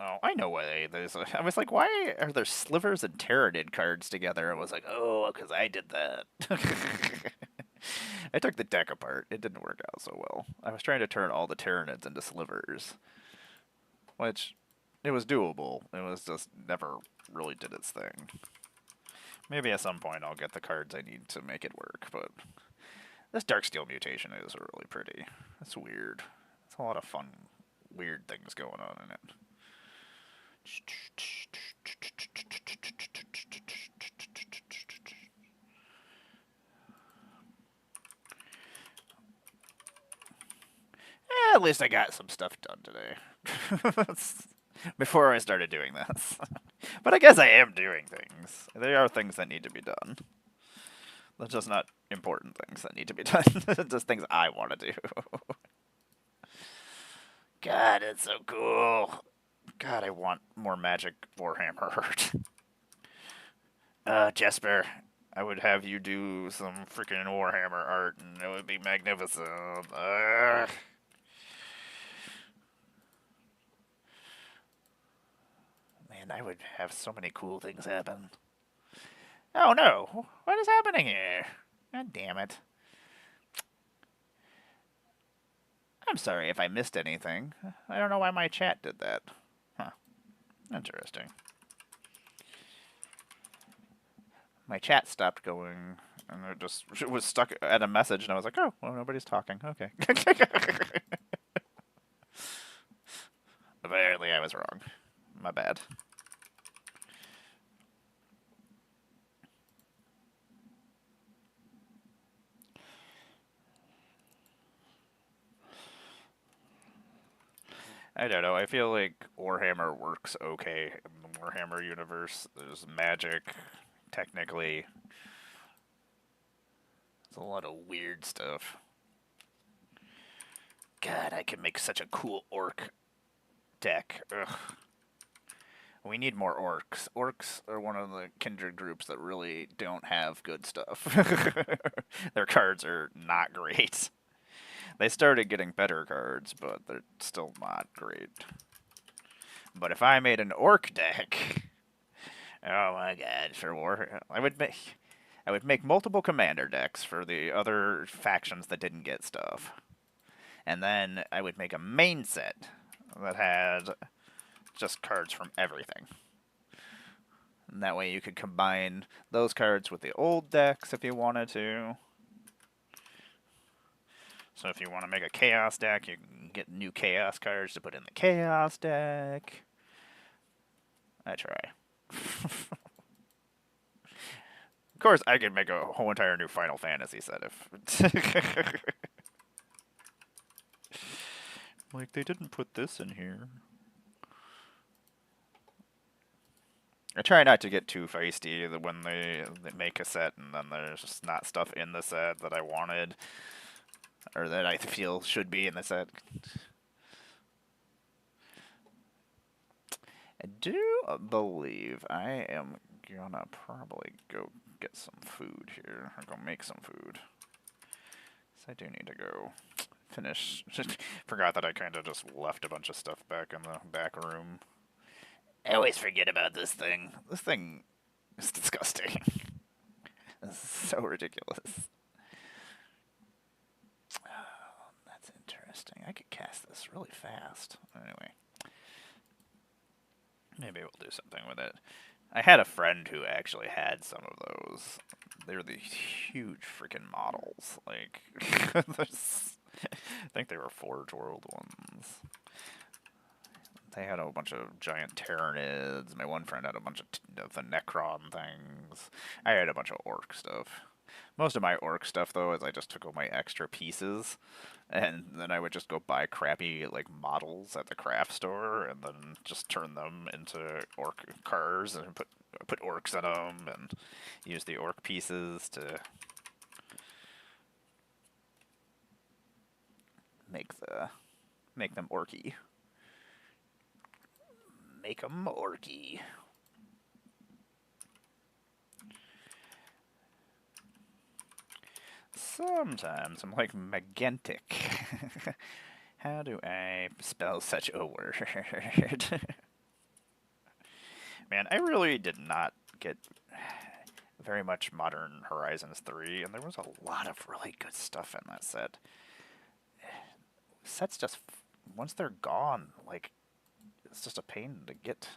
Oh, I know why there's. I was like, why are there Slivers and Tyrannid cards together? I was like, oh, because I did that. I took the deck apart. It didn't work out so well. I was trying to turn all the Tyrannids into Slivers, which it was doable. It was just never really did its thing. Maybe at some point I'll get the cards I need to make it work, but this Darksteel mutation is really pretty. It's weird. It's a lot of fun, weird things going on in it. At least I got some stuff done today. Before I started doing this. But I guess I am doing things. There are things that need to be done. That's just not important things that need to be done. Just things I want to do. God, it's so cool. God, I want more Magic Warhammer art. Jesper, I would have you do some freaking Warhammer art, and it would be magnificent. Man, I would have so many cool things happen. Oh no, what is happening here? God damn it. I'm sorry if I missed anything. I don't know why my chat did that. Huh. Interesting. My chat stopped going, and it was stuck at a message, and I was like, oh, well, nobody's talking. Okay. Apparently I was wrong. My bad. I don't know. I feel like Warhammer works okay in the Warhammer universe. There's magic, technically. There's a lot of weird stuff. God, I could make such a cool orc deck. Ugh. We need more orcs. Orcs are one of the kindred groups that really don't have good stuff. Their cards are not great. They started getting better cards, but they're still not great. But if I made an orc deck, oh my god, for war, I would make multiple commander decks for the other factions that didn't get stuff. And then I would make a main set that had just cards from everything. And that way you could combine those cards with the old decks if you wanted to. So if you want to make a Chaos deck, you can get new Chaos cards to put in the Chaos deck. I try. Of course, I could make a whole entire new Final Fantasy set if... like, they didn't put this in here. I try not to get too feisty when they make a set and then there's just not stuff in the set that I wanted or that I feel should be in the set. I do believe I am gonna probably go get some food here. I'm gonna make some food. So I do need to go finish. Forgot that I kind of just left a bunch of stuff back in the back room. I always forget about this thing. This thing is disgusting. This is so ridiculous. Oh, that's interesting. I could cast this really fast. Anyway. Maybe we'll do something with it. I had a friend who actually had some of those. They were these huge freaking models. Like, I think they were Forge World ones. They had a bunch of giant Tyranids. My one friend had a bunch of the Necron things. I had a bunch of orc stuff. Most of my orc stuff, though, is I just took all my extra pieces, and then I would just go buy crappy, like, models at the craft store, and then just turn them into orc cars, and put orcs in them, and use the orc pieces to make them orky. Make them orky. Sometimes I'm like Magentic. How do I spell such a word? Man, I really did not get very much Modern Horizons 3, and there was a lot of really good stuff in that set. Sets just, once they're gone, like, it's just a pain to get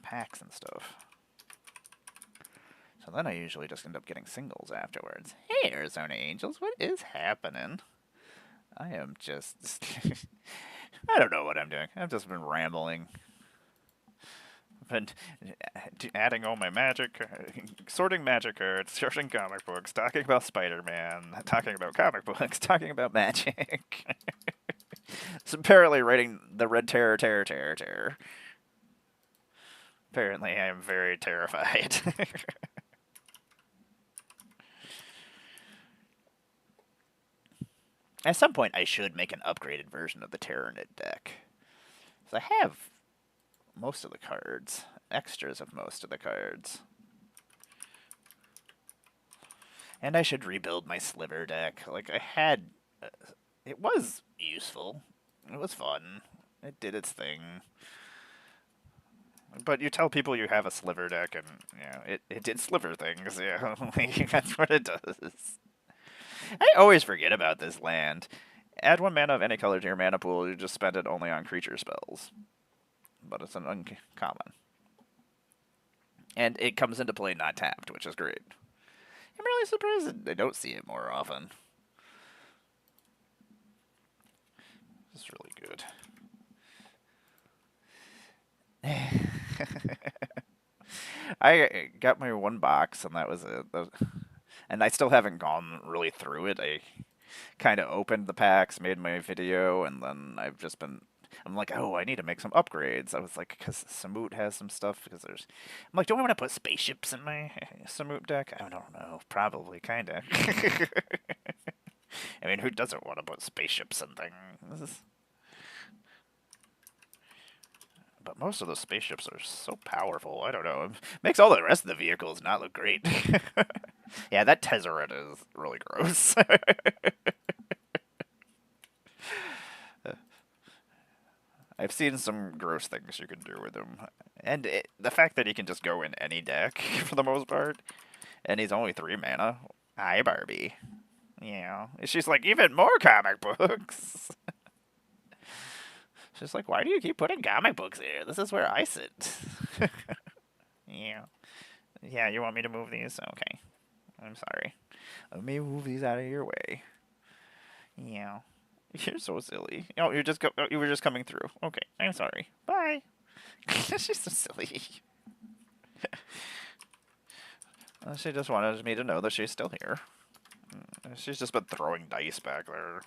packs and stuff. So then I usually just end up getting singles afterwards. Hey, Arizona Angels, what is happening? I am just... I don't know what I'm doing. I've just been rambling. Been adding all my magic, sorting magic cards, sorting comic books, talking about Spider-Man, talking about comic books, talking about magic. So apparently writing the Red Terror. Apparently I am very terrified. At some point I should make an upgraded version of the Tyrannid deck. So I have most of the cards, extras of most of the cards. And I should rebuild my Sliver deck. Like, I had... it was useful. It was fun. It did its thing. But you tell people you have a Sliver deck, and, you know, it did Sliver things, yeah. Like, that's what it does. I always forget about this land. Add 1 mana of any color to your mana pool, you just spend it only on creature spells. But it's an uncommon. And it comes into play not tapped, which is great. I'm really surprised that I don't see it more often. It's really good. I got my 1 box, and that was it. And I still haven't gone really through it. I kind of opened the packs, made my video, and then I've just been I'm like, oh, I need to make some upgrades. I was like, because Samut has some stuff. Because there's, I'm like, do I want to put spaceships in my Samut deck? I don't know. Probably, kinda. I mean, who doesn't want to put spaceships in things? But most of the spaceships are so powerful. I don't know. It makes all the rest of the vehicles not look great. Yeah, that Tezzeret is really gross. I've seen some gross things you can do with him. And the fact that he can just go in any deck, for the most part, and he's only 3 mana. Hi, Barbie. Yeah. She's like, even more comic books. She's like, why do you keep putting comic books here? This is where I sit. Yeah. Yeah, you want me to move these? Okay. I'm sorry. Let me move these out of your way. Yeah. You're so silly. Oh, you were just coming through. Okay, I'm sorry. Bye. She's so silly. She just wanted me to know that she's still here. She's just been throwing dice back there.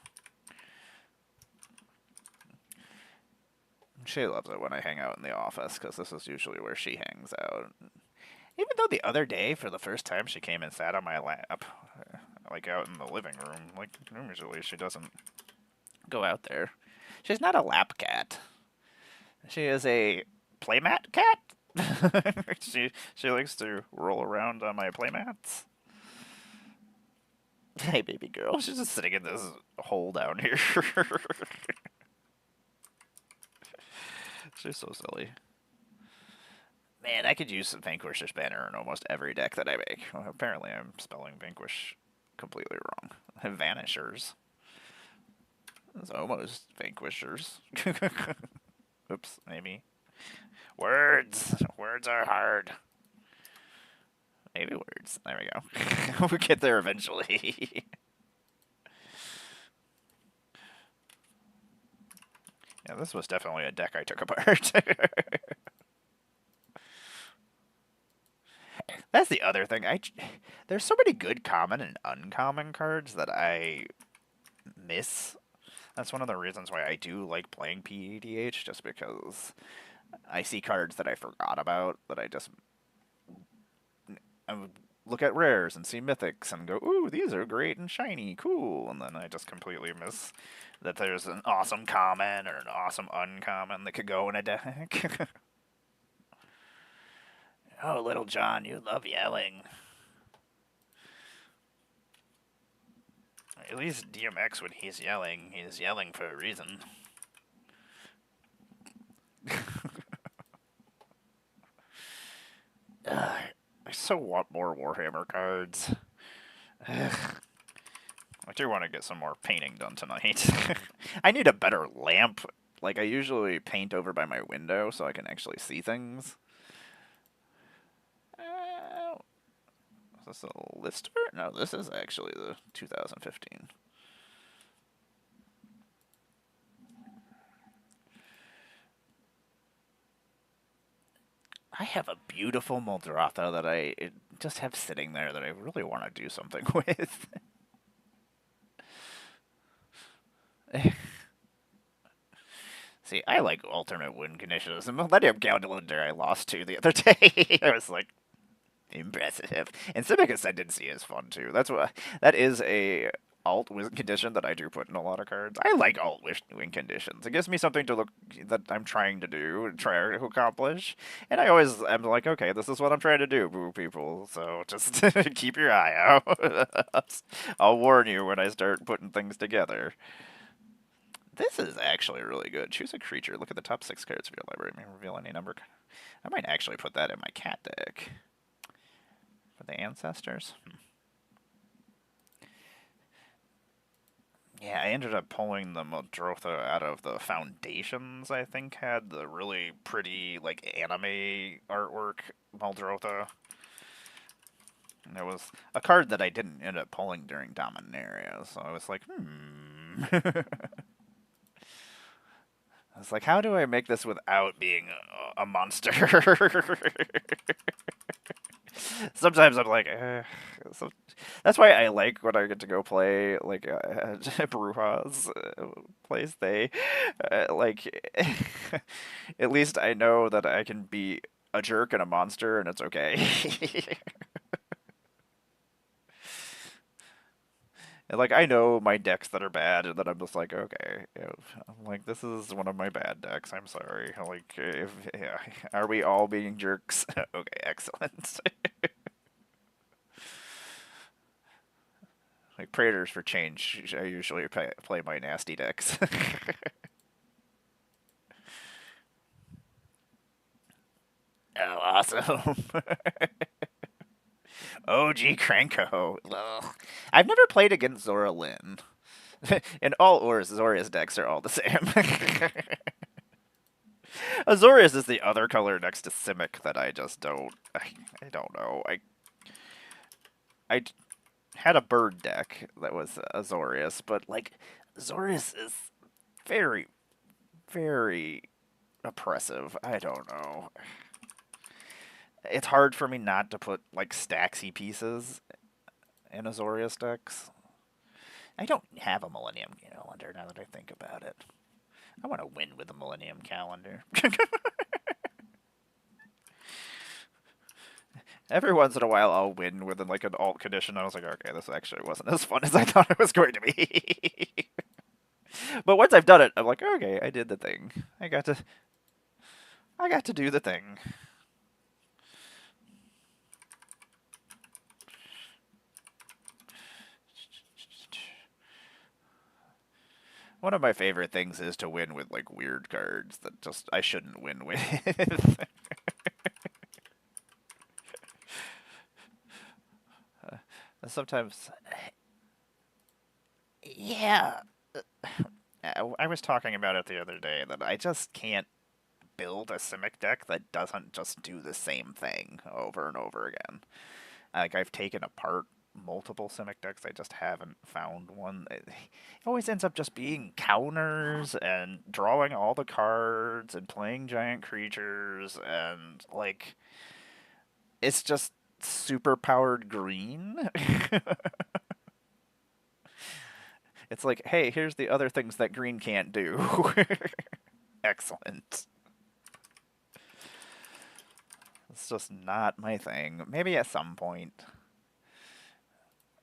She loves it when I hang out in the office, because this is usually where she hangs out. Even though the other day, for the first time, she came and sat on my lap. Like, out in the living room. Like, usually she doesn't go out there. She's not a lap cat. She is a playmat cat. she likes to roll around on my playmats. Hey, baby girl. She's just sitting in this hole down here. She's so silly. Man, I could use Vanquisher's Banner in almost every deck that I make. Well, apparently I'm spelling Vanquish completely wrong. Vanishers. It's almost Vanquishers. Oops, maybe. Words! Words are hard. Maybe words. There we go. We'll get there eventually. Yeah, this was definitely a deck I took apart. That's the other thing. There's so many good common and uncommon cards that I miss. That's one of the reasons why I do like playing PEDH, just because I see cards that I forgot about, that I would look at rares and see mythics and go, ooh, these are great and shiny, cool, and then I just completely miss that there's an awesome common or an awesome uncommon that could go in a deck. Oh, Little John, you love yelling. At least DMX, when he's yelling for a reason. I so want more Warhammer cards. I do want to get some more painting done tonight. I need a better lamp. Like, I usually paint over by my window so I can actually see things. Is this a lister? No, this is actually the 2015. I have a beautiful Muldrotha that I just have sitting there that I really want to do something with. See, I like alternate win conditions. And Millennium Calendar I lost to the other day. I was like, impressive. And Civic Ascendancy is fun too. That is a alt win condition that I do put in a lot of cards. I like alt win conditions. It gives me something to look that I'm trying to do and try to accomplish. And I'm like, okay, this is what I'm trying to do, boo people. So just keep your eye out. I'll warn you when I start putting things together. This is actually really good. Choose a creature. Look at the top 6 cards of your library. May reveal any number. I might actually put that in my cat deck. For the ancestors? Yeah, I ended up pulling the Muldrotha out of the Foundations, I think, had the really pretty, like, anime artwork Muldrotha. And there was a card that I didn't end up pulling during Dominaria, so I was like, I was like, how do I make this without being a monster? Sometimes I'm like, so, that's why I like when I get to go play like Bruja's place. They like at least I know that I can be a jerk and a monster, and it's okay. And like I know my decks that are bad, and then I'm just like, okay, I'm like this is one of my bad decks. I'm sorry. Like, if, yeah, are we all being jerks? Okay, excellent. Like Predators for change, I usually play my nasty decks. Oh, awesome. OG Cranko. Ugh. I've never played against Zora Lynn. In all Zoria's decks are all the same. Azorius is the other color next to Simic that I just don't. I don't know. I had a bird deck that was Azorius, but like Azorius is very, very oppressive. I don't know. It's hard for me not to put like Staxy pieces in Azorius decks. I don't have a Millennium Calendar now that I think about it. I want to win with a Millennium Calendar. Every once in a while, I'll win with like an alt condition. I was like, okay, this actually wasn't as fun as I thought it was going to be. But once I've done it, I'm like, okay, I did the thing. I got to do the thing. One of my favorite things is to win with like weird cards that just I shouldn't win with. Sometimes, yeah. I was talking about it the other day that I just can't build a Simic deck that doesn't just do the same thing over and over again. Like I've taken apart multiple Simic decks, I just haven't found one. It always ends up just being counters and drawing all the cards and playing giant creatures and like it's just super powered green. It's like, hey, here's the other things that green can't do. Excellent. It's just not my thing. Maybe at some point.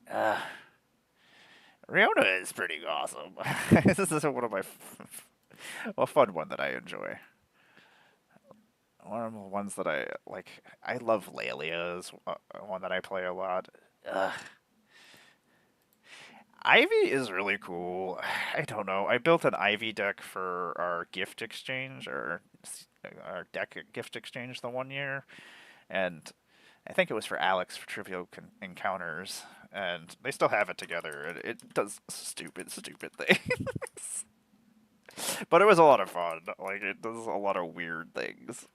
Uh, Riona is pretty awesome. This is one of my a fun one that I enjoy. One of the ones that I like. I love Lelia is one that I play a lot. Ugh. Ivy is really cool. I don't know. I built an Ivy deck for our gift exchange, or our deck gift exchange the one year, and I think it was for Alex for Trivial Encounters, and they still have it together, and it does stupid, stupid things. But it was a lot of fun. Like, it does a lot of weird things.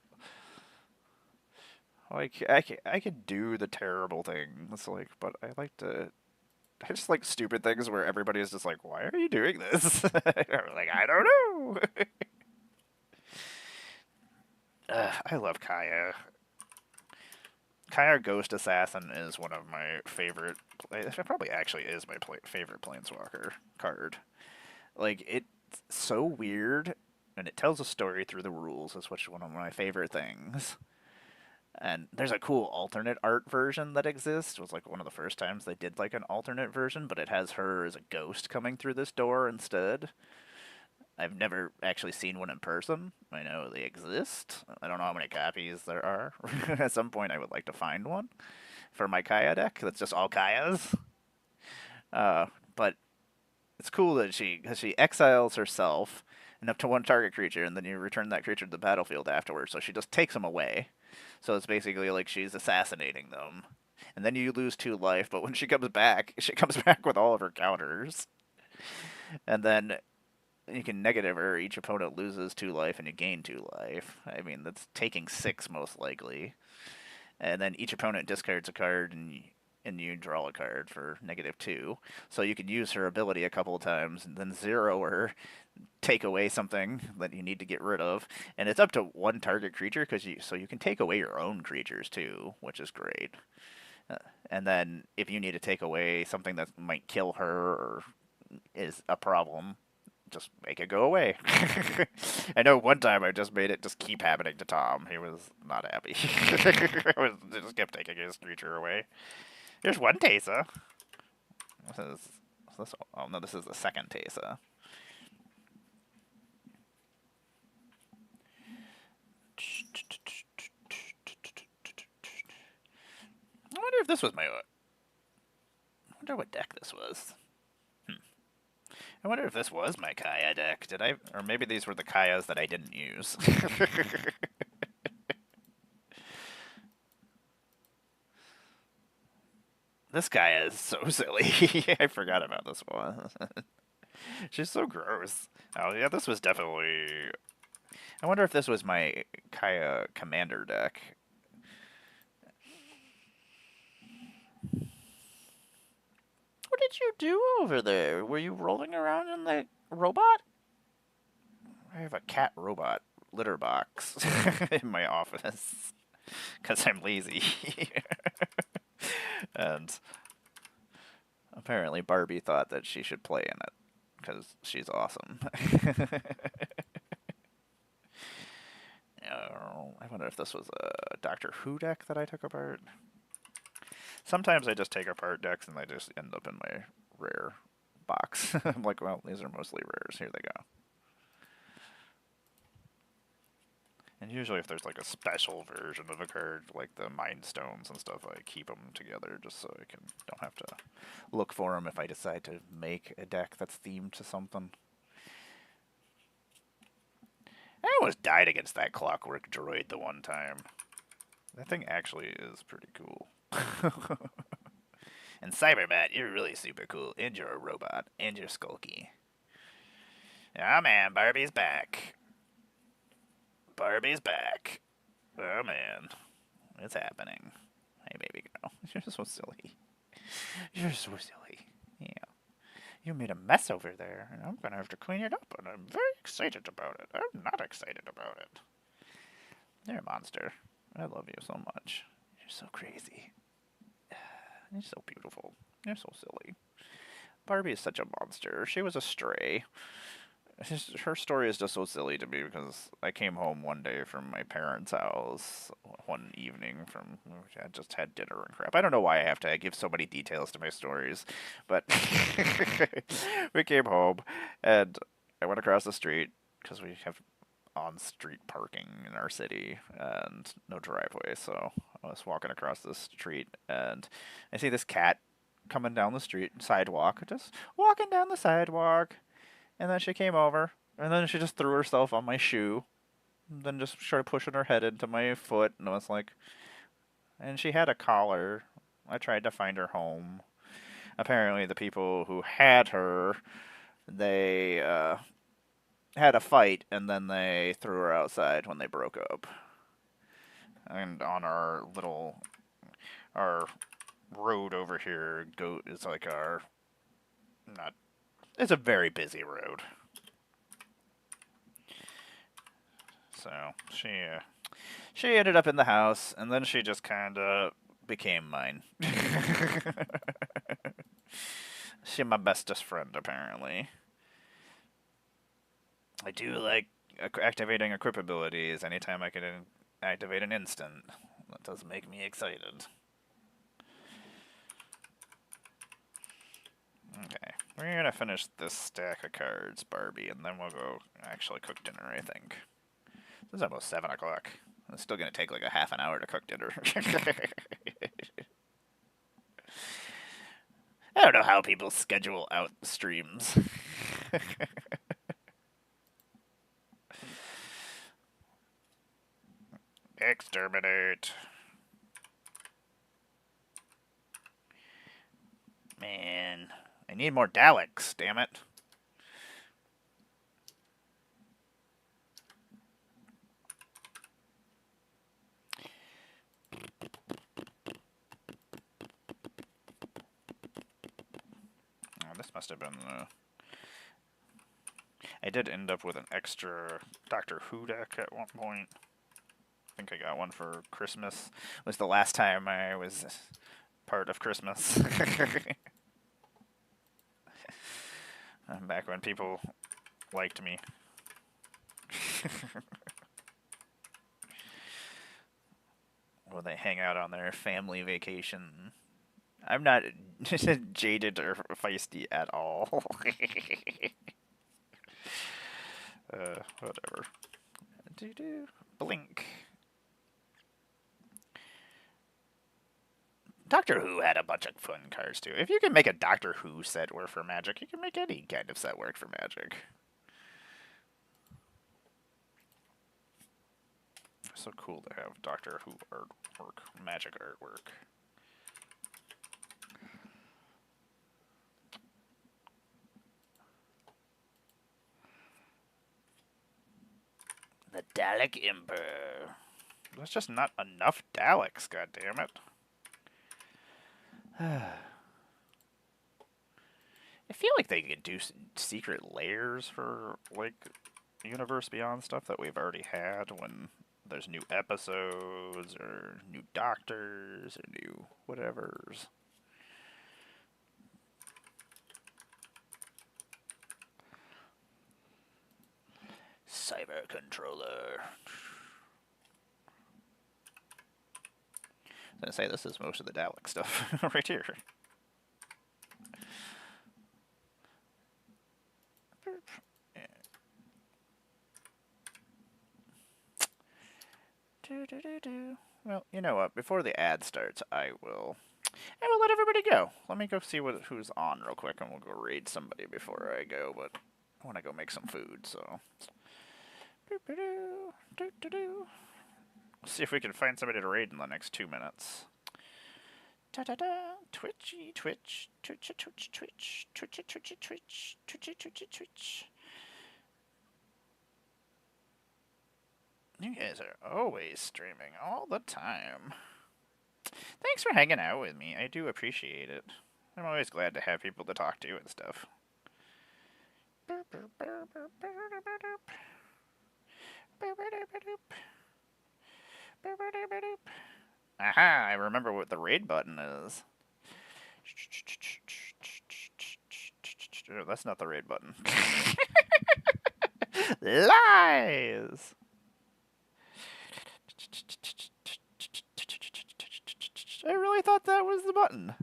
Like, I can do the terrible things, like, but I just like stupid things where everybody is just like, why are you doing this? Like, I don't know. I love Kaya. Kaya Ghost Assassin is one of my favorite. It probably actually is my favorite Planeswalker card. Like, it's so weird, and it tells a story through the rules, is which one of my favorite things. And there's a cool alternate art version that exists. It was like one of the first times they did like an alternate version, but it has her as a ghost coming through this door instead. I've never actually seen one in person. I know they exist. I don't know how many copies there are. At some point, I would like to find one for my Kaya deck. That's just all Kayas. But it's cool that she exiles herself and up to one target creature, and then you return that creature to the battlefield afterwards. So she just takes them away. So it's basically like she's assassinating them. And then you lose 2 life, but when she comes back with all of her counters. And then you can negative her, each opponent loses 2 life and you gain 2 life. I mean, that's taking 6 most likely. And then each opponent discards a card and you draw a card for -2. So you can use her ability a couple of times and then zero her, take away something that you need to get rid of, and it's up to one target creature because you can take away your own creatures too, which is great. Uh, and then if you need to take away something that might kill her or is a problem, just make it go away. I know one time I just made it just keep happening to Tom. He was not happy. I just kept taking his creature away. There's one Tesa. Oh no, this is the second Tesa. I wonder if this was my. I wonder what deck this was. I wonder if this was my Kaya deck. Did I, or maybe these were the Kayas that I didn't use. This guy is so silly. I forgot about this one. She's so gross. Oh yeah, this was definitely. I wonder if this was my Kaya commander deck. What did you do over there? Were you rolling around in the robot? I have a cat robot litter box in my office because I'm lazy. And apparently Barbie thought that she should play in it because she's awesome. I wonder if this was a Doctor Who deck that I took apart. Sometimes I just take apart decks and they just end up in my rare box. I'm like, well, these are mostly rares. Here they go. And usually if there's like a special version of a card, like the Mind Stones and stuff, I keep them together just so I don't have to look for them if I decide to make a deck that's themed to something. I almost died against that Clockwork Droid the one time. That thing actually is pretty cool. And Cyberbat, you're really super cool. And you're a robot. And you're skulky. Oh man, Barbie's back. Barbie's back. Oh man. It's happening. Hey baby girl. You're so silly. You're so silly. Yeah. You made a mess over there, and I'm gonna have to clean it up, and I'm very excited about it. I'm not excited about it. You're a monster. I love you so much. You're so crazy. You're so beautiful. You're so silly. Barbie is such a monster. She was a stray. Her story is just so silly to me because I came home one day from my parents' house one evening from I just had dinner and crap. I don't know why I have to give so many details to my stories, but we came home and I went across the street because we have on-street parking in our city and no driveway. So I was walking across the street and I see this cat coming down the street sidewalk, just walking down the sidewalk. And then she came over, and then she just threw herself on my shoe, and then just started pushing her head into my foot, and I was like, and she had a collar. I tried to find her home. Apparently, the people who had her, they had a fight, and then they threw her outside when they broke up. And on our road over here, Goat is like our, not, it's a very busy road. So she ended up in the house, and then she just kind of became mine. She's my bestest friend, apparently. I do like activating equip abilities anytime I can activate an instant. That does make me excited. Okay, we're gonna finish this stack of cards, Barbie, and then we'll go actually cook dinner, I think. It's almost 7 o'clock. It's still gonna take like a half an hour to cook dinner. I don't know how people schedule out streams. Exterminate. Man, I need more Daleks, damn it. Oh, this must have been I did end up with an extra Doctor Who deck at one point. I think I got one for Christmas. It was the last time I was part of Christmas. Back when people liked me. When they hang out on their family vacation. I'm not jaded or feisty at all. Whatever. Blink. Doctor Who had a bunch of fun cards too. If you can make a Doctor Who set work for Magic, you can make any kind of set work for Magic. So cool to have Doctor Who artwork, Magic artwork. The Dalek Emperor. There's just not enough Daleks, goddammit. I feel like they could do secret layers for, like, Universe Beyond stuff that we've already had when there's new episodes or new doctors or new whatevers. Cyber Controller. I was gonna say, this is most of the Dalek stuff right here. Well, you know what? Before the ad starts, I will let everybody go. Let me go see who's on real quick, and we'll go raid somebody before I go. But I want to go make some food, so. See if we can find somebody to raid in the next 2 minutes. Twitchy, twitch, twitchy, twitch, twitch, twitchy, twitchy, twitch, twitchy, twitchy, twitch. You guys are always streaming all the time. Thanks for hanging out with me. I do appreciate it. I'm always glad to have people to talk to and stuff. Aha, I remember what the raid button is. Oh, that's not the raid button. Lies! I really thought that was the button.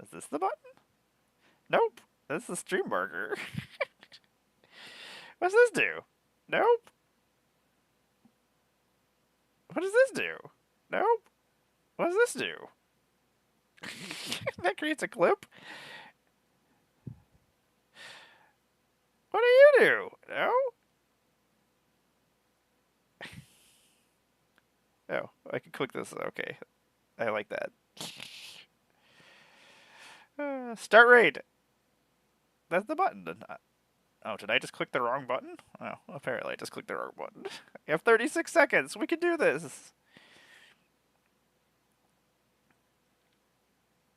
Is this the button? Nope. This is the stream marker. What's this do? Nope. What does this do? Nope. What does this do? That creates a clip? What do you do? No? Oh, I can click this. Okay. I like that. Start raid. That's the button. Oh, did I just click the wrong button? Oh, apparently I just clicked the wrong button. I have 36 seconds. We can do this.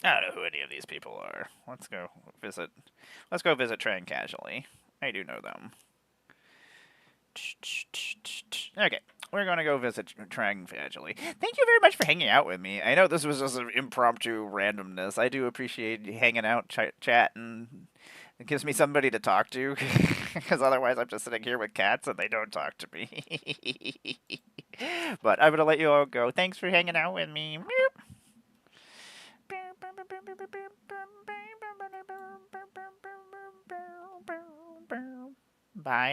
I don't know who any of these people are. Let's go visit. Let's go visit Train Casually. I do know them. Okay, we're going to go visit Trang Casually. Thank you very much for hanging out with me. I know this was just an impromptu randomness. I do appreciate you hanging out, chatting. It gives me somebody to talk to, because otherwise I'm just sitting here with cats and they don't talk to me. But I'm going to let you all go. Thanks for hanging out with me. Bye.